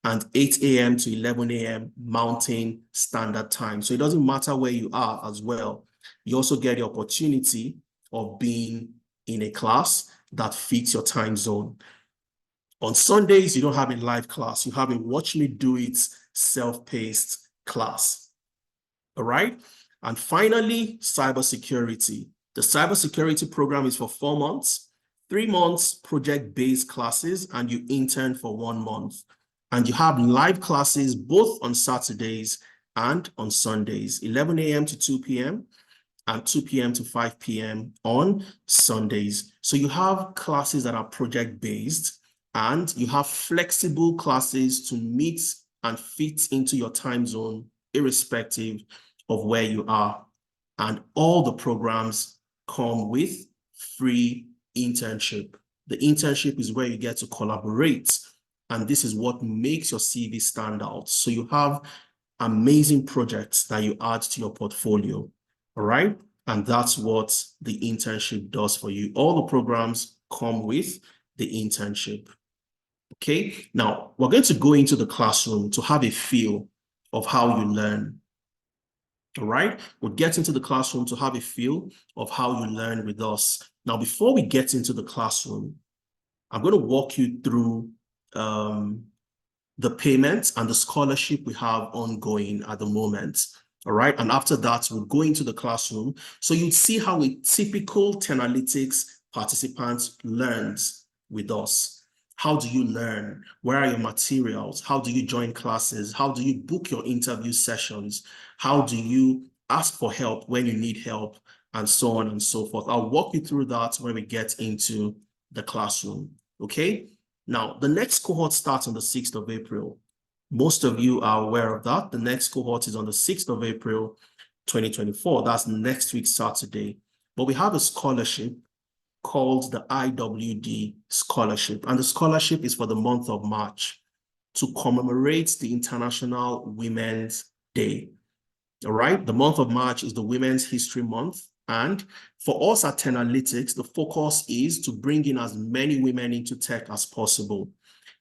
and 8 a.m. to 11 a.m. Mountain Standard Time. So it doesn't matter where you are as well. You also get the opportunity of being in a class that fits your time zone. On Sundays, you don't have a live class. You have a Watch Me Do It self-paced class. All right? And finally, cybersecurity. The cybersecurity program is for 4 months, 3 months project-based classes, and you intern for 1 month. And you have live classes both on Saturdays and on Sundays, 11 a.m. to 2 p.m. and 2 p.m. to 5 p.m. on Sundays. So you have classes that are project-based, and you have flexible classes to meet and fit into your time zone, irrespective of where you are. And all the programs come with free internship. The internship is where you get to collaborate. And this is what makes your CV stand out. So you have amazing projects that you add to your portfolio. All right. And that's what the internship does for you. All the programs come with the internship. Okay. Now we're going to go into the classroom to have a feel of how you learn. All right. We'll get into the classroom to have a feel of how you learn with us. Now, before we get into the classroom, I'm going to walk you through the payments and the scholarship we have ongoing at the moment. All right. And after that, we'll go into the classroom. So you'd see how a typical Tenalytics participant learns with us. How do you learn? Where are your materials? How do you join classes? How do you book your interview sessions? How do you ask for help when you need help? And so on and so forth. I'll walk you through that when we get into the classroom. Okay. Now, the next cohort starts on the 6th of April. Most of you are aware of that. The next cohort is on the 6th of April, 2024. That's next week, Saturday. But we have a scholarship called the IWD Scholarship. And the scholarship is for the month of March to commemorate the International Women's Day. All right, the month of March is the Women's History Month. And for us at Tenalytics, the focus is to bring in as many women into tech as possible.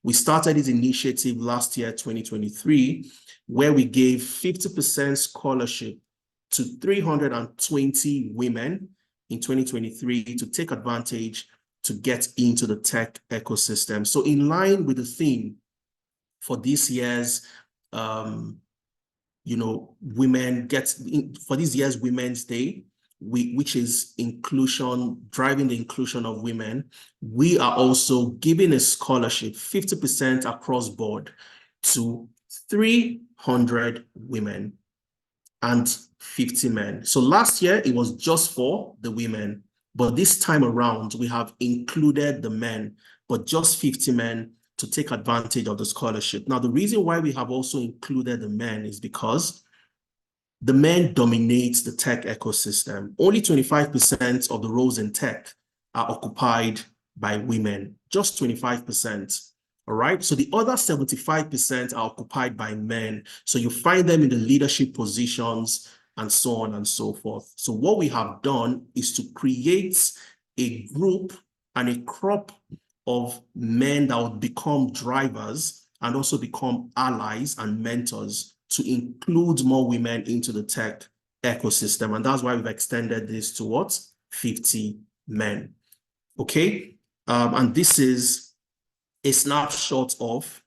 We started this initiative last year, 2023, where we gave 50% scholarship to 320 women in 2023 to take advantage to get into the tech ecosystem. So in line with the theme for this year's for this year's Women's Day, which is inclusion, driving the inclusion of women, we are also giving a scholarship, 50% across board, to 300 women and 50 men. So last year, it was just for the women, but this time around, we have included the men, but just 50 men to take advantage of the scholarship. Now, the reason why we have also included the men is because the men dominate the tech ecosystem. Only 25% of the roles in tech are occupied by women, just 25%. All right, so the other 75% are occupied by men. So you find them in the leadership positions and so on and so forth. So what we have done is to create a group and a crop of men that would become drivers and also become allies and mentors to include more women into the tech ecosystem. And that's why we've extended this to what? 50 men. Okay. And this is a snapshot of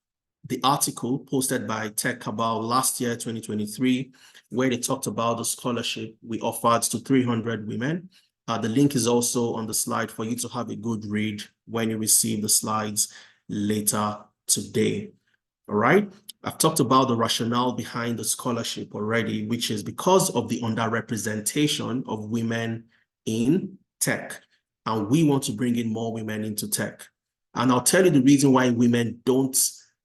the article posted by Tech Cabal last year, 2023, where they talked about the scholarship we offered to 300 women. The link is also on the slide for you to have a good read when you receive the slides later today. All right. I've talked about the rationale behind the scholarship already, which is because of the underrepresentation of women in tech. And we want to bring in more women into tech. And I'll tell you the reason why women don't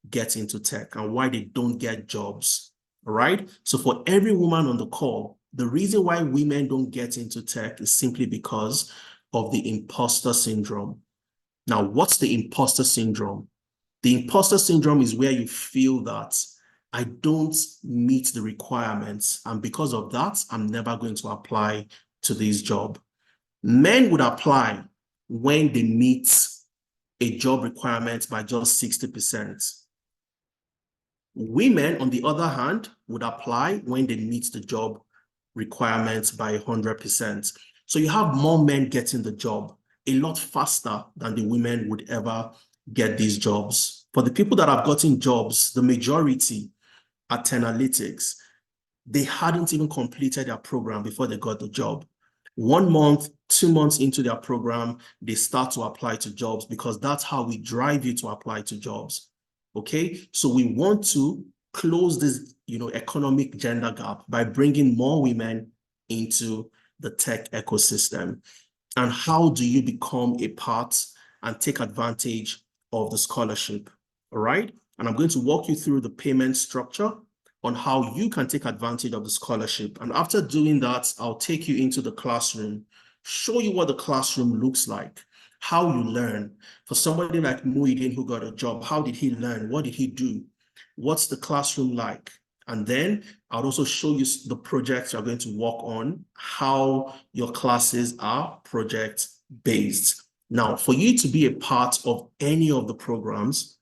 get into tech and why they don't get jobs. All right. So for every woman on the call, the reason why women don't get into tech is simply because of the imposter syndrome. Now, what's the imposter syndrome? The imposter syndrome is where you feel that I don't meet the requirements, and because of that, I'm never going to apply to this job. Men would apply when they meet a job requirement by just 60%. Women, on the other hand, would apply when they meet the job requirements by 100%. So you have more men getting the job a lot faster than the women would ever get these jobs. For the people that have gotten jobs, the majority at Tenalytics, they hadn't even completed their program before they got the job. 1 month, 2 months into their program, they start to apply to jobs because that's how we drive you to apply to jobs. Okay, so we want to close this, economic gender gap by bringing more women into the tech ecosystem. And how do you become a part and take advantage of the scholarship? All right, and I'm going to walk you through the payment structure on how you can take advantage of the scholarship. And after doing that, I'll take you into the classroom, show you what the classroom looks like, how you learn. For somebody like Muhyiddin who got a job, how did he learn? What did he do? What's the classroom like? And then I'll also show you the projects you're going to work on, how your classes are project-based. Now, for you to be a part of any of the programs,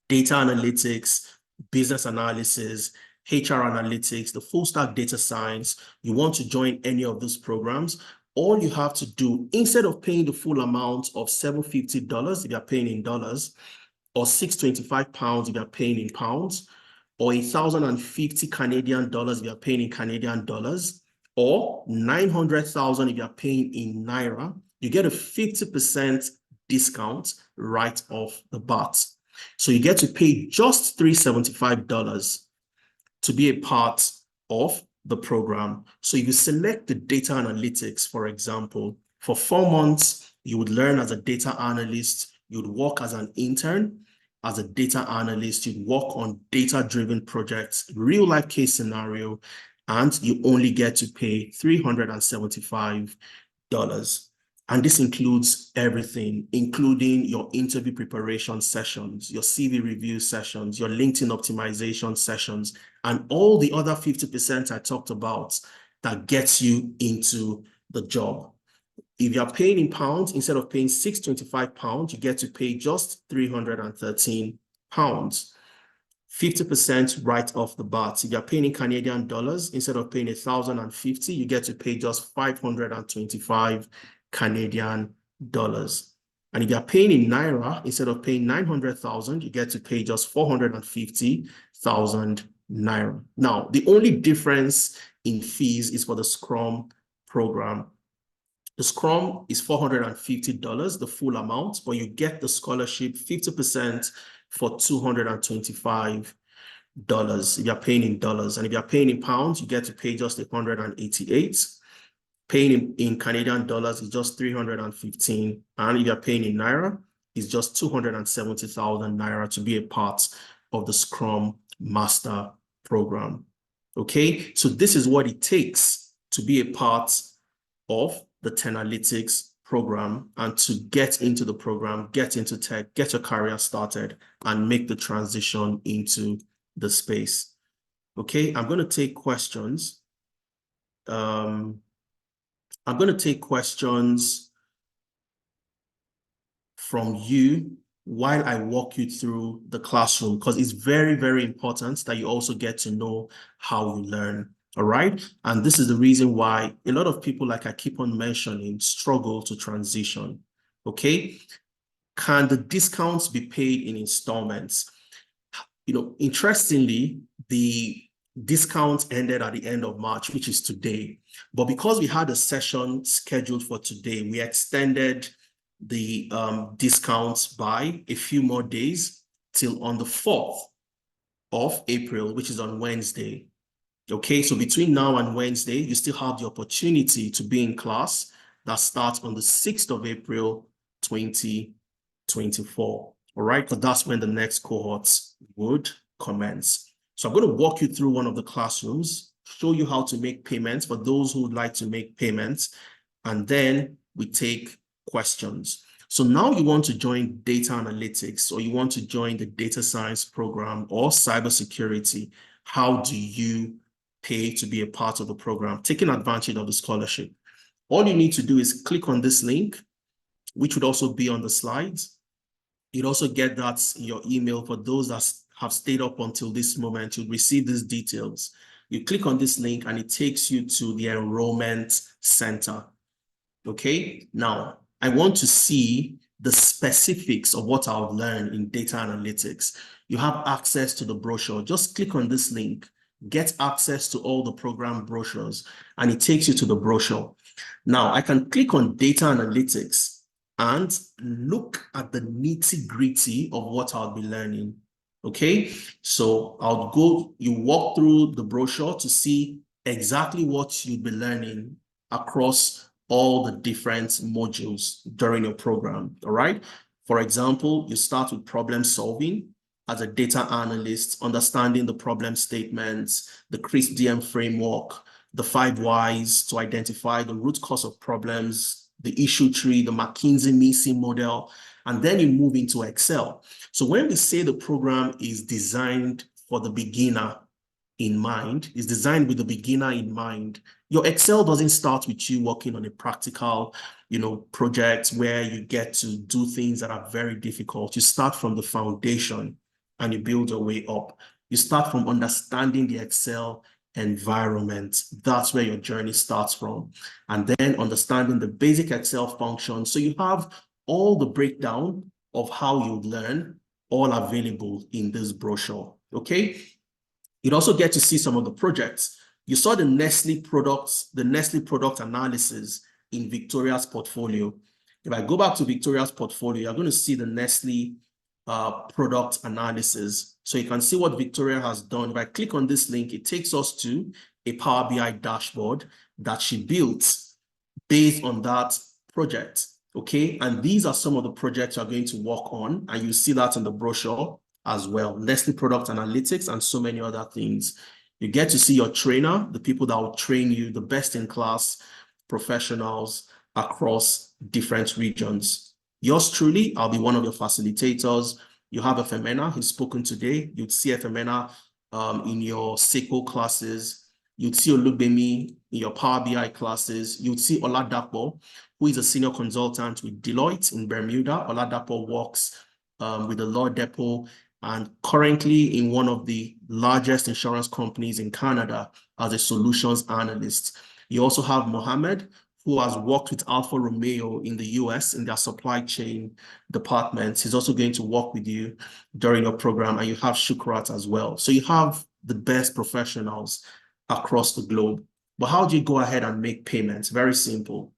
data analytics, business analysis, HR analytics, the full stack data science, you want to join any of these programs, all you have to do, instead of paying the full amount of $750 if you're paying in dollars, or £625 if you're paying in pounds, or 1,050 Canadian dollars if you're paying in Canadian dollars, or 900,000 if you're paying in Naira, you get a 50% discount right off the bat. So you get to pay just $375 to be a part of the program. So if you select the data analytics, for example, for 4 months, you would learn as a data analyst. You'd work as an intern, as a data analyst, you'd work on data-driven projects, real-life case scenario, and you only get to pay $375. And this includes everything, including your interview preparation sessions, your CV review sessions, your LinkedIn optimization sessions, and all the other 50% I talked about that gets you into the job. If you're paying in pounds, instead of paying £625, you get to pay just £313. 50% right off the bat. If you're paying in Canadian dollars, instead of paying 1,050, you get to pay just 525 Canadian dollars. And if you're paying in Naira, instead of paying 900,000, you get to pay just 450,000 Naira. Now, the only difference in fees is for the Scrum program. The Scrum is $450, the full amount, but you get the scholarship 50% for $225 if you're paying in dollars. And if you're paying in pounds, you get to pay just 188. Paying in Canadian dollars is just 315. And if you're paying in Naira, it's just 270,000 Naira to be a part of the Scrum Master program. Okay, so this is what it takes to be a part of the Tenalytics program and to get into the program, get into tech, get your career started, and make the transition into the space. Okay, I'm going to take questions. I'm going to take questions from you while I walk you through the classroom, because it's very, very important that you also get to know how you learn. All right. And this is the reason why a lot of people, like I keep on mentioning, struggle to transition. Okay. Can the discounts be paid in installments? You know, interestingly, the discount ended at the end of March, which is today. But because we had a session scheduled for today, we extended the discounts by a few more days till on the 4th of April, which is on Wednesday. Okay, so between now and Wednesday, you still have the opportunity to be in class that starts on the 6th of April, 2024. All right, because that's when the next cohorts would commence. So I'm going to walk you through one of the classrooms, show you how to make payments for those who would like to make payments, and then we take questions. So now you want to join data analytics, or you want to join the data science program or cybersecurity. How do you pay to be a part of the program, taking advantage of the scholarship? All you need to do is click on this link, which would also be on the slides. You'd also get that in your email. For those that have stayed up until this moment, you'll receive these details. You click on this link and it takes you to the enrollment center. Okay, now I want to see the specifics of what I'll learn in data analytics. You have access to the brochure. Just click on this link, get access to all the program brochures, and it takes you to the brochure. Now I can click on data analytics and look at the nitty-gritty of what I'll be learning. Okay, so I'll go, you walk through the brochure to see exactly what you'll be learning across all the different modules during your program. All right, for example, you start with problem solving as a data analyst, understanding the problem statements, the CRISP-DM framework, the 5 whys to identify the root cause of problems, the issue tree, the McKinsey-Mason model, and then you move into Excel. So when we say the program is designed for the beginner in mind, is designed with the beginner in mind, your Excel doesn't start with you working on a practical, project where you get to do things that are very difficult. You start from the foundation and you build your way up. You start from understanding the Excel environment. That's where your journey starts from. And then understanding the basic Excel functions. So you have all the breakdown of how you learn, all available in this brochure. Okay. You'd also get to see some of the projects. You saw the Nestle product analysis in Victoria's portfolio. If I go back to Victoria's portfolio, you're going to see the Nestle product analysis. So you can see what Victoria has done. If I click on this link, it takes us to a Power BI dashboard that she built based on that project. Okay, and these are some of the projects you're going to work on, and you see that in the brochure as well. Nestle Product Analytics and so many other things. You get to see your trainer, the people that will train you, the best in class professionals across different regions. Yours truly, I'll be one of your facilitators. You have Efemena, who's spoken today. You'd see Efemena in your SQL classes. You'd see Olugbemi in your Power BI classes. You'd see Oladapo, who is a senior consultant with Deloitte in Bermuda. Oladapo works with the Law Depot and currently in one of the largest insurance companies in Canada as a solutions analyst. You also have Mohammed, who has worked with Alfa Romeo in the US in their supply chain department. He's also going to work with you during your program, and you have Shukrat as well. So you have the best professionals across the globe. But how do you go ahead and make payments? Very simple.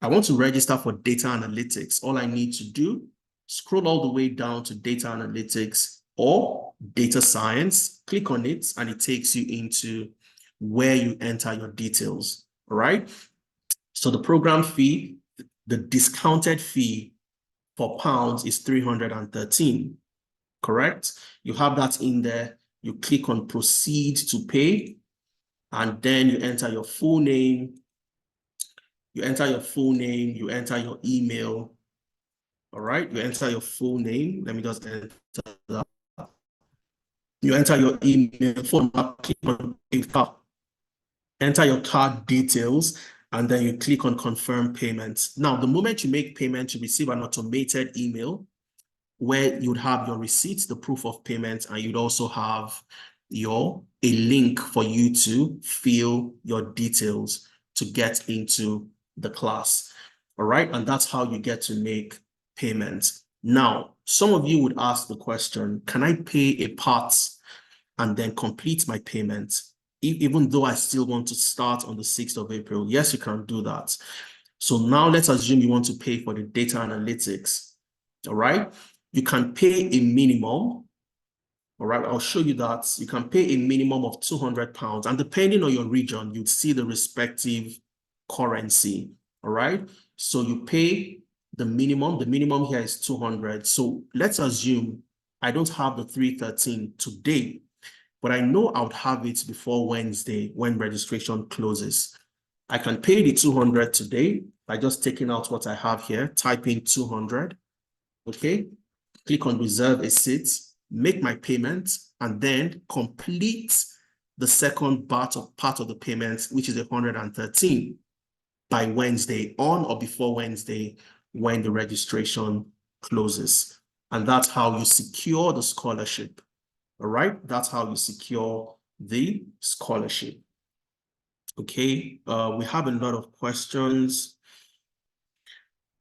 I want to register for data analytics. All I need to do, scroll all the way down to data analytics or data science, click on it, and it takes you into where you enter your details, all right? So the program fee, the discounted fee for pounds is 313, correct? You have that in there. You click on proceed to pay, and then you enter your full name. You enter your full name, you enter your email, all right? You enter your full name. Let me just enter that. You enter your email, phone number, click on pay card. Enter your card details, and then you click on confirm payments. Now, the moment you make payment, you receive an automated email where you'd have your receipts, the proof of payment, and you'd also have a link for you to fill your details to get into the class. All right, and that's how you get to make payments. Now, some of you would ask the question, can I pay a part and then complete my payment, even though I still want to start on the 6th of April? Yes, you can do that. So now let's assume you want to pay for the data analytics, all right? You can pay a minimum, all right? I'll show you that. You can pay a minimum of £200, and depending on your region, you'd see the respective currency, all right? So you pay the minimum here is 200. So let's assume I don't have the 313 today, but I know I would have it before Wednesday when registration closes. I can pay the 200 today by just taking out what I have here, type in 200, okay? Click on reserve a seat, make my payment, and then complete the second part of the payment, which is 113 by Wednesday, on or before Wednesday when the registration closes. And that's how you secure the scholarship. All right, that's how you secure the scholarship. Okay, we have a lot of questions.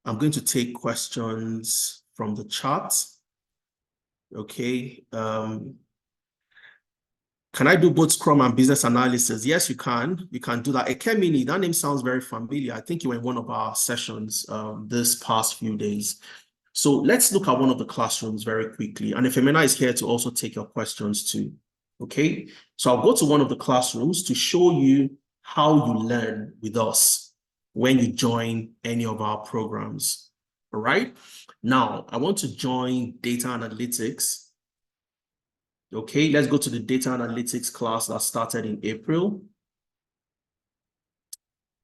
I'm going to take questions from the chat. Okay, can I do both Scrum and business analysis? Yes, you can. You can do that. Ekemini, that name sounds very familiar. I think you were in one of our sessions this past few days. So let's look at one of the classrooms very quickly. And Efemena is here to also take your questions too. Okay, so I'll go to one of the classrooms to show you how you learn with us when you join any of our programs. All right, now I want to join data analytics. Okay, let's go to the data analytics class that started in April,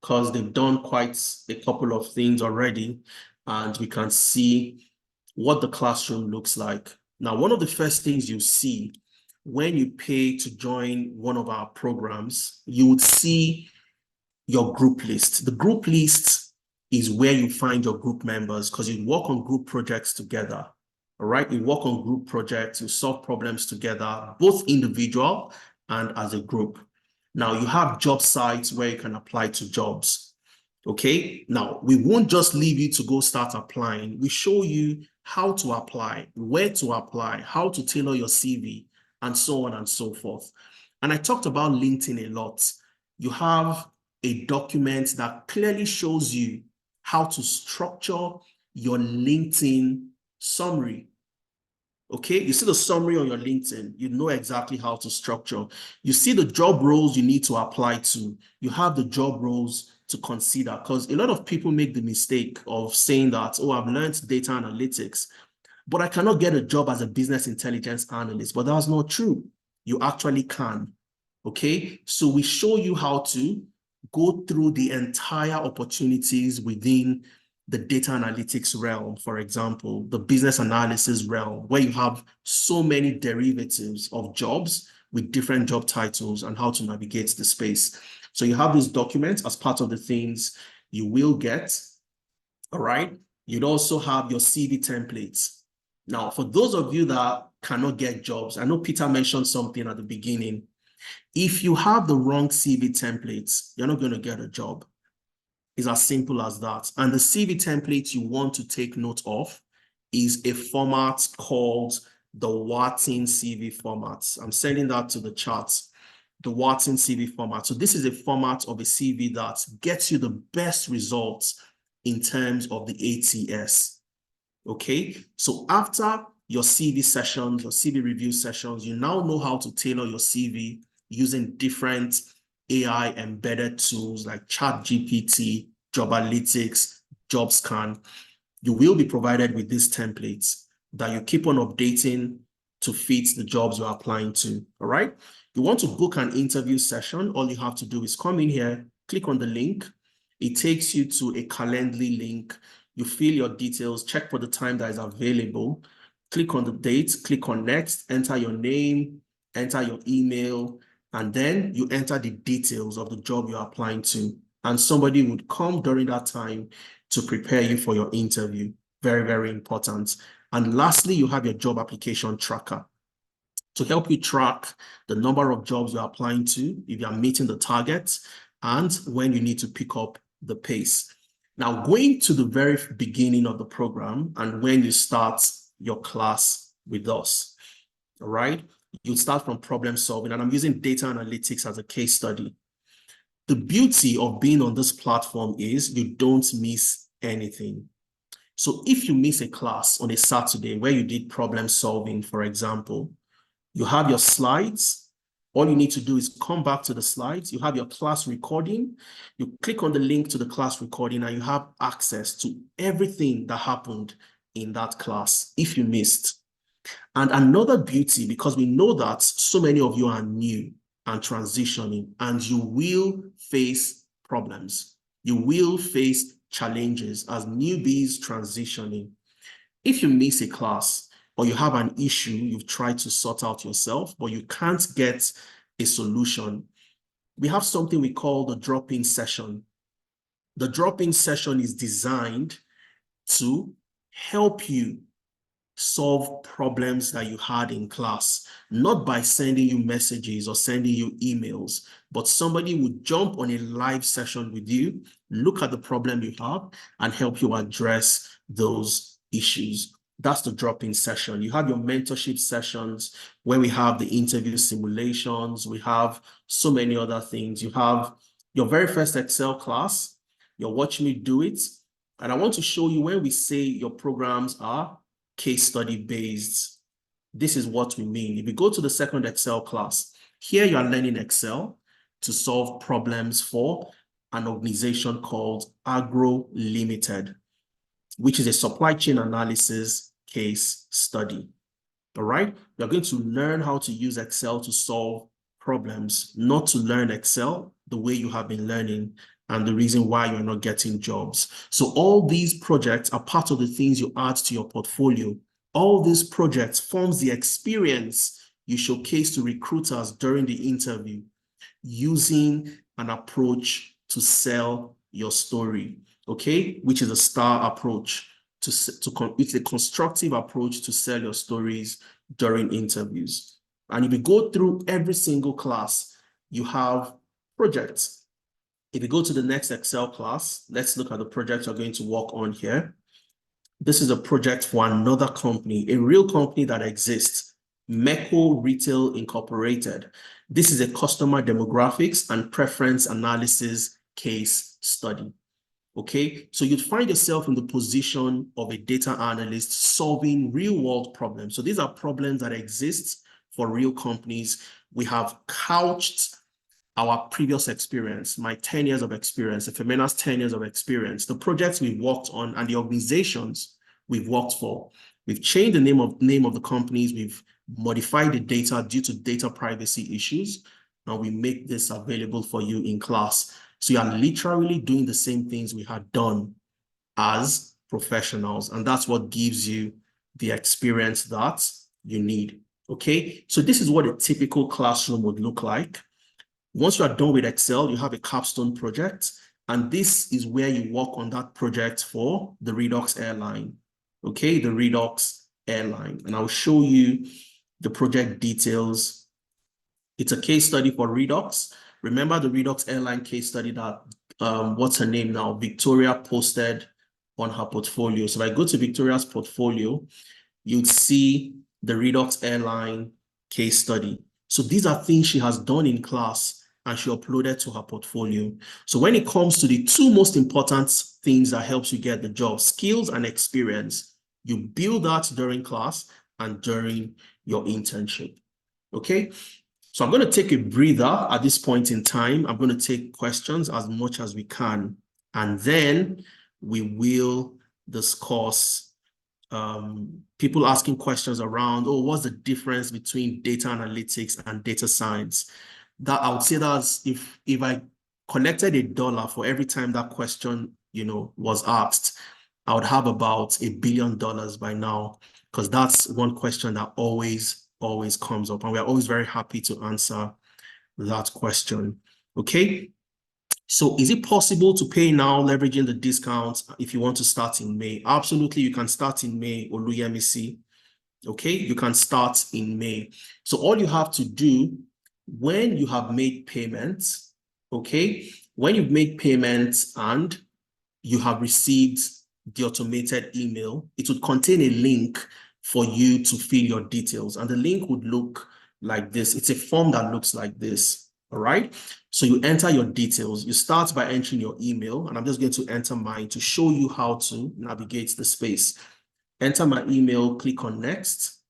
because they've done quite a couple of things already, and we can see what the classroom looks like. Now, one of the first things you see when you pay to join one of our programs, you would see your group list. The group list is where you find your group members, because you work on group projects together. All right, you work on group projects, you solve problems together, both individual and as a group. Now you have job sites where you can apply to jobs. Okay, now we won't just leave you to go start applying. We show you how to apply, where to apply, how to tailor your CV, and so on and so forth. And I talked about LinkedIn a lot. You have a document that clearly shows you how to structure your LinkedIn summary. Okay, you see the summary on your LinkedIn, you know exactly how to structure. You see the job roles you need to apply to. You have the job roles to consider, because a lot of people make the mistake of saying that, oh, I've learned data analytics, but I cannot get a job as a business intelligence analyst. But that's not true. You actually can. Okay, so we show you how to go through the entire opportunities within the data analytics realm, for example, the business analysis realm, where you have so many derivatives of jobs with different job titles and how to navigate the space. So you have these documents as part of the things you will get, all right? You'd also have your CV templates. Now, for those of you that cannot get jobs, I know Peter mentioned something at the beginning. If you have the wrong CV templates, you're not going to get a job. It's as simple as that. And the CV template you want to take note of is a format called the Wharton CV format. I'm sending that to the chat, the Wharton CV format. So this is a format of a CV that gets you the best results in terms of the ATS. Okay, so after your CV sessions, your CV review sessions, you now know how to tailor your CV using different AI embedded tools like ChatGPT, Jobalytics, JobScan. You will be provided with these templates that you keep on updating to fit the jobs you're applying to, all right? You want to book an interview session, all you have to do is come in here, click on the link. It takes you to a Calendly link. You fill your details, check for the time that is available, click on the date, click on next, enter your name, enter your email, and then you enter the details of the job you're applying to. And somebody would come during that time to prepare you for your interview. Very, very important. And lastly, you have your job application tracker to help you track the number of jobs you're applying to, if you're meeting the targets, and when you need to pick up the pace. Now, going to the very beginning of the program and when you start your class with us, all right? You start from problem solving, and I'm using data analytics as a case study. The beauty of being on this platform is you don't miss anything. So if you miss a class on a Saturday where you did problem solving, for example, you have your slides. All you need to do is come back to the slides. You have your class recording. You click on the link to the class recording and you have access to everything that happened in that class if you missed. And another beauty, because we know that so many of you are new and transitioning, and you will face problems. You will face challenges as newbies transitioning. If you miss a class or you have an issue you've tried to sort out yourself, but you can't get a solution, we have something we call the drop-in session. The drop-in session is designed to help you solve problems that you had in class, not by sending you messages or sending you emails, but somebody would jump on a live session with you, look at the problem you have, and help you address those issues. That's the drop-in session. You have your mentorship sessions where we have the interview simulations. We have so many other things. You have your very first Excel class. You're watching me do it. And I want to show you when we say your programs are case study based, this is what we mean. If you go to the second Excel class, here you are learning Excel to solve problems for an organization called Agro Limited, which is a supply chain analysis case study. All right, you're going to learn how to use Excel to solve problems, not to learn Excel the way you have been learning and the reason why you're not getting jobs. So all these projects are part of the things you add to your portfolio. All these projects forms the experience you showcase to recruiters during the interview using an approach to sell your story, okay? Which is a STAR approach. It's a constructive approach to sell your stories during interviews. And if you go through every single class, you have projects. If you go to the next Excel class, let's look at the project you're going to work on here. This is a project for another company, a real company that exists, Meko Retail Incorporated. This is a customer demographics and preference analysis case study. Okay, so you'd find yourself in the position of a data analyst solving real world problems. So these are problems that exist for real companies. We have couched our previous experience, my 10 years of experience, Femena's 10 years of experience, the projects we've worked on and the organizations we've worked for. We've changed the name of the companies. We've modified the data due to data privacy issues. Now we make this available for you in class. So you are literally doing the same things we had done as professionals. And that's what gives you the experience that you need. Okay, so this is what a typical classroom would look like. Once you are done with Excel, you have a capstone project, and this is where you work on that project for the Redux airline. Okay, the Redux airline, and I'll show you the project details. It's a case study for Redux. Remember the Redux airline case study that, what's her name now? Victoria posted on her portfolio. So if I go to Victoria's portfolio, you'd see the Redux airline case study. So these are things she has done in class and she uploaded to her portfolio. So when it comes to the two most important things that helps you get the job, skills and experience, you build that during class and during your internship. Okay? So I'm going to take a breather at this point in time. I'm going to take questions as much as we can, and then we will discuss people asking questions around, oh, what's the difference between data analytics and data science? That I would say that's if I collected $1 for every time that question, was asked, I would have about $1 billion by now, because that's one question that always comes up, and we're always very happy to answer that question. Okay. So is it possible to pay now leveraging the discounts if you want to start in May? Absolutely, you can start in May, Oluyemisi. Okay, you can start in May. So all you have to do when you have made payments, okay, when you've made payments and you have received the automated email, it would contain a link for you to fill your details. And the link would look like this. It's a form that looks like this. All right. So you enter your details. You start by entering your email, and I'm just going to enter mine to show you how to navigate the space. Enter my email, click on next.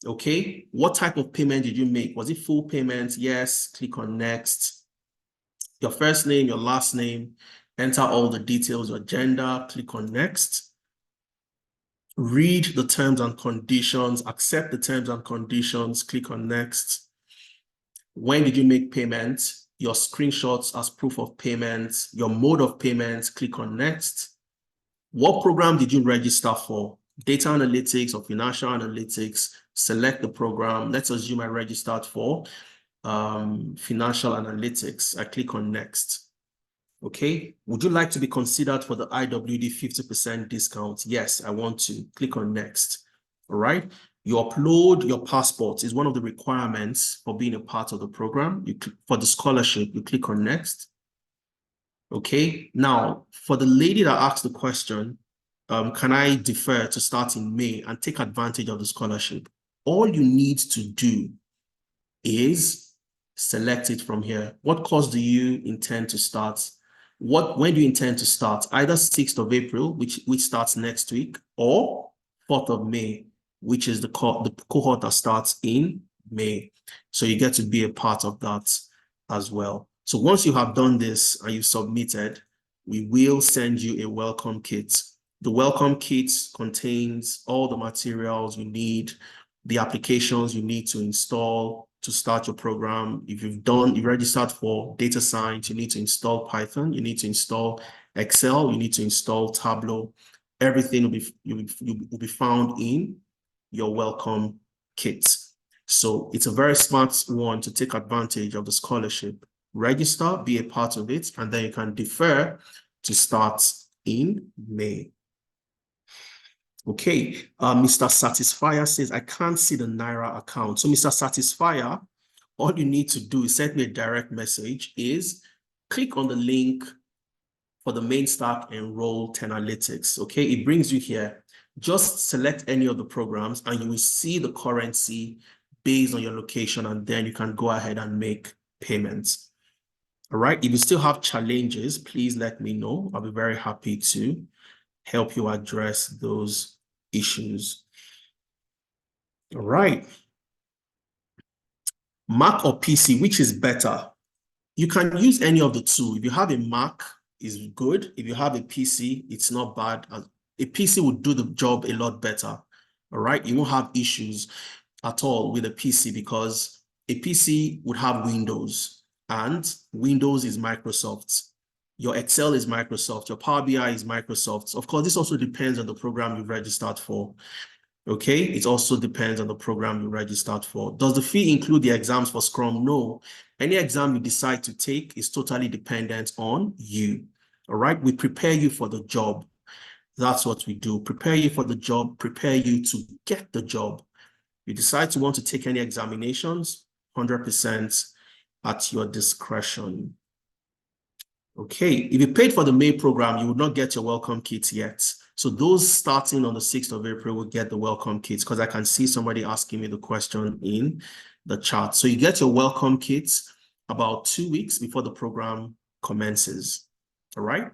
Okay. What type of payment did you make? Was it full payment? Yes. Click on next. Your first name, your last name, enter all the details, your gender, click on next. Read the terms and conditions, accept the terms and conditions, click on next. When did you make payment? Your screenshots as proof of payment, your mode of payment, click on next. What program did you register for? Data analytics or financial analytics, select the program. Let's assume I registered for financial analytics. I click on next. Okay. Would you like to be considered for the IWD 50% discount? Yes, I want to. Click on next. All right. You upload your passport is one of the requirements for being a part of the program. For the scholarship, you click on next. Okay. Now, for the lady that asked the question, can I defer to start in May and take advantage of the scholarship? All you need to do is select it from here. What course do you intend to start? When do you intend to start? Either 6th of April, which starts next week, or 4th of May, which is the cohort that starts in May. So you get to be a part of that as well. So once you have done this and you've submitted, we will send you a welcome kit. The welcome kit contains all the materials you need, the applications you need to install to start your program. If you've registered for data science, you need to install Python, you need to install Excel, you need to install Tableau. Everything will be found in your welcome kit. So it's a very smart one to take advantage of the scholarship. Register, be a part of it, and then you can defer to start in May. Okay, Mr. Satisfier says, I can't see the Naira account. So Mr. Satisfier, all you need to do is send me a direct message, is click on the link for the main stack enroll 10 analytics. Okay, it brings you here. Just select any of the programs and you will see the currency based on your location, and then you can go ahead and make payments. All right, if you still have challenges, please let me know. I'll be very happy to help you address those issues. All right. Mac or PC, which is better? You can use any of the two. If you have a Mac, it's good. If you have a PC, it's not bad. A PC will do the job a lot better. All right. You won't have issues at all with a PC because a PC would have Windows, and Windows is Microsoft. Your Excel is Microsoft. Your Power BI is Microsoft. Of course, this also depends on the program you've registered for. Okay, it also depends on the program you registered for. Does the fee include the exams for Scrum? No. Any exam you decide to take is totally dependent on you. All right, we prepare you for the job. That's what we do. Prepare you for the job, prepare you to get the job. You decide to want to take any examinations, 100% at your discretion. Okay, if you paid for the May program, you would not get your welcome kit yet. So those starting on the 6th of April will get the welcome kits, because I can see somebody asking me the question in the chat. So you get your welcome kits about 2 weeks before the program commences. All right.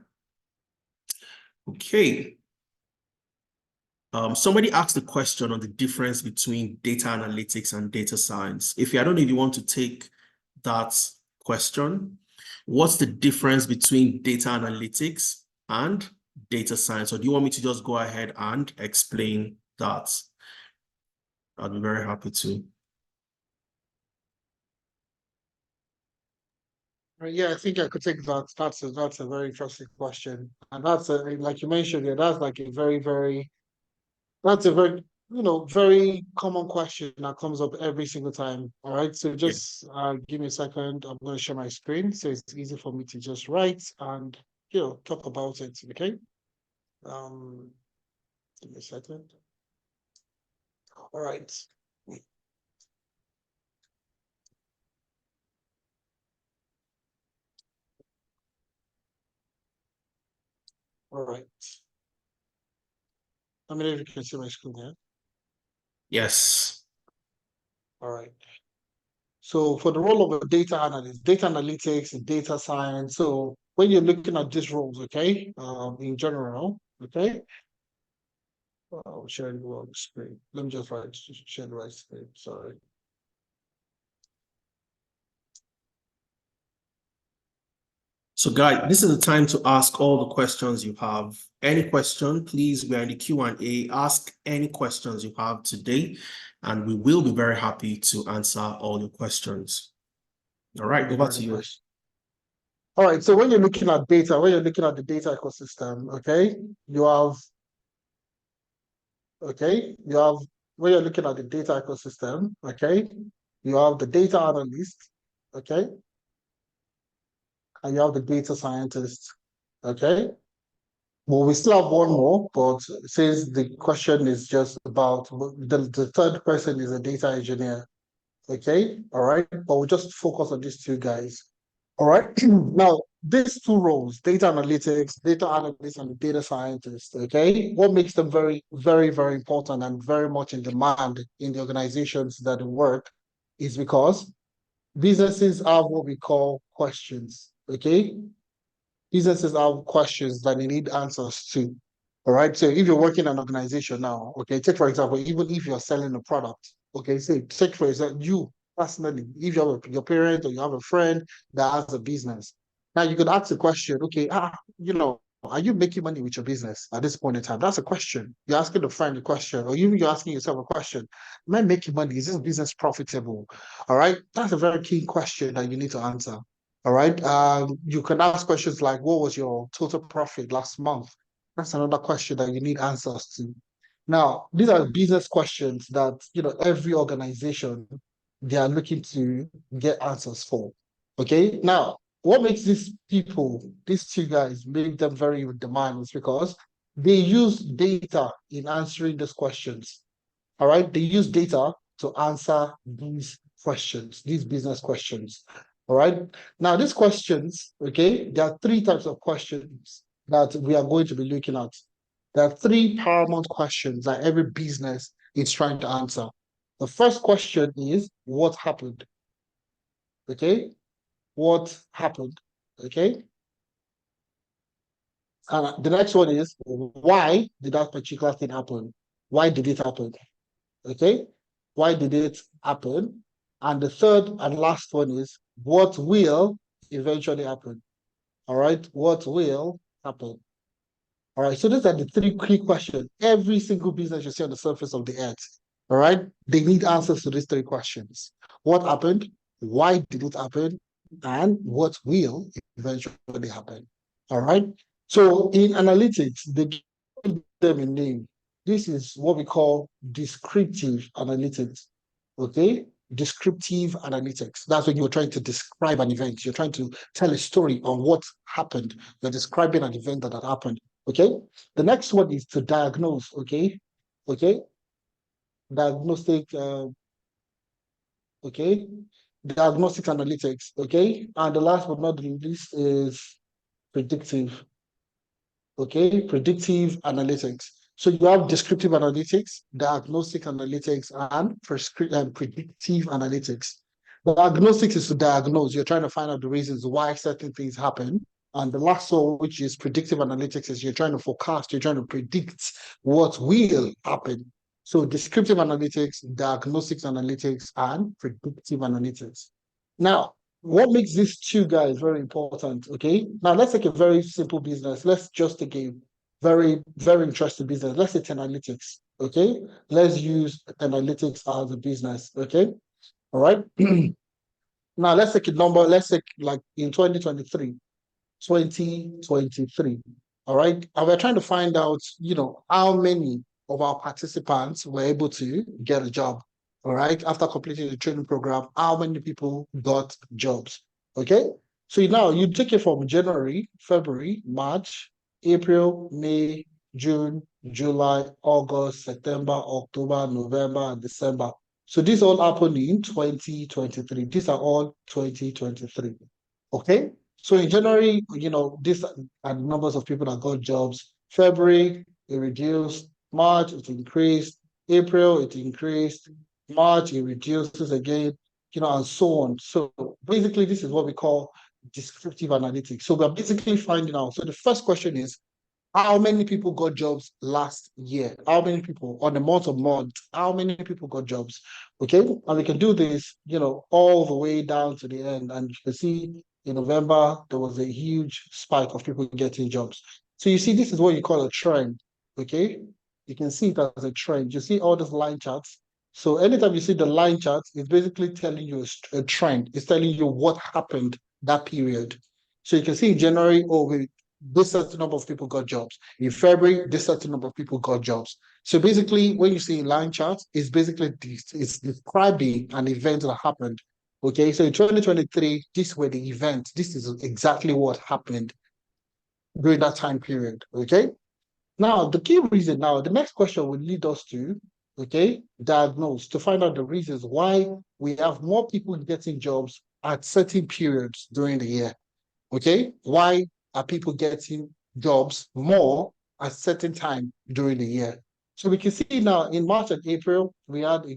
Okay. Somebody asked a question on the difference between data analytics and data science. I don't know if you want to take that question. What's the difference between data analytics and data science? Or do you want me to just go ahead and explain that? I'd be very happy to. Yeah, I think I could take that. That's a very interesting question, and that's like you mentioned, yeah, that's like a very that's a very very common question that comes up every single time. All right, so just give me a second. I'm going to share my screen so it's easy for me to just write and talk about it. Okay. Give me a second. All right. All right. I mean, if you can see my screen here. Yes. All right. So for the role of a data analyst, data analytics and data science. So when you're looking at these roles, okay, in general, okay. I'll share the wrong screen. Let me just share the right screen. Sorry. So guys, this is the time to ask all the questions you have. Any question, please, we're in the Q&A. Ask any questions you have today, and we will be very happy to answer all your questions. All right, over to you. All right, so when you're looking at data, when you're looking at the data ecosystem, okay, when you're looking at the data ecosystem, okay, you have the data analyst, okay, and you have the data scientist, okay. Well, we still have one more, but since the question is just about the third person is a data engineer, okay, all right, but we'll just focus on these two guys. All right. Now, these two roles, data analytics, data analyst, and data scientist, okay, what makes them very important and very much in demand in the organizations that they work is because businesses have what we call questions, okay? Businesses have questions that they need answers to. All right. So if you're working in an organization now, okay, take for example, even if you're selling a product, okay, say take for example, you personally, if you have your parent or you have a friend that has a business, now you could ask the question, okay, are you making money with your business at this point in time? That's a question. You're asking the friend a question, or even you're asking yourself a question. Am I making money? Is this business profitable? All right. That's a very key question that you need to answer. All right. You can ask questions like, what was your total profit last month? That's another question that you need answers to. Now, these are business questions that every organization they are looking to get answers for. Okay. Now, what makes these two guys, make them very in demand is because they use data in answering these questions. All right. They use data to answer these questions, these business questions. All right. Now, these questions, okay, there are three types of questions that we are going to be looking at. There are three paramount questions that every business is trying to answer. The first question is, what happened? Okay. What happened? Okay. And the next one is, why did that particular thing happen? Why did it happen? Okay. Why did it happen? And the third and last one is, what will eventually happen? All right, what will happen? All right, so these are the three key questions. Every single business you see on the surface of the earth, all right, they need answers to these three questions. What happened? Why did it happen? And what will eventually happen? All right. So in analytics, they give them a name. This is what we call descriptive analytics. Okay, descriptive analytics. That's when you're trying to describe an event. You're trying to tell a story on what happened. You're describing an event that had happened. Okay. The next one is to diagnose. Okay. Okay. Diagnostic. Okay. Diagnostic analytics. Okay. And the last but not the least is predictive. Okay. Predictive analytics. So you have descriptive analytics, diagnostic analytics, and predictive analytics. Diagnostics is to diagnose. You're trying to find out the reasons why certain things happen. And the last one, which is predictive analytics, is you're trying to forecast, you're trying to predict what will happen. So descriptive analytics, diagnostics analytics, and predictive analytics. Now, what makes these two guys very important? Okay. Now let's take a very simple business. Let's just take a very, very interesting business. Let's say analytics. Okay. Let's use analytics as a business. Okay. All right. Now let's take a number. Let's take like in 2023. All right. And we're trying to find out, how many of our participants were able to get a job. All right. After completing the training program, how many people got jobs? Okay. So now you take it from January, February, March, April, May, June, July, August, September, October, November, and December. So these all happened in 2023. These are all 2023. Okay. So in January, these are the numbers of people that got jobs. February, it reduced. March, it increased. April, it increased. March, it reduces again, and so on. So basically, this is what we call descriptive analytics. So we're basically finding out. So the first question is, how many people got jobs last year? How many people on the month of March? How many people got jobs? Okay, and we can do this, all the way down to the end. And you can see in November, there was a huge spike of people getting jobs. So you see, this is what you call a trend. Okay, you can see it as a trend. You see all those line charts. So anytime you see the line charts, it's basically telling you a trend. It's telling you what happened that period. So you can see in January, this certain number of people got jobs. In February, this certain number of people got jobs. So basically, when you see line charts, it's basically it's describing an event that happened. Okay, so in 2023, these were the events. This is exactly what happened during that time period. Okay. Now, the key reason now, the next question will lead us to, diagnose, to find out the reasons why we have more people getting jobs at certain periods during the year. Okay, why are people getting jobs more at certain time during the year? So we can see now in March and April, we had a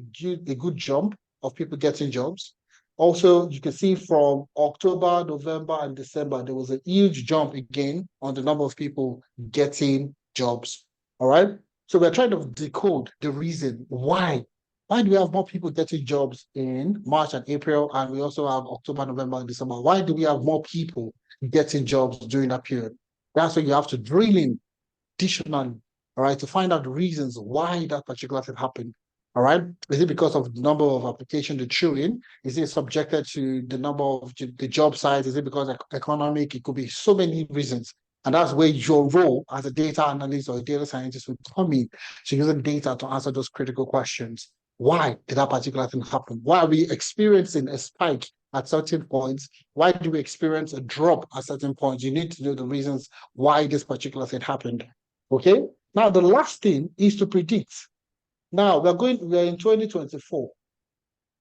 good jump of people getting jobs. Also, you can see from October, November, and December, there was a huge jump again on the number of people getting jobs. All right. So we're trying to decode the reason why. Why do we have more people getting jobs in March and April, and we also have October, November, and December? Why do we have more people getting jobs during that period? That's when you have to drill in additionally, all right, to find out the reasons why that particular thing happened. All right. Is it because of the number of applications they threw in? Is it subjected to the number of the job size? Is it because of economic? It could be so many reasons. And that's where your role as a data analyst or a data scientist would come in. So using data to answer those critical questions. Why did that particular thing happen? Why are we experiencing a spike at certain points? Why do we experience a drop at certain points? You need to know the reasons why this particular thing happened. Okay. Now, the last thing is to predict. Now, we're in 2024.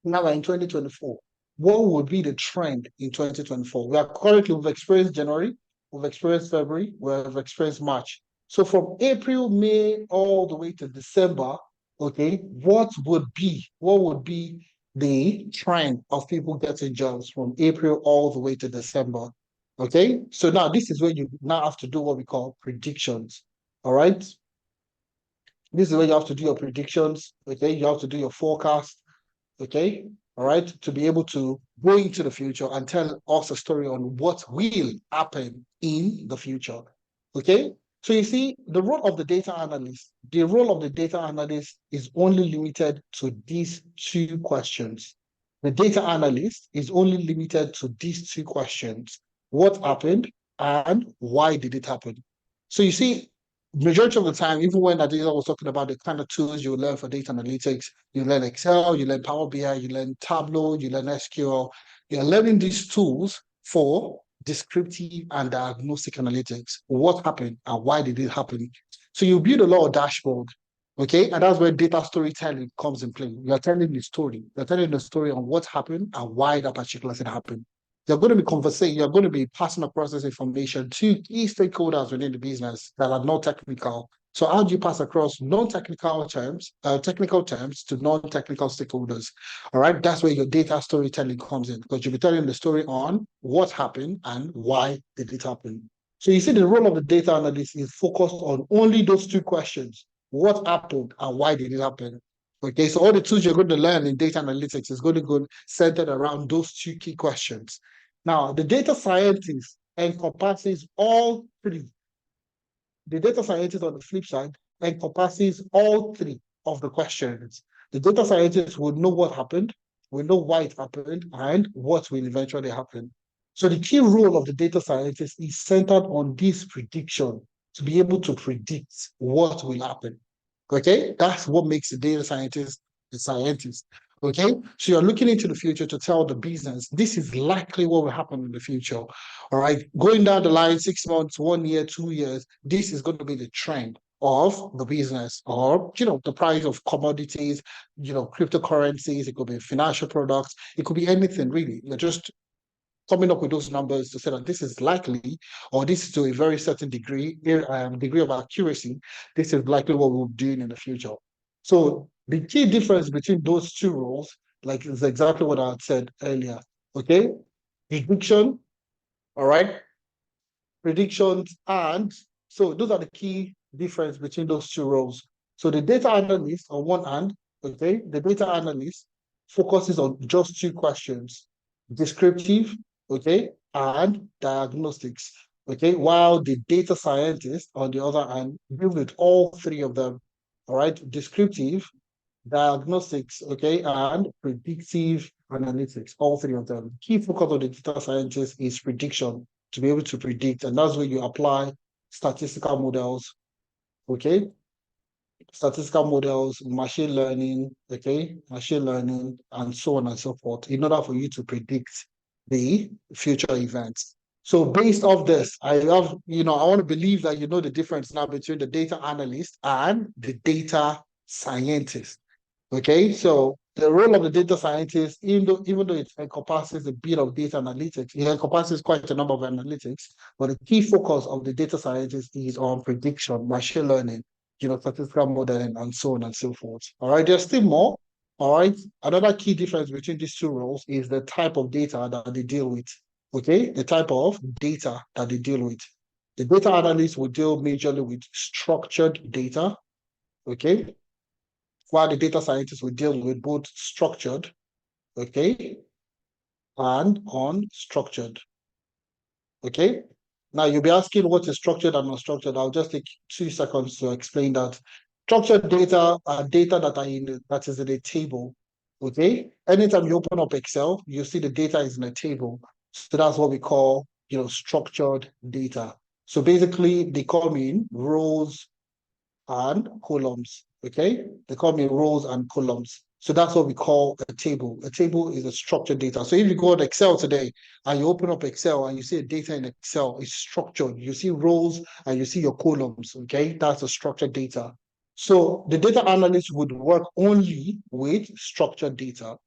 Now we're in 2024. What would be the trend in 2024? We've experienced January, we've experienced February, we've experienced March. So from April, May, all the way to December, okay, what would be the trend of people getting jobs from April all the way to December? Okay, so now this is where you now have to do what we call predictions. All right. This is where you have to do your predictions. Okay, you have to do your forecast. Okay, all right, to be able to go into the future and tell us a story on what will happen in the future. Okay, so you see, the role of the data analyst, is only limited to these two questions. The data analyst is only limited to these two questions: what happened and why did it happen? So you see, majority of the time, even when Adisa was talking about the kind of tools you learn for data analytics, you learn Excel, you learn Power BI, you learn Tableau, you learn SQL. You're learning these tools for descriptive and diagnostic analytics. What happened and why did it happen? So you build a lot of dashboard, okay? And that's where data storytelling comes in play. You're telling the story. You're telling the story on what happened and why that particular thing happened. You're going to be conversing, you're going to be passing across this information to key stakeholders within the business that are not technical. So how do you pass across non-technical terms, technical terms to non-technical stakeholders? All right, that's where your data storytelling comes in, because you'll be telling the story on what happened and why did it happen. So you see, the role of the data analyst is focused on only those two questions: what happened and why did it happen? Okay, so all the tools you're going to learn in data analytics is going to go centered around those two key questions. Now, the data scientist encompasses all three. The data scientist, on the flip side, encompasses all three of the questions. The data scientist will know what happened, will know why it happened, and what will eventually happen. So the key role of the data scientist is centered on this prediction, to be able to predict what will happen. Okay, that's what makes the data scientist a scientist. Okay, so you're looking into the future to tell the business this is likely what will happen in the future. All right, going down the line, 6 months, 1 year, 2 years, this is going to be the trend of the business, or the price of commodities, cryptocurrencies. It could be financial products, it could be anything really. You're just coming up with those numbers to say that this is likely, or this is to a very certain degree of accuracy, this is likely what we'll be doing in the future. So the key difference between those two roles, like, is exactly what I had said earlier. Okay, prediction, all right, predictions, and so those are the key difference between those two roles. So the data analyst on one hand, okay, the data analyst focuses on just two questions: descriptive, okay, and diagnostics, okay, while the data scientist on the other hand deals with all three of them. All right, descriptive, diagnostics, okay, and predictive analytics, all three of them. Key focus of the data scientist is prediction, to be able to predict, and that's where you apply statistical models, okay, statistical models, machine learning, okay, and so on and so forth, in order for you to predict the future events. So based off this, I want to believe that you know the difference now between the data analyst and the data scientist. Okay, so the role of the data scientist, even though it encompasses a bit of data analytics, it encompasses quite a number of analytics, but the key focus of the data scientist is on prediction, machine learning, statistical modeling, and so on and so forth. All right, there's still more. All right, another key difference between these two roles is the type of data that they deal with. Okay, the type of data that they deal with. The data analyst will deal majorly with structured data. Okay, while the data scientists will deal with both structured, okay, and unstructured. Okay. Now you'll be asking what is structured and unstructured. I'll just take 2 seconds to explain that. Structured data are data that is in a table. Okay. Anytime you open up Excel, you see the data is in a table. So that's what we call, structured data. So basically, they come in rows and columns. Okay, they come in rows and columns. So that's what we call a table. A table is a structured data. So if you go on Excel today and you open up Excel and you see data in Excel, it's structured. You see rows and you see your columns. Okay, that's a structured data. So the data analyst would work only with structured data.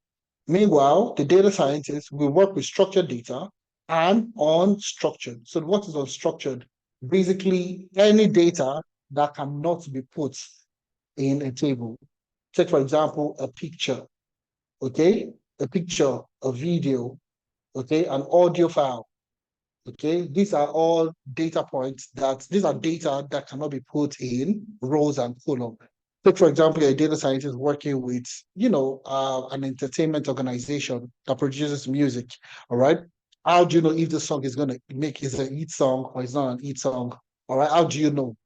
Meanwhile, the data scientist will work with structured data and unstructured. So what is unstructured? Basically, any data that cannot be put in a table. Take, for example, a picture, okay? A picture, a video, okay? An audio file, okay? These are all data points these are data that cannot be put in rows and columns. Take, for example, you're a data scientist working with, an entertainment organization that produces music. All right. How do you know if the song is going to make is a hit song or it's not an hit song? All right. How do you know?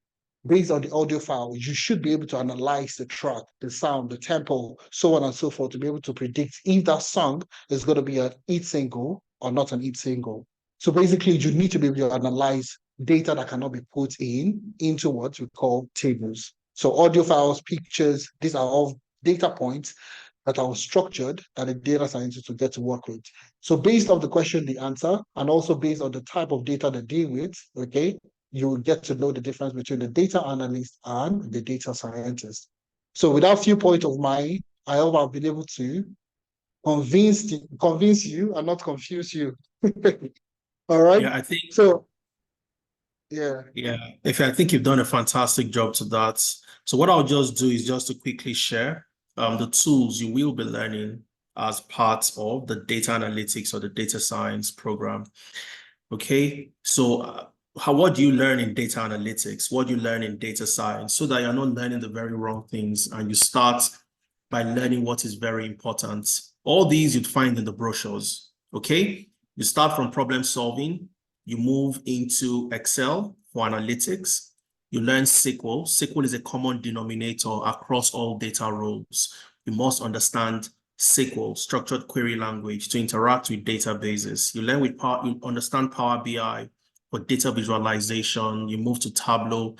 Based on the audio file, you should be able to analyze the track, the sound, the tempo, so on and so forth, to be able to predict if that song is going to be a hit single or not an hit single. So basically, you need to be able to analyze data that cannot be put into what we call tables. So audio files, pictures, these are all data points that are structured that a data scientist will get to work with. So based on the question, the answer, and also based on the type of data they deal with, okay, you will get to know the difference between the data analyst and the data scientist. So with that few point of mine, I hope I've been able to convince you and not confuse you. All right. Yeah, I think So yeah. Yeah, if I think you've done a fantastic job to that. So what I'll just do is just to quickly share the tools you will be learning as part of the data analytics or the data science program. Okay, so what do you learn in data analytics? What do you learn in data science? So that you're not learning the very wrong things and you start by learning what is very important. All these you'd find in the brochures. Okay, you start from problem solving. You move into Excel for analytics. You learn SQL. SQL is a common denominator across all data roles. You must understand SQL, structured query language, to interact with databases. You learn with Power, you understand Power BI for data visualization. You move to Tableau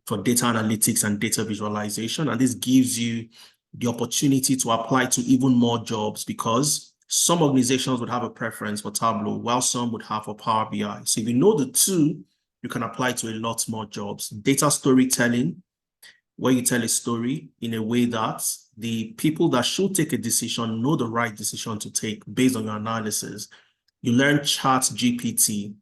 for data analytics and data visualization. And this gives you the opportunity to apply to even more jobs, because some organizations would have a preference for Tableau, while some would have for Power BI. So if you know the two, you can apply to a lot more jobs. Data storytelling, where you tell a story in a way that the people that should take a decision know the right decision to take based on your analysis. You learn Chat GPT,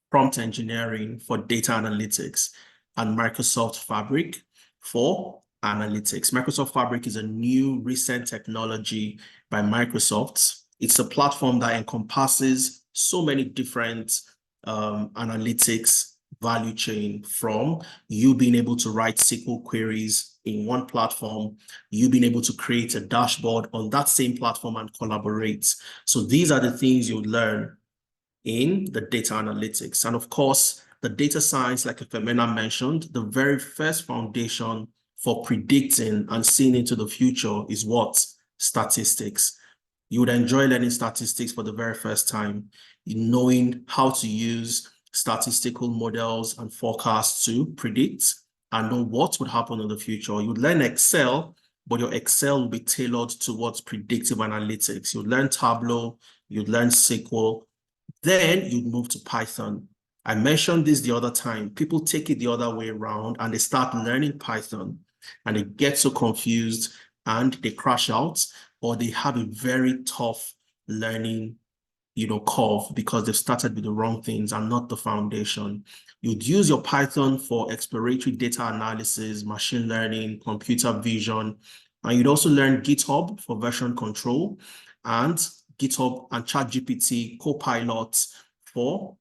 prompt engineering for data analytics, and Microsoft Fabric for analytics. Microsoft Fabric is a new recent technology by Microsoft. It's a platform that encompasses so many different analytics value chain, from you being able to write SQL queries in one platform, you being able to create a dashboard on that same platform and collaborate. So these are the things you learn in the data analytics. And of course, the data science, like Femena mentioned, the very first foundation for predicting and seeing into the future is what? Statistics. You would enjoy learning statistics for the very first time, in knowing how to use statistical models and forecasts to predict and know what would happen in the future. You would learn Excel, but your Excel will be tailored towards predictive analytics. You'd learn Tableau, you'd learn SQL, then you'd move to Python. I mentioned this the other time. People take it the other way around and they start learning Python and they get so confused and they crash out, or they have a very tough learning curve because they've started with the wrong things and not the foundation. You'd use your Python for exploratory data analysis, machine learning, computer vision, and you'd also learn GitHub for version control, and GitHub and ChatGPT Copilot for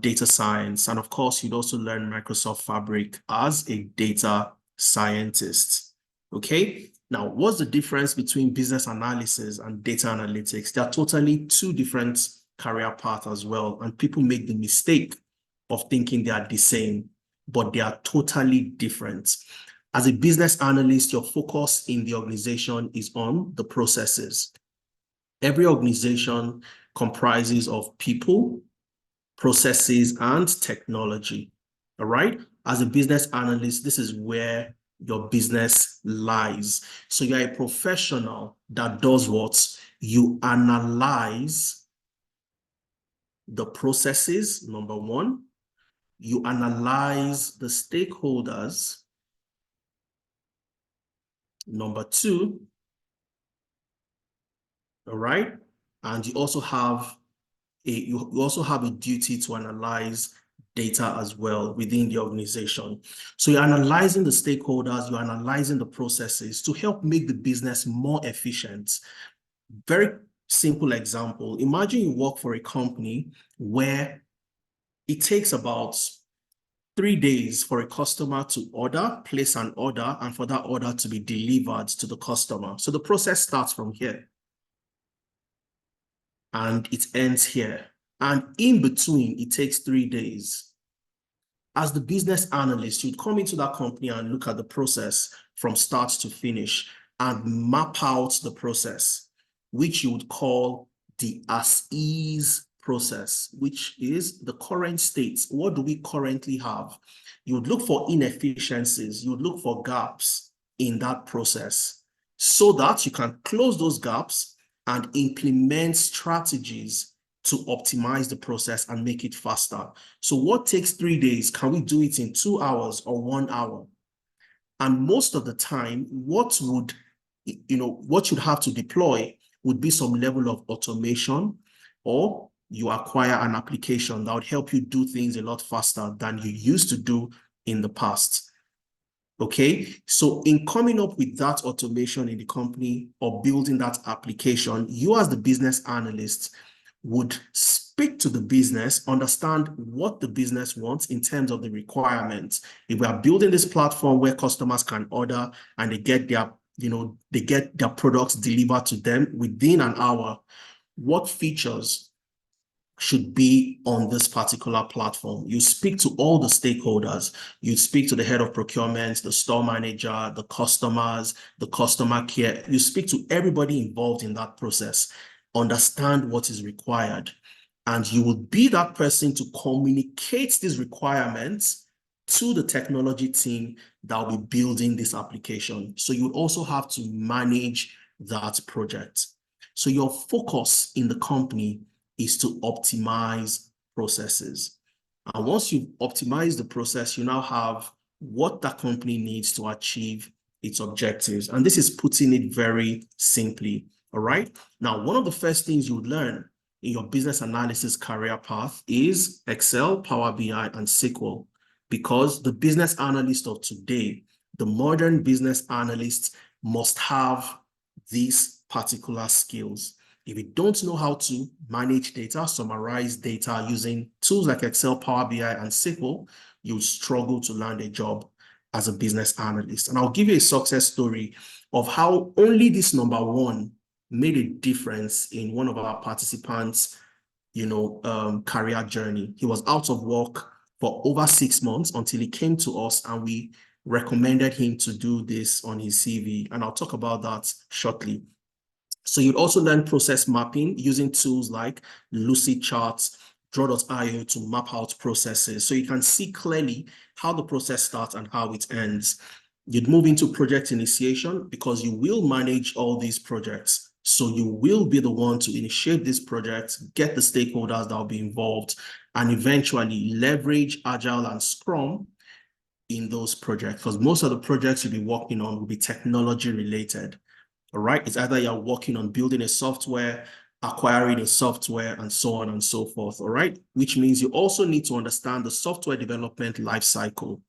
data science. And of course, you'd also learn Microsoft Fabric as a data scientist. Okay. Now, what's the difference between business analysis and data analytics? They are totally two different career paths as well. And people make the mistake of thinking they are the same, but they are totally different. As a business analyst, your focus in the organization is on the processes. Every organization comprises of people, processes, and technology. All right. As a business analyst, this is where your business lies. So you're a professional that does what? You analyze the processes, number one. You analyze the stakeholders, number two. All right. And you also have a duty to analyze data as well within the organization. So you're analyzing the stakeholders, you're analyzing the processes to help make the business more efficient. Very simple example. Imagine you work for a company where it takes about 3 days for a customer to place an order, and for that order to be delivered to the customer. So the process starts from here and it ends here. And in between, it takes 3 days. As the business analyst, you'd come into that company and look at the process from start to finish and map out the process, which you would call the as-is process, which is the current state. What do we currently have? You would look for inefficiencies, you would look for gaps in that process so that you can close those gaps and implement strategies to optimize the process and make it faster. So what takes 3 days, can we do it in 2 hours or 1 hour? And most of the time, what you'd have to deploy would be some level of automation, or you acquire an application that would help you do things a lot faster than you used to do in the past. Okay, so in coming up with that automation in the company or building that application, you as the business analyst would speak to the business, understand what the business wants in terms of the requirements. If we are building this platform where customers can order and they get their products delivered to them within an hour, what features should be on this particular platform? You speak to all the stakeholders. You speak to the head of procurement, the store manager, the customers, the customer care. You speak to everybody involved in that process, understand what is required, and you will be that person to communicate these requirements to the technology team that will be building this application. So you also have to manage that project. So your focus in the company is to optimize processes. And once you've optimized the process, you now have what that company needs to achieve its objectives. And this is putting it very simply, all right? Now, one of the first things you would learn in your business analysis career path is Excel, Power BI, and SQL, because the business analyst of today, the modern business analyst, must have these particular skills. If you don't know how to manage data, summarize data using tools like Excel, Power BI, and SQL, you'll struggle to land a job as a business analyst. And I'll give you a success story of how only this number one made a difference in one of our participants' career journey. He was out of work for over 6 months until he came to us and we recommended him to do this on his CV. And I'll talk about that shortly. So you'd also learn process mapping using tools like Lucid Charts, Draw.io to map out processes. So you can see clearly how the process starts and how it ends. You'd move into project initiation because you will manage all these projects. So you will be the one to initiate these projects, get the stakeholders that will be involved, and eventually leverage Agile and Scrum in those projects, because most of the projects you'll be working on will be technology related. All right, it's either you're working on building a software, acquiring a software, and so on and so forth. All right, which means you also need to understand the software development life cycle.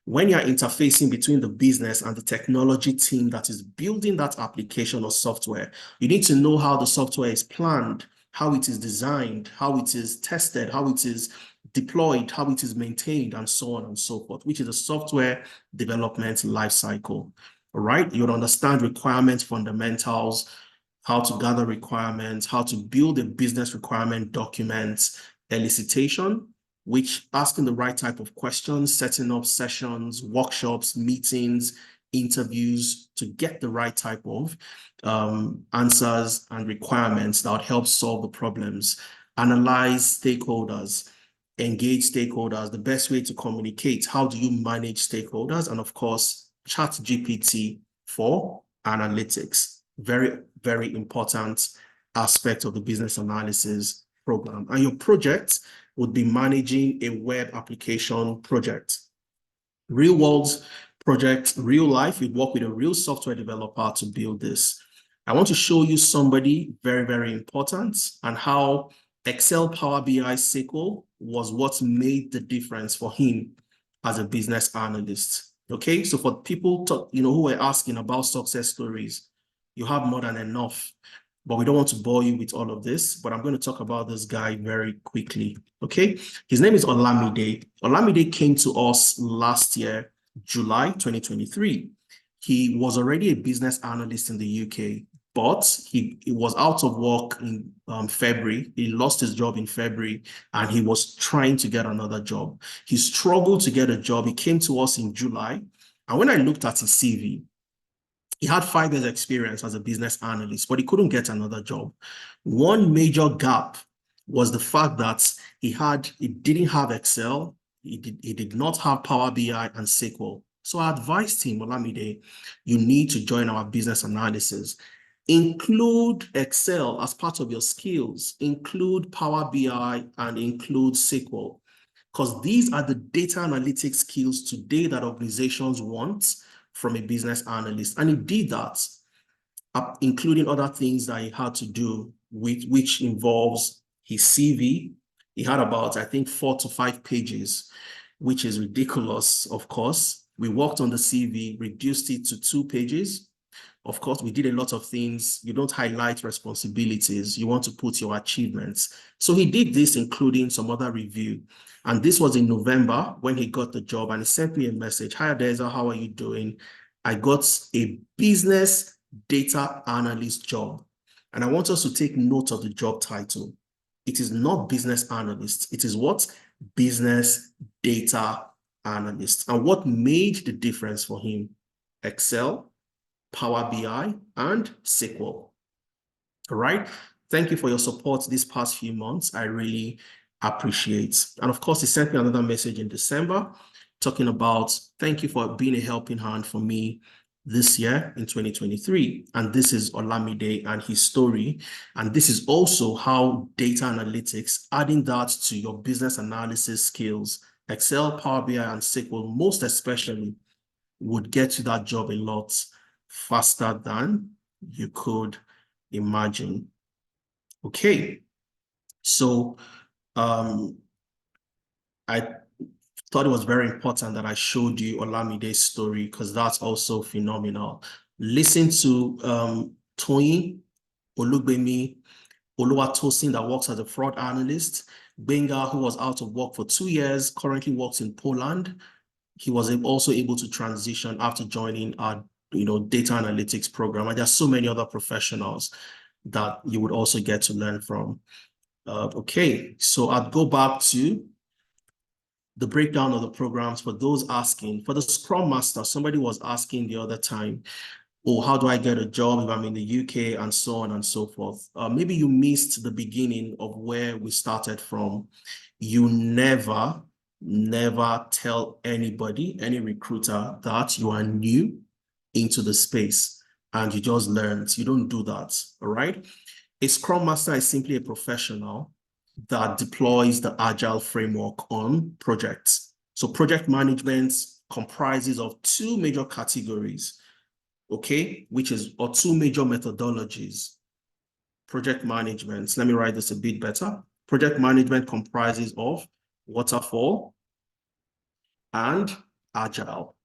When you're interfacing between the business and the technology team that is building that application or software, you need to know how the software is planned, how it is designed, how it is tested, how it is deployed, how it is maintained, and so on and so forth, which is a software development life cycle. All right, you'll understand requirements fundamentals, how to gather requirements, how to build a business requirement document, elicitation, which asking the right type of questions, setting up sessions, workshops, meetings, interviews to get the right type of answers and requirements that would help solve the problems, analyze stakeholders, engage stakeholders, the best way to communicate, how do you manage stakeholders, and of course, ChatGPT for analytics. Very, very important aspect of the business analysis program. And your project would be managing a web application project. Real world project, real life, you'd work with a real software developer to build this. I want to show you somebody very, very important and how Excel, Power BI, SQL was what made the difference for him as a business analyst. Okay, so for people who were asking about success stories, you have more than enough. but we don't want to bore you with all of this, but I'm going to talk about this guy very quickly, okay? His name is Olamide. Olamide came to us last year, July 2023. He was already a business analyst in the UK, but he was out of work in February. He lost his job in February, and he was trying to get another job. He struggled to get a job. He came to us in July, and when I looked at his CV, he had 5 years experience as a business analyst, but he couldn't get another job. One major gap was the fact that he didn't have Excel, he did not have Power BI and SQL. So I advised him, Olamide, you need to join our business analysis. Include Excel as part of your skills, include Power BI, and include SQL, because these are the data analytics skills today that organizations want from a business analyst. And he did that, including other things that he had to do, which involves his CV. He had about, I think, 4 to 5 pages, which is ridiculous, of course. We worked on the CV, reduced it to 2 pages. Of course, we did a lot of things. You don't highlight responsibilities. You want to put your achievements. So he did this, including some other review. And this was in November when he got the job, and he sent me a message. Hi, Adeza, how are you doing? I got a business data analyst job. And I want us to take note of the job title. It is not business analyst. It is what? Business data analyst. And what made the difference for him? Excel, Power BI, and SQL. All right. Thank you for your support these past few months. I really appreciate. And of course, he sent me another message in December talking about, thank you for being a helping hand for me this year in 2023. And this is Olamide and his story. And this is also how data analytics, adding that to your business analysis skills, Excel, Power BI, and SQL, most especially, would get you that job a lot faster than you could imagine. Okay, so I thought it was very important that I showed you Olamide's story because that's also phenomenal. Listen to Toyin Olugbemi Oluwatosin that works as a fraud analyst. Benga, who was out of work for 2 years, currently works in Poland. He was also able to transition after joining our data analytics program. And there's so many other professionals that you would also get to learn from. Okay, so I'd go back to the breakdown of the programs for those asking. For the Scrum Master, somebody was asking the other time, oh, how do I get a job if I'm in the UK, and so on and so forth. Maybe you missed the beginning of where we started from. You never tell anybody, any recruiter, that you are new into the space and you just learned. You don't do that, all right? A Scrum Master is simply a professional that deploys the Agile framework on projects. So project management comprises of 2 major categories, okay, or 2 major methodologies. Project management, let me write this a bit better. Project management comprises of waterfall and Agile,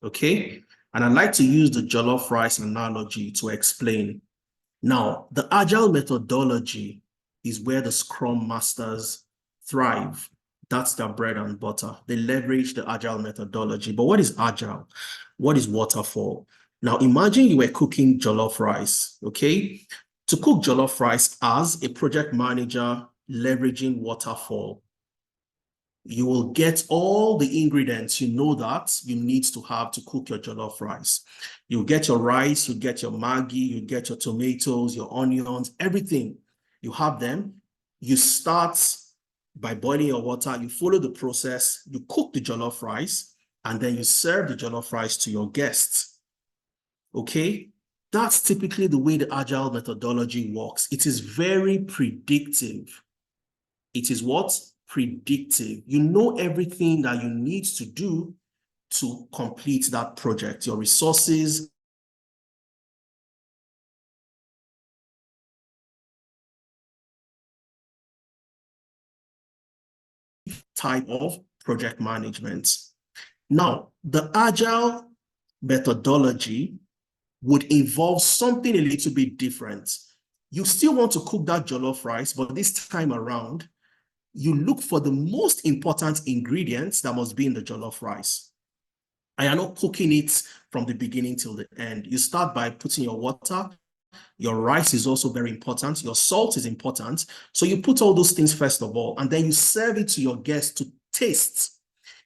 okay? And I like to use the jollof rice analogy to explain. Now, the Agile methodology is where the Scrum Masters thrive. That's their bread and butter. They leverage the Agile methodology. But what is Agile? What is waterfall? Now, imagine you were cooking jollof rice, okay? To cook jollof rice as a project manager leveraging waterfall, you will get all the ingredients you know that you need to have to cook your jollof rice. You get your rice, you get your Maggi, you get your tomatoes, your onions, everything. You have them. You start by boiling your water. You follow the process. You cook the jollof rice, and then you serve the jollof rice to your guests. Okay? That's typically the way the Agile methodology works. It is very predictive. It is what? Predictive. You know everything that you need to do to complete that project, your resources, type of project management. Now, the Agile methodology would involve something a little bit different. You still want to cook that jollof rice, but this time around, you look for the most important ingredients that must be in the jollof rice. And you're not cooking it from the beginning till the end. You start by putting your water. Your rice is also very important. Your salt is important. So you put all those things first of all, and then you serve it to your guests to taste.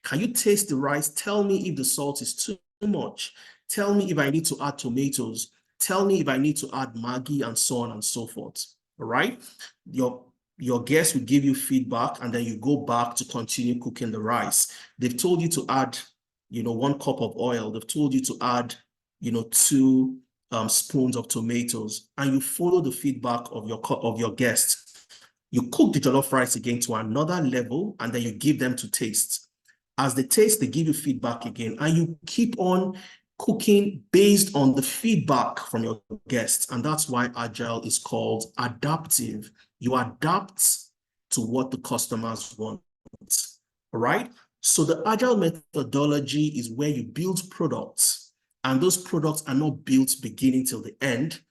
Can you taste the rice? Tell me if the salt is too much. Tell me if I need to add tomatoes. Tell me if I need to add Maggi and so on and so forth. All right? Your guests will give you feedback, and then you go back to continue cooking the rice. They've told you to add, 1 cup of oil. They've told you to add, 2 spoons of tomatoes, and you follow the feedback of your guests. You cook the jollof rice again to another level, and then you give them to taste. As they taste, they give you feedback again, and you keep on cooking based on the feedback from your guests. And that's why Agile is called adaptive. You adapt to what the customers want. All right? So the Agile methodology is where you build products, and those products are not built beginning till the end,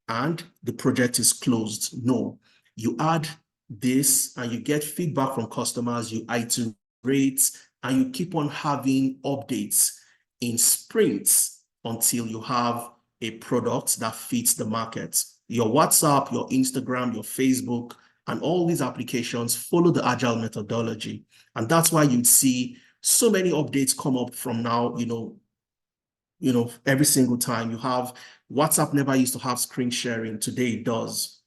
and the project is closed. No, you add this and you get feedback from customers, you iterate, and you keep on having updates in sprints until you have a product that fits the market. Your WhatsApp, your Instagram, your Facebook, and all these applications follow the Agile methodology. And that's why you'd see so many updates come up from now, every single time. You have WhatsApp never used to have screen sharing. Today it does.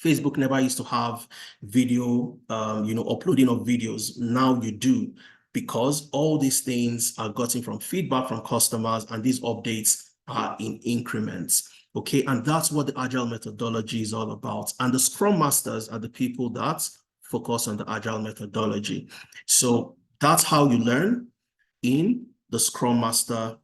Facebook never used to have video, uploading of videos. Now you do, because all these things are gotten from feedback from customers, and these updates are in increments. Okay, and that's what the Agile methodology is all about. And the Scrum Masters are the people that focus on the Agile methodology. So that's how you learn in the Scrum Master,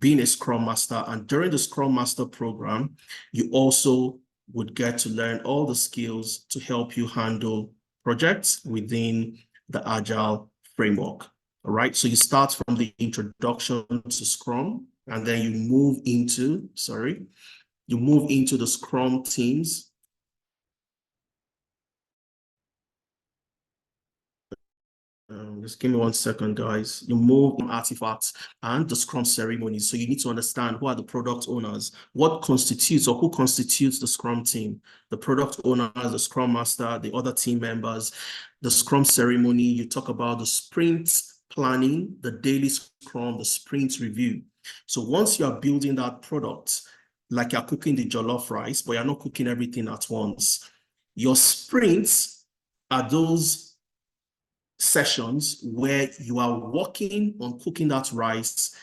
being a Scrum Master. And during the Scrum Master program, you also would get to learn all the skills to help you handle projects within the Agile framework. All right, so you start from the introduction to Scrum, and then you move into, the Scrum teams. Just give me 1 second, guys. You move in artifacts and the Scrum ceremonies. So you need to understand who are the product owners, what constitutes or who constitutes the Scrum team, the product owners, the Scrum Master, the other team members, the Scrum ceremony. You talk about the sprint planning, the daily Scrum, the sprint review. So once you are building that product, like you're cooking the jollof rice, but you're not cooking everything at once, your sprints are those sessions where you are working on cooking that rice,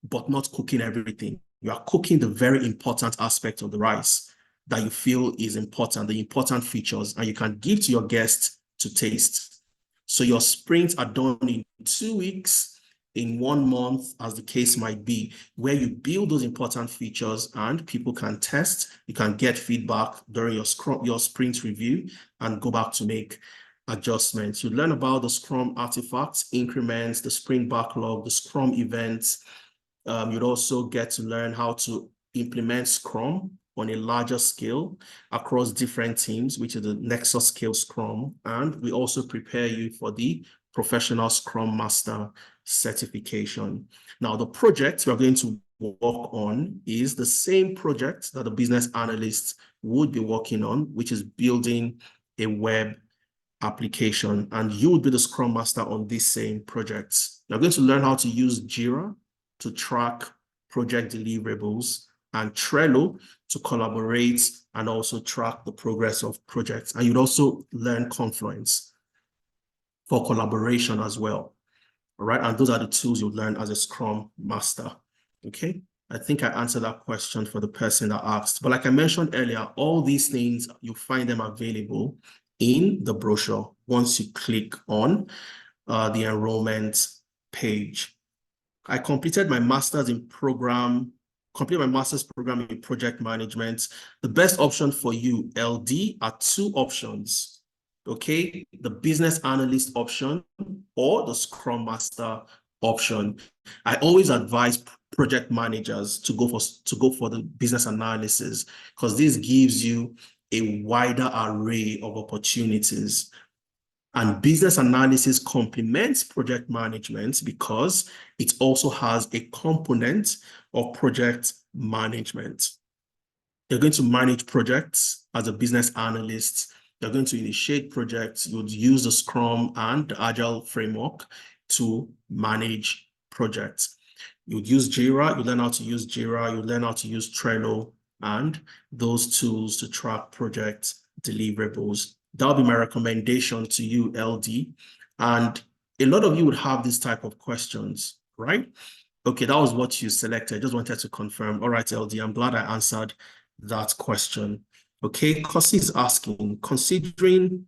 but not cooking everything. You are cooking the very important aspect of the rice that you feel is important, the important features, and you can give to your guests to taste. So your sprints are done in 2 weeks, in 1 month, as the case might be, where you build those important features and people can test. You can get feedback during your sprint review and go back to make adjustments. You learn about the Scrum artifacts, increments, the sprint backlog, the Scrum events. You'd also get to learn how to implement Scrum on a larger scale across different teams, which is the Nexus Scale Scrum. And we also prepare you for the Professional Scrum Master certification. Now, the project we're going to work on is the same project that the business analysts would be working on, which is building a web application, and you would be the Scrum Master on these same projects. You're going to learn how to use Jira to track project deliverables, and Trello to collaborate and also track the progress of projects. And you'd also learn Confluence for collaboration as well. All right, and those are the tools you learn as a Scrum Master. Okay, I think I answered that question for the person that asked. But like I mentioned earlier, all these things, you find them available in the brochure once you click on the enrollment page. I completed my master's program in project management. The best option for you, LD, are 2 options. Okay, the business analyst option or the Scrum Master option. I always advise project managers to go for the business analysis, because this gives you a wider array of opportunities. And business analysis complements project management because it also has a component of project management. You're going to manage projects as a business analyst. You're going to initiate projects. You'd use the Scrum and the Agile framework to manage projects. You'd use Jira. You learn how to use Jira. You learn how to use Trello and those tools to track project deliverables. That'll be my recommendation to you, LD. And a lot of you would have this type of questions, right? Okay, that was what you selected. Just wanted to confirm. All right, LD, I'm glad I answered that question. Okay, Kosi is asking, considering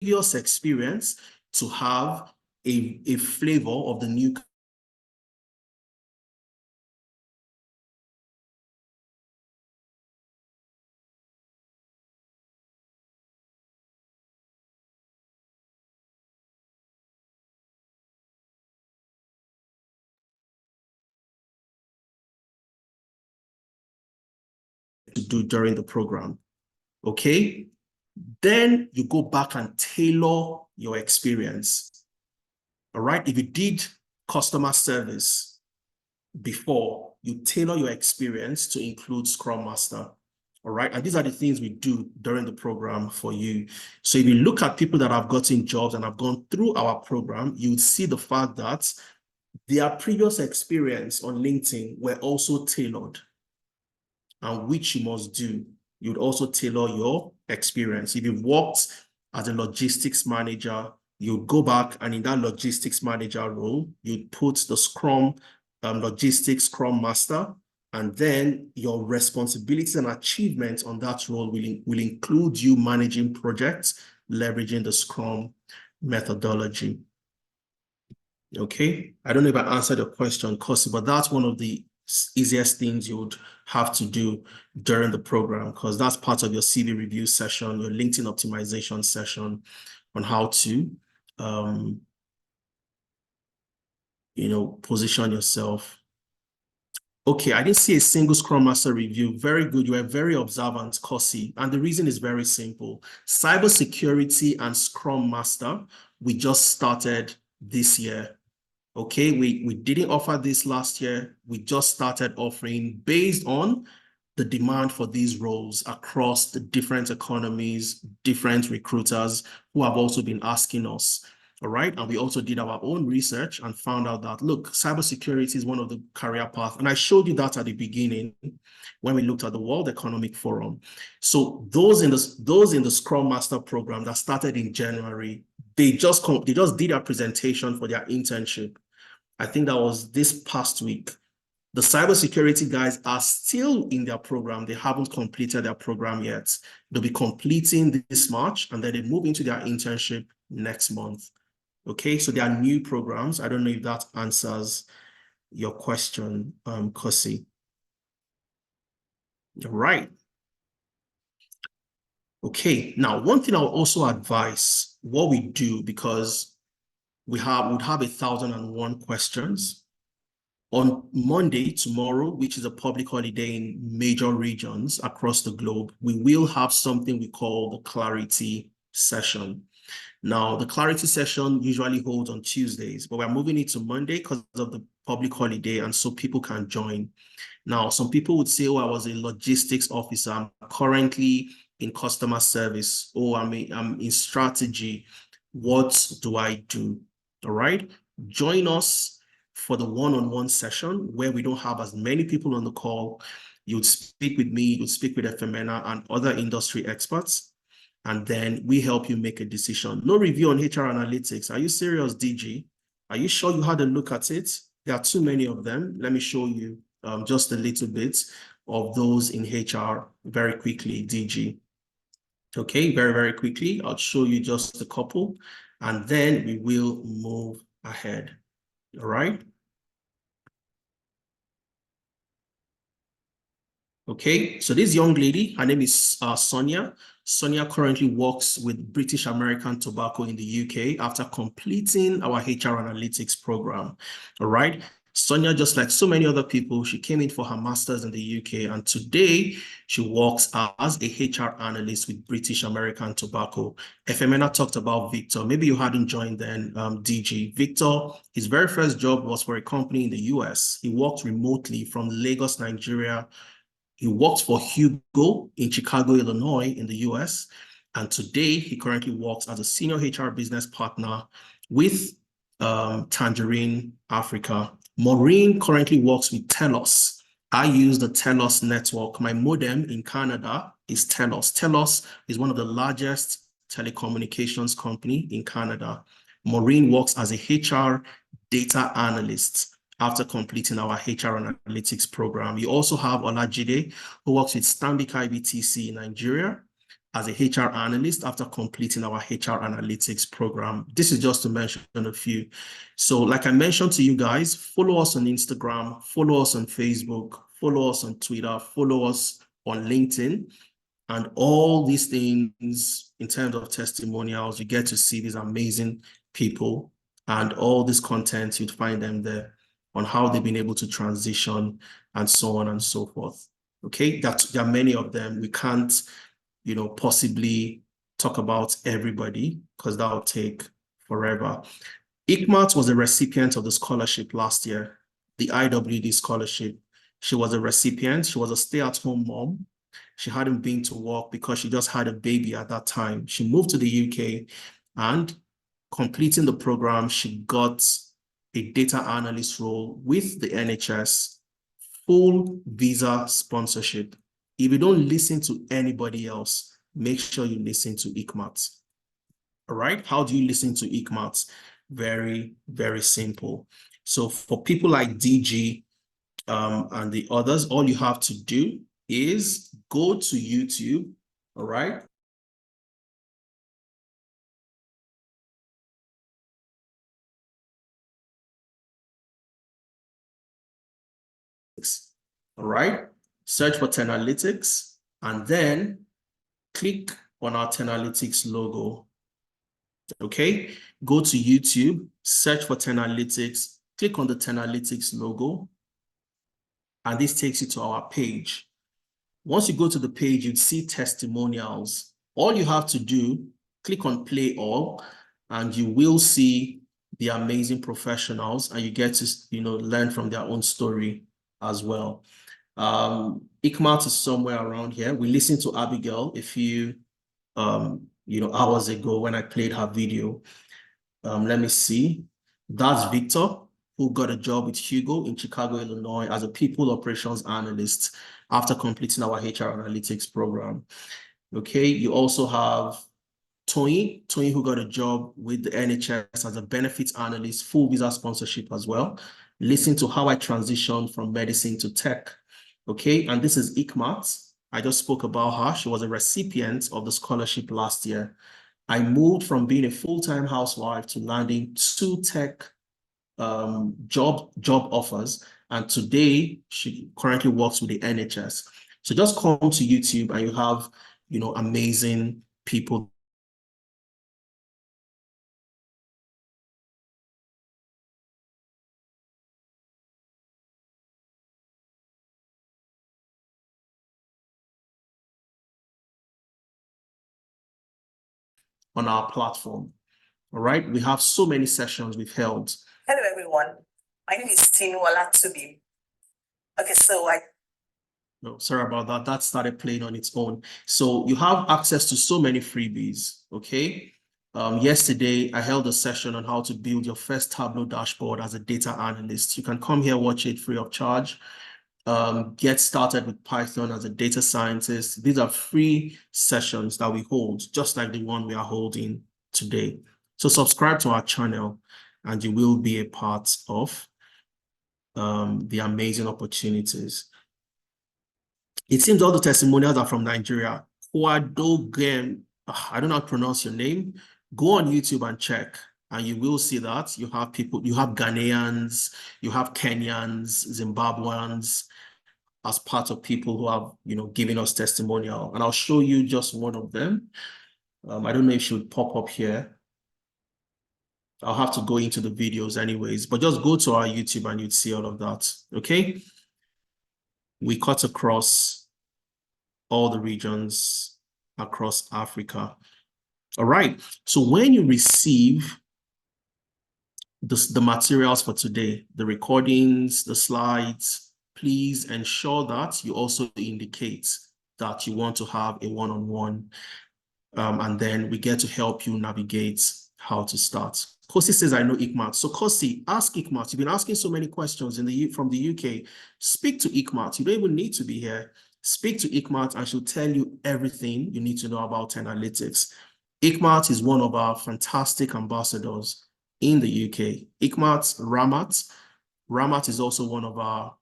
previous experience to have a flavor of the new to do during the program. Okay, then you go back and tailor your experience. All right, if you did customer service before, you tailor your experience to include Scrum Master. All right, and these are the things we do during the program for you. So if you look at people that have gotten jobs and have gone through our program, you would see the fact that their previous experience on LinkedIn were also tailored, and which you must do. You'd also tailor your experience. If you've worked as a logistics manager, you'd go back and in that logistics manager role, you'd put the Scrum logistics Scrum Master, and then your responsibilities and achievements on that role will include you managing projects, leveraging the Scrum methodology. Okay, I don't know if I answered your question, Kosi, but that's one of the easiest things you would have to do during the program, because that's part of your CV review session, your LinkedIn optimization session on how to, position yourself. Okay, I didn't see a single Scrum Master review. Very good. You were very observant, Kosi. And the reason is very simple. Cybersecurity and Scrum Master, we just started this year. Okay, we didn't offer this last year. We just started offering based on the demand for these roles across the different economies, different recruiters who have also been asking us. All right, and we also did our own research and found out that, look, cybersecurity is one of the career paths. And I showed you that at the beginning when we looked at the World Economic Forum. So those in the Scrum Master program that started in January, they just did a presentation for their internship. I think that was this past week. The cybersecurity guys are still in their program. They haven't completed their program yet. They'll be completing this March, and then they move into their internship next month. Okay, so there are new programs. I don't know if that answers your question, Kosi. Right. Okay, now one thing I'll also advise what we do, because would have 1,001 questions. On Monday, tomorrow, which is a public holiday in major regions across the globe, we will have something we call the Clarity Session. Now, the Clarity Session usually holds on Tuesdays, but we're moving it to Monday because of the public holiday, and so people can join. Now, some people would say, oh, I was a logistics officer. I'm currently in customer service. Oh, I'm in strategy. What do I do? All right. Join us for the one-on-one session where we don't have as many people on the call. You'd speak with me, you'd speak with Femena and other industry experts, and then we help you make a decision. No review on HR analytics. Are you serious, DG? Are you sure you had a look at it? There are too many of them. Let me show you just a little bit of those in HR very quickly, DG. Okay, very, very quickly. I'll show you just a couple, and then we will move ahead. All right. Okay, so this young lady, her name is Sonia. Sonia currently works with British American Tobacco in the UK after completing our HR analytics program. All right. Sonia, just like so many other people, she came in for her master's in the UK, and today she works as a HR analyst with British American Tobacco. Efemena talked about Victor. Maybe you hadn't joined then, DG. Victor, his very first job was for a company in the US. He worked remotely from Lagos, Nigeria. He worked for Hugo in Chicago, Illinois, in the US. And today he currently works as a senior HR business partner with Tangerine Africa. Maureen currently works with Telos. I use the Telos network. My modem in Canada is Telos. Telos is one of the largest telecommunications company in Canada. Maureen works as a HR data analyst after completing our HR analytics program. You also have Olajide, who works with Stanbic IBTC in Nigeria as a HR analyst after completing our HR analytics program. This is just to mention a few. So like I mentioned to you guys, follow us on Instagram, follow us on Facebook, follow us on Twitter, follow us on LinkedIn. And all these things in terms of testimonials, you get to see these amazing people, and all this content, you'd find them there on how they've been able to transition and so on and so forth. Okay, there are many of them. We can't, possibly talk about everybody because that'll take forever. Ikmat was a recipient of the scholarship last year, the IWD scholarship. She was a recipient. She was a stay-at-home mom. She hadn't been to work because she just had a baby at that time. She moved to the UK, and completing the program, she got a data analyst role with the NHS, full visa sponsorship. If you don't listen to anybody else, make sure you listen to Ikmat. All right, how do you listen to Ikmat? Very, very simple. So for people like DG and the others, all you have to do is go to YouTube, all right? All right, search for Tenalytics and then click on our Tenalytics logo. Okay, go to YouTube, search for Tenalytics, click on the Tenalytics logo, and this takes you to our page. Once you go to the page, you'd see testimonials. All you have to do, click on play all, and you will see the amazing professionals, and you get to learn from their own story as well. Ikmat is somewhere around here. We listened to Abigail a few hours ago when I played her video. Let me see. That's Victor, who got a job with Hugo in Chicago, Illinois as a people operations analyst after completing our HR analytics program. Okay, you also have Tony, who got a job with the NHS as a benefits analyst, full visa sponsorship as well. Listen to how I transitioned from medicine to tech. Okay, and this is Ikmat. I just spoke about her. She was a recipient of the scholarship last year. I moved from being a full-time housewife to landing 2 tech job offers, and today she currently works with the NHS. So just come to YouTube and you have amazing people on our platform. All right, we have so many sessions we've held. Hello everyone, my name is Tinuola Tubi. Okay, so No, sorry about that. That started playing on its own. So you have access to so many freebies, okay? Yesterday, I held a session on how to build your first Tableau dashboard as a data analyst. You can come here, watch it free of charge. Get started with Python as a data scientist. These are free sessions that we hold, just like the one we are holding today. So subscribe to our channel and you will be a part of the amazing opportunities. It seems all the testimonials are from Nigeria. Kwadogem, I don't know how to pronounce your name. Go on YouTube and check, and you will see that you have people, you have Ghanaians, you have Kenyans, Zimbabweans, as part of people who have, given us testimonial. And I'll show you just one of them. I don't know if she would pop up here. I'll have to go into the videos anyways, but just go to our YouTube and you'd see all of that, okay? We cut across all the regions across Africa. All right, so when you receive the materials for today, the recordings, the slides, please ensure that you also indicate that you want to have a one-on-one, and then we get to help you navigate how to start. Kosi says, I know Ikmat. So Kosi, ask Ikmat. You've been asking so many questions from the UK. Speak to Ikmat. You don't even need to be here. Speak to Ikmat and she'll tell you everything you need to know about Analytics. Ikmat is one of our fantastic ambassadors in the UK. Ikmat Ramat is also one of our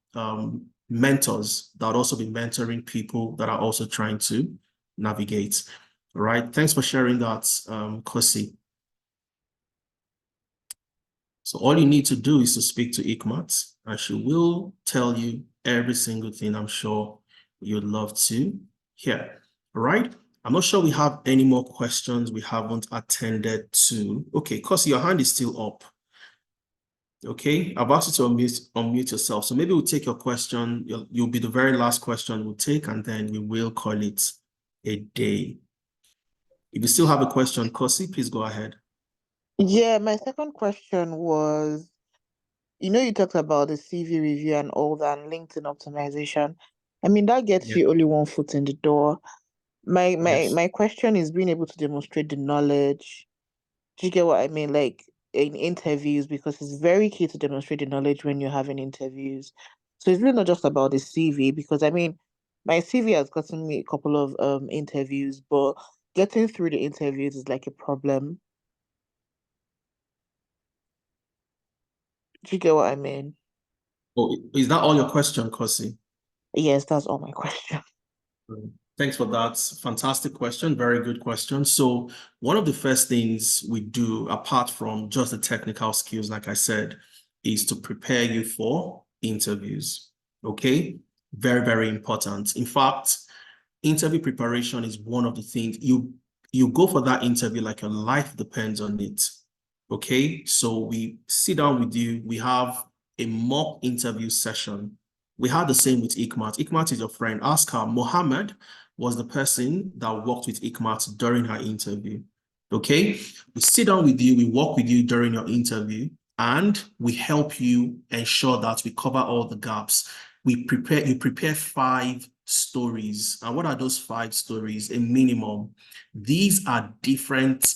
mentors that will also be mentoring people that are also trying to navigate. All right, thanks for sharing that, Kosi. So all you need to do is to speak to Ikmat and she will tell you every single thing I'm sure you'd love to hear. All right, I'm not sure we have any more questions we haven't attended to. Okay, Kosi, your hand is still up. Okay, I've asked you to unmute yourself. So maybe we'll take your question. You'll be the very last question we'll take, and then we will call it a day. If you still have a question, Kosi, please go ahead. Yeah, my second question was, you talked about the CV review and all that, and LinkedIn optimization. I mean, that gets you only one foot in the door. My question is being able to demonstrate the knowledge. Do you get what I mean? Like in interviews, because it's very key to demonstrate the knowledge when you're having interviews. So it's really not just about the CV, because I mean, my CV has gotten me a couple of interviews, but getting through the interviews is like a problem. Do you get what I mean? Oh, is that all your question, Kosi? Yes, that's all my question. Thanks for that. Fantastic question. Very good question. So one of the first things we do, apart from just the technical skills, like I said, is to prepare you for interviews. Okay? Very, very important. In fact, interview preparation is one of the things you go for that interview like your life depends on it. Okay? So we sit down with you. We have a mock interview session. We had the same with Ikmat. Ikmat is your friend. Ask her. Mohammed was the person that worked with Ikmat during her interview. Okay? We sit down with you, we work with you during your interview, and we help you ensure that we cover all the gaps. You prepare 5 stories. And what are those 5 stories? A minimum. These are different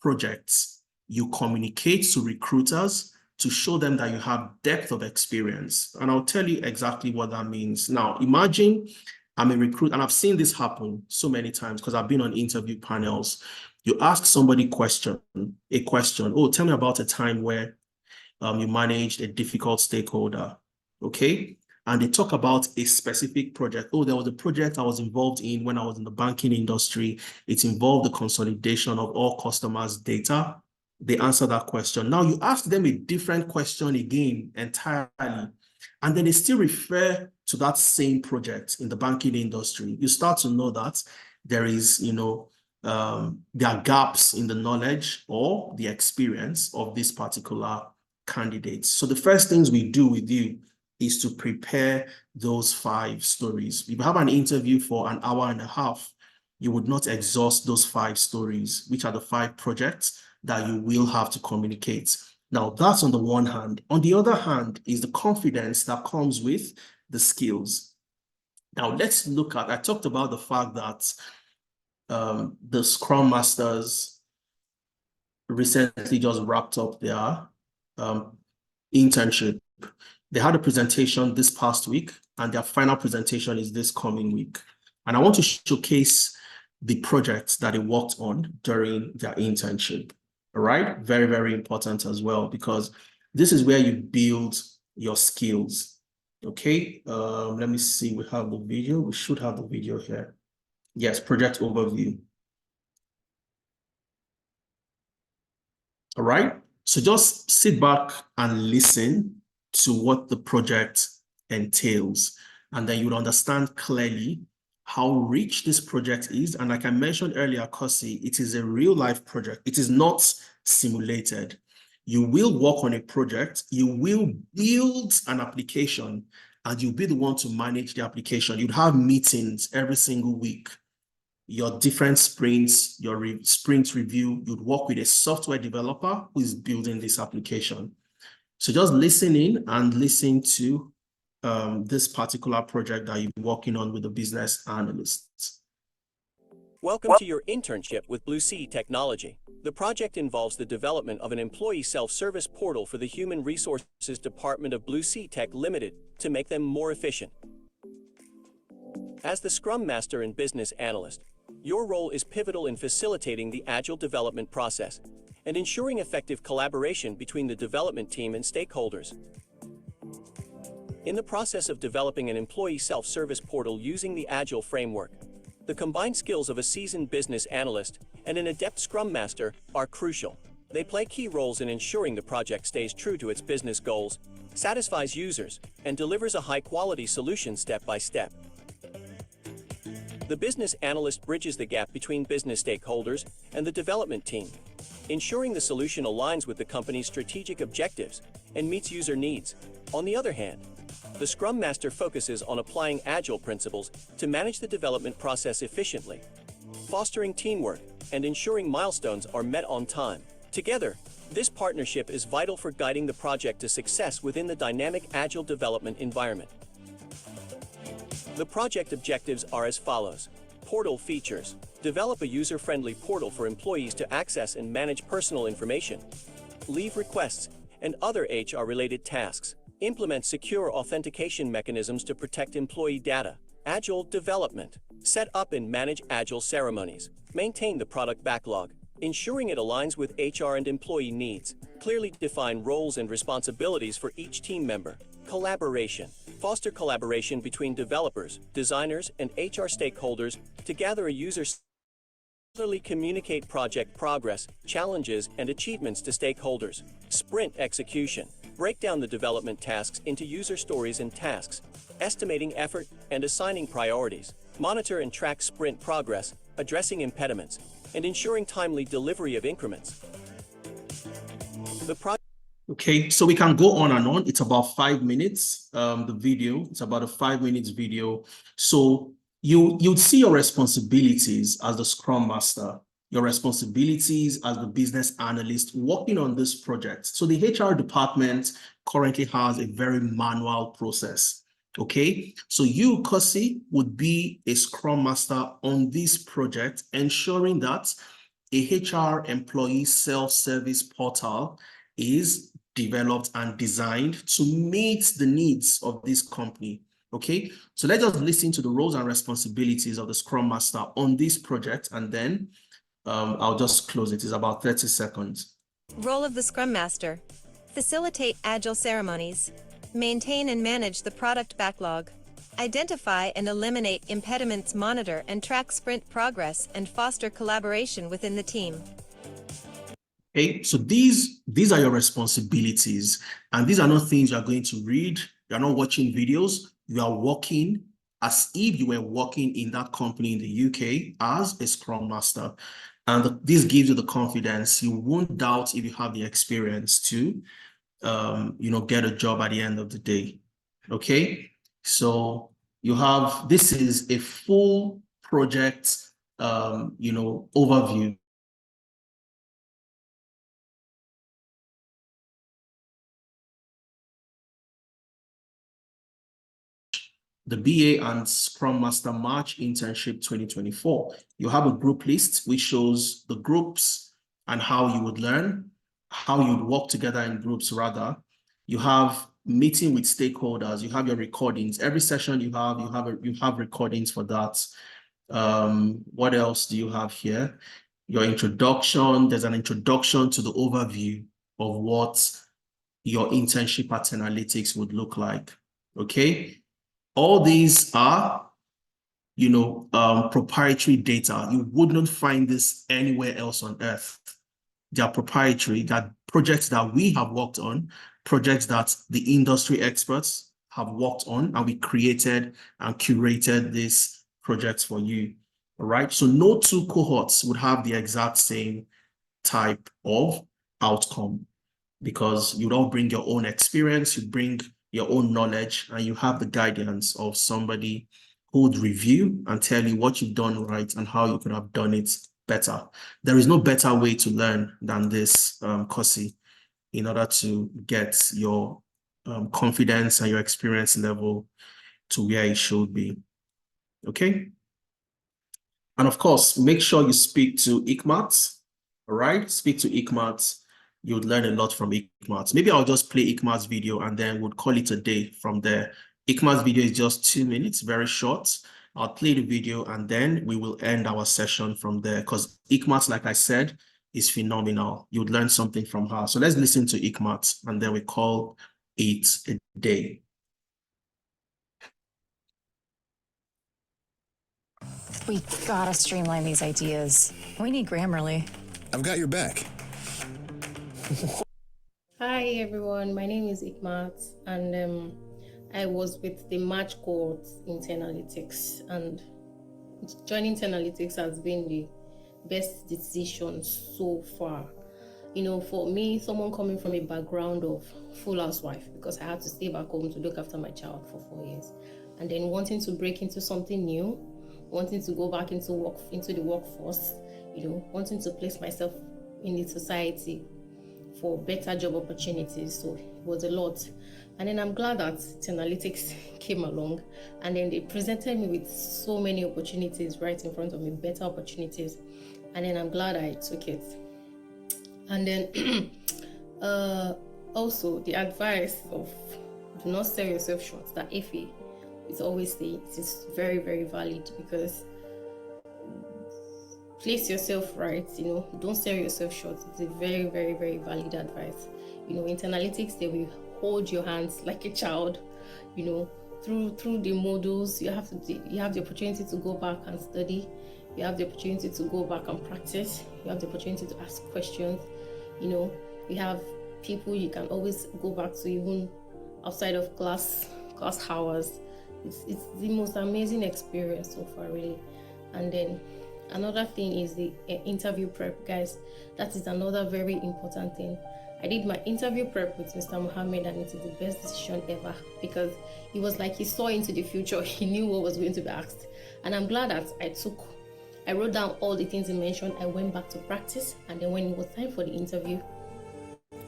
projects. You communicate to recruiters to show them that you have depth of experience. And I'll tell you exactly what that means. Now, imagine I'm a recruiter, and I've seen this happen so many times because I've been on interview panels. You ask somebody a question. Oh, tell me about a time where you managed a difficult stakeholder. Okay? And they talk about a specific project. Oh, there was a project I was involved in when I was in the banking industry. It involved the consolidation of all customers' data. They answer that question. Now you ask them a different question again entirely, and then they still refer to that same project in the banking industry. You start to know that there is, there are gaps in the knowledge or the experience of this particular candidate. So the first things we do with you is to prepare those 5 stories. If you have an interview for an hour and a half, you would not exhaust those 5 stories, which are the 5 projects that you will have to communicate. Now, that's on the one hand. On the other hand is the confidence that comes with the skills. Now, let's look at, I talked about the fact that the Scrum Masters recently just wrapped up their internship. They had a presentation this past week, and their final presentation is this coming week. And I want to showcase the projects that they worked on during their internship. All right, very, very important as well, because this is where you build your skills. Okay, let me see, we have the video. We should have the video here. Yes, project overview. All right, so just sit back and listen to what the project entails. And then you would understand clearly how rich this project is. And like I mentioned earlier, Kosi, it is a real life project. It is not simulated. You will work on a project, you will build an application, and you'll be the one to manage the application. You'd have meetings every single week, your different sprints, your sprint review. You'd work with a software developer who is building this application. So just listen in and listen to this particular project that you're working on with the business analysts. Welcome to your internship with Blue Sea Technology. The project involves the development of an employee self-service portal for the Human Resources Department of Blue Sea Tech Limited to make them more efficient. As the Scrum Master and Business Analyst, your role is pivotal in facilitating the agile development process and ensuring effective collaboration between the development team and stakeholders. In the process of developing an employee self-service portal using the Agile framework, the combined skills of a seasoned business analyst and an adept Scrum Master are crucial. They play key roles in ensuring the project stays true to its business goals, satisfies users, and delivers a high-quality solution step by step. The business analyst bridges the gap between business stakeholders and the development team, ensuring the solution aligns with the company's strategic objectives and meets user needs. On the other hand, the Scrum Master focuses on applying Agile principles to manage the development process efficiently, fostering teamwork, and ensuring milestones are met on time. Together, this partnership is vital for guiding the project to success within the dynamic Agile development environment. The project objectives are as follows. Portal features. Develop a user-friendly portal for employees to access and manage personal information, leave requests, and other HR-related tasks. Implement secure authentication mechanisms to protect employee data. Agile development. Set up and manage Agile ceremonies. Maintain the product backlog, ensuring it aligns with HR and employee needs. Clearly define roles and responsibilities for each team member. Collaboration. Foster collaboration between developers, designers, and HR stakeholders to gather a user. Regularly communicate project progress, challenges, and achievements to stakeholders. Sprint execution. Break down the development tasks into user stories and tasks, estimating effort and assigning priorities. Monitor and track sprint progress, addressing impediments, and ensuring timely delivery of increments. Okay, so we can go on and on. It's about 5 minutes. The video, it's about a 5 minutes video. So you'd see your responsibilities as the Scrum Master, your responsibilities as the business analyst working on this project. So the HR department currently has a very manual process. Okay, so you, Kosi, would be a Scrum Master on this project, ensuring that a HR employee self-service portal is developed and designed to meet the needs of this company. Okay, so let's just listen to the roles and responsibilities of the Scrum Master on this project, and then I'll just close it. It's about 30 seconds. Role of the Scrum Master. Facilitate Agile ceremonies. Maintain and manage the product backlog. Identify and eliminate impediments, monitor and track sprint progress, and foster collaboration within the team. Okay, so these are your responsibilities, and these are not things you're going to read. You're not watching videos. You are working as if you were working in that company in the UK as a Scrum Master. And this gives you the confidence. You won't doubt if you have the experience to, get a job at the end of the day. Okay, so you have, this is a full project, overview. The BA and Scrum Master March Internship 2024. You have a group list which shows the groups and how you would learn, how you'd work together in groups rather. You have meeting with stakeholders, you have your recordings. Every session you have recordings for that. What else do you have here? Your introduction, there's an introduction to the overview of what your internship at Analytics would look like, okay? All these are, proprietary data. You would not find this anywhere else on earth. They are proprietary, that projects that we have worked on, projects that the industry experts have worked on, and we created and curated this project for you. All right. So no two cohorts would have the exact same type of outcome, because you don't bring your own experience, you bring your own knowledge, and you have the guidance of somebody who would review and tell you what you've done right and how you could have done it better. There is no better way to learn than this, Kosi, in order to get your confidence and your experience level to where it should be. Okay? And of course, make sure you speak to ICMAT. All right? Speak to ICMAT. You would learn a lot from ICMAT. Maybe I'll just play ICMAT's video and then we'll call it a day from there. ICMAT's video is just 2 minutes, very short. I'll play the video and then we will end our session from there, because ICMAT, like I said, is phenomenal. You'd learn something from her. So let's listen to ICMAT and then we call it a day. We gotta streamline these ideas. We need Grammarly. I've got your back. Hi everyone, my name is Ikmat, and I was with the March cohort in Analytics, and joining Analytics has been the best decision so far. You know, for me, someone coming from a background of full housewife, because I had to stay back home to look after my child for 4 years, and then wanting to break into something new, wanting to go back into the workforce, you know, wanting to place myself in the society for better job opportunities. So it was a lot. And then I'm glad that Analytics came along, and then they presented me with so many opportunities right in front of me, better opportunities. And then I'm glad I took it. And then also the advice of do not sell yourself short, that Effie is always saying, it is very, very valid, because place yourself right, you know, don't sell yourself short. It's a very, very, very valid advice. You know, in Analytics, they will hold your hands like a child, you know, through the modules. You have the opportunity to go back and study. You have the opportunity to go back and practice. You have the opportunity to ask questions. You know, you have people you can always go back to, even outside of class hours. It's the most amazing experience so far, really. And then another thing is the interview prep, guys. That is another very important thing. I did my interview prep with Mr. Mohammed, and it is the best decision ever, because it was like he saw into the future. He knew what was going to be asked. And I'm glad that I wrote down all the things he mentioned. I went back to practice, and then when it was time for the interview,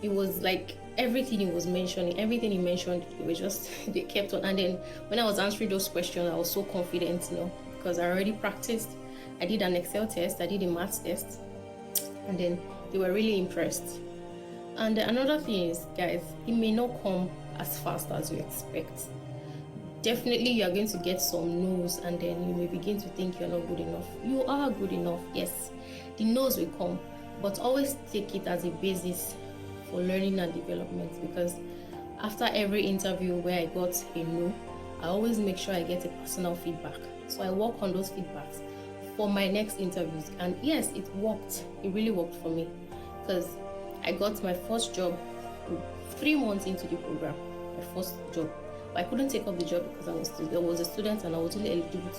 it was like everything he was mentioning, everything he mentioned, it was just, they kept on. And then when I was answering those questions, I was so confident, you know, because I already practiced. I did an Excel test, I did a maths test, and then they were really impressed. And another thing is, guys, it may not come as fast as you expect. Definitely you are going to get some no's, and then you may begin to think you're not good enough. You are good enough, yes. The no's will come, but always take it as a basis for learning and development, because after every interview where I got a no, I always make sure I get a personal feedback. So I work on those feedbacks for my next interviews. And yes, it worked. It really worked for me, because I got my first job 3 months into the program, my first job. But I couldn't take up the job because I was a student and I was only eligible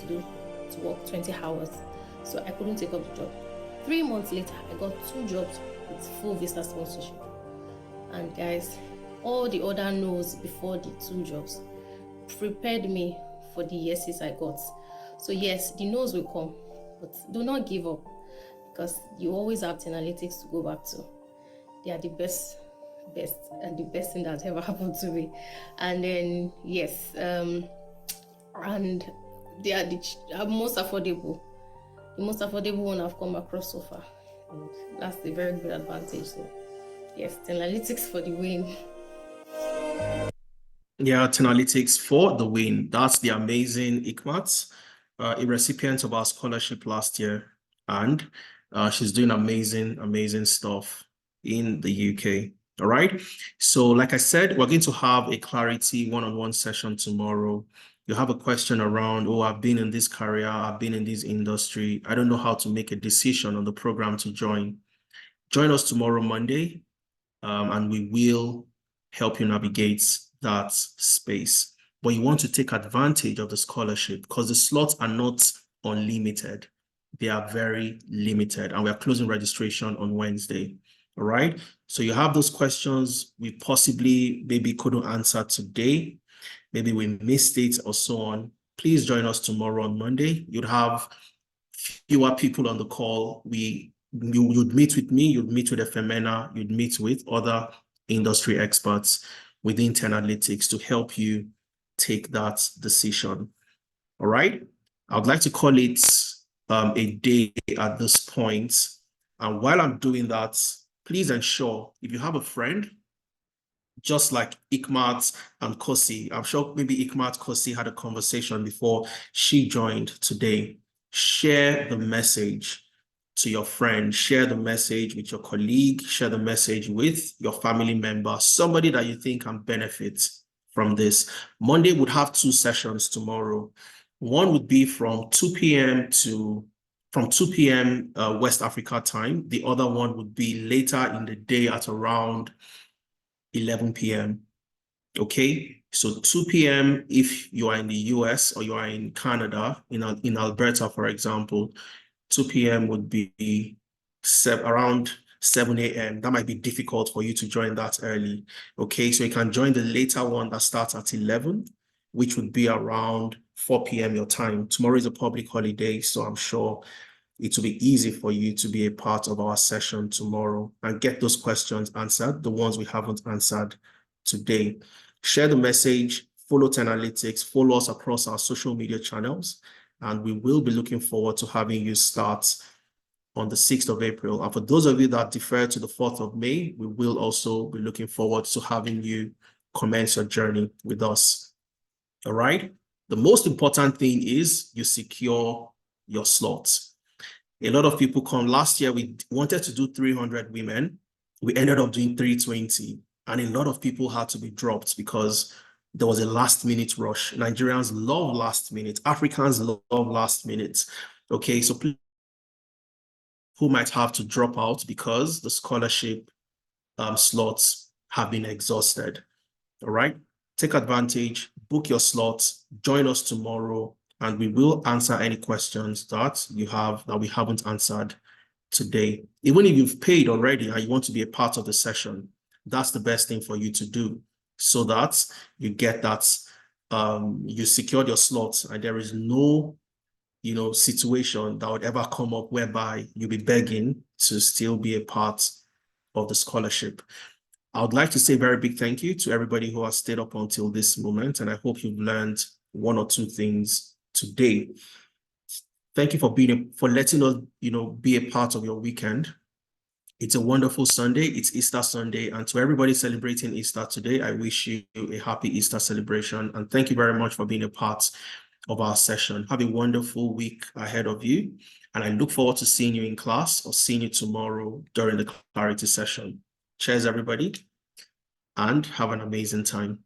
to work 20 hours. So I couldn't take up the job. 3 months later, I got 2 jobs with full visa sponsorship. And guys, all the other no's before the 2 jobs prepared me for the yeses I got. So yes, the no's will come, but do not give up, because you always have Analytics to go back to. They are the best and the best thing that's ever happened to me. And then yes, and they are the most affordable one I've come across so far, and that's a very good advantage. So yes, Analytics for the win. Yeah, Analytics for the win. That's the amazing Ikmat, a recipient of our scholarship last year, and she's doing amazing stuff in the UK. All right. So like I said, we're going to have a clarity one-on-one session tomorrow. You have a question around, oh, I've been in this career, I've been in this industry, I don't know how to make a decision on the program to join. Join us tomorrow, Monday, and we will help you navigate that space. but you want to take advantage of the scholarship because the slots are not unlimited. They are very limited, and we are closing registration on Wednesday. All right. So you have those questions we possibly maybe couldn't answer today. Maybe we missed it or so on. Please join us tomorrow on Monday. You'd have fewer people on the call. You'd meet with me, you'd meet with Femena, you'd meet with other industry experts within Analytics to help you take that decision. All right. I would like to call it a day at this point. And while I'm doing that, please ensure if you have a friend, just like Ikmat and Kosi, I'm sure maybe Ikmat Kosi had a conversation before she joined today. Share the message to your friend, share the message with your colleague, share the message with your family member, somebody that you think can benefit from this. Monday would have 2 sessions tomorrow. One would be from 2 p.m. West Africa time. The other one would be later in the day at around 11 p.m. Okay, so 2 p.m. if you are in the US or you are in Canada, in Alberta, for example, 2 p.m. would be around 7 a.m. That might be difficult for you to join that early. Okay, so you can join the later one that starts at 11, which would be around 4 p.m. your time. Tomorrow is a public holiday, so I'm sure it will be easy for you to be a part of our session tomorrow and get those questions answered, the ones we haven't answered today. Share the message, follow Analytics, follow us across our social media channels, and we will be looking forward to having you start on the 6th of April. And for those of you that defer to the 4th of May, we will also be looking forward to having you commence your journey with us. All right? The most important thing is you secure your slots. A lot of people come. Last year, we wanted to do 300 women. We ended up doing 320. And a lot of people had to be dropped because there was a last-minute rush. Nigerians love last minute. Africans love last minute. Okay, so who might have to drop out because the scholarship slots have been exhausted. All right, take advantage, book your slots, join us tomorrow, and we will answer any questions that you have that we haven't answered today. Even if you've paid already and you want to be a part of the session, that's the best thing for you to do so that you get that, you secured your slots and there is no, situation that would ever come up whereby you'll be begging to still be a part of the scholarship. I would like to say a very big thank you to everybody who has stayed up until this moment, and I hope you've learned 1 or 2 things today. Thank you for letting us, be a part of your weekend. It's a wonderful Sunday. It's Easter Sunday, and to everybody celebrating Easter today, I wish you a happy Easter celebration, and thank you very much for being a part of our session. Have a wonderful week ahead of you, and I look forward to seeing you in class or seeing you tomorrow during the clarity session. Cheers, everybody, and have an amazing time.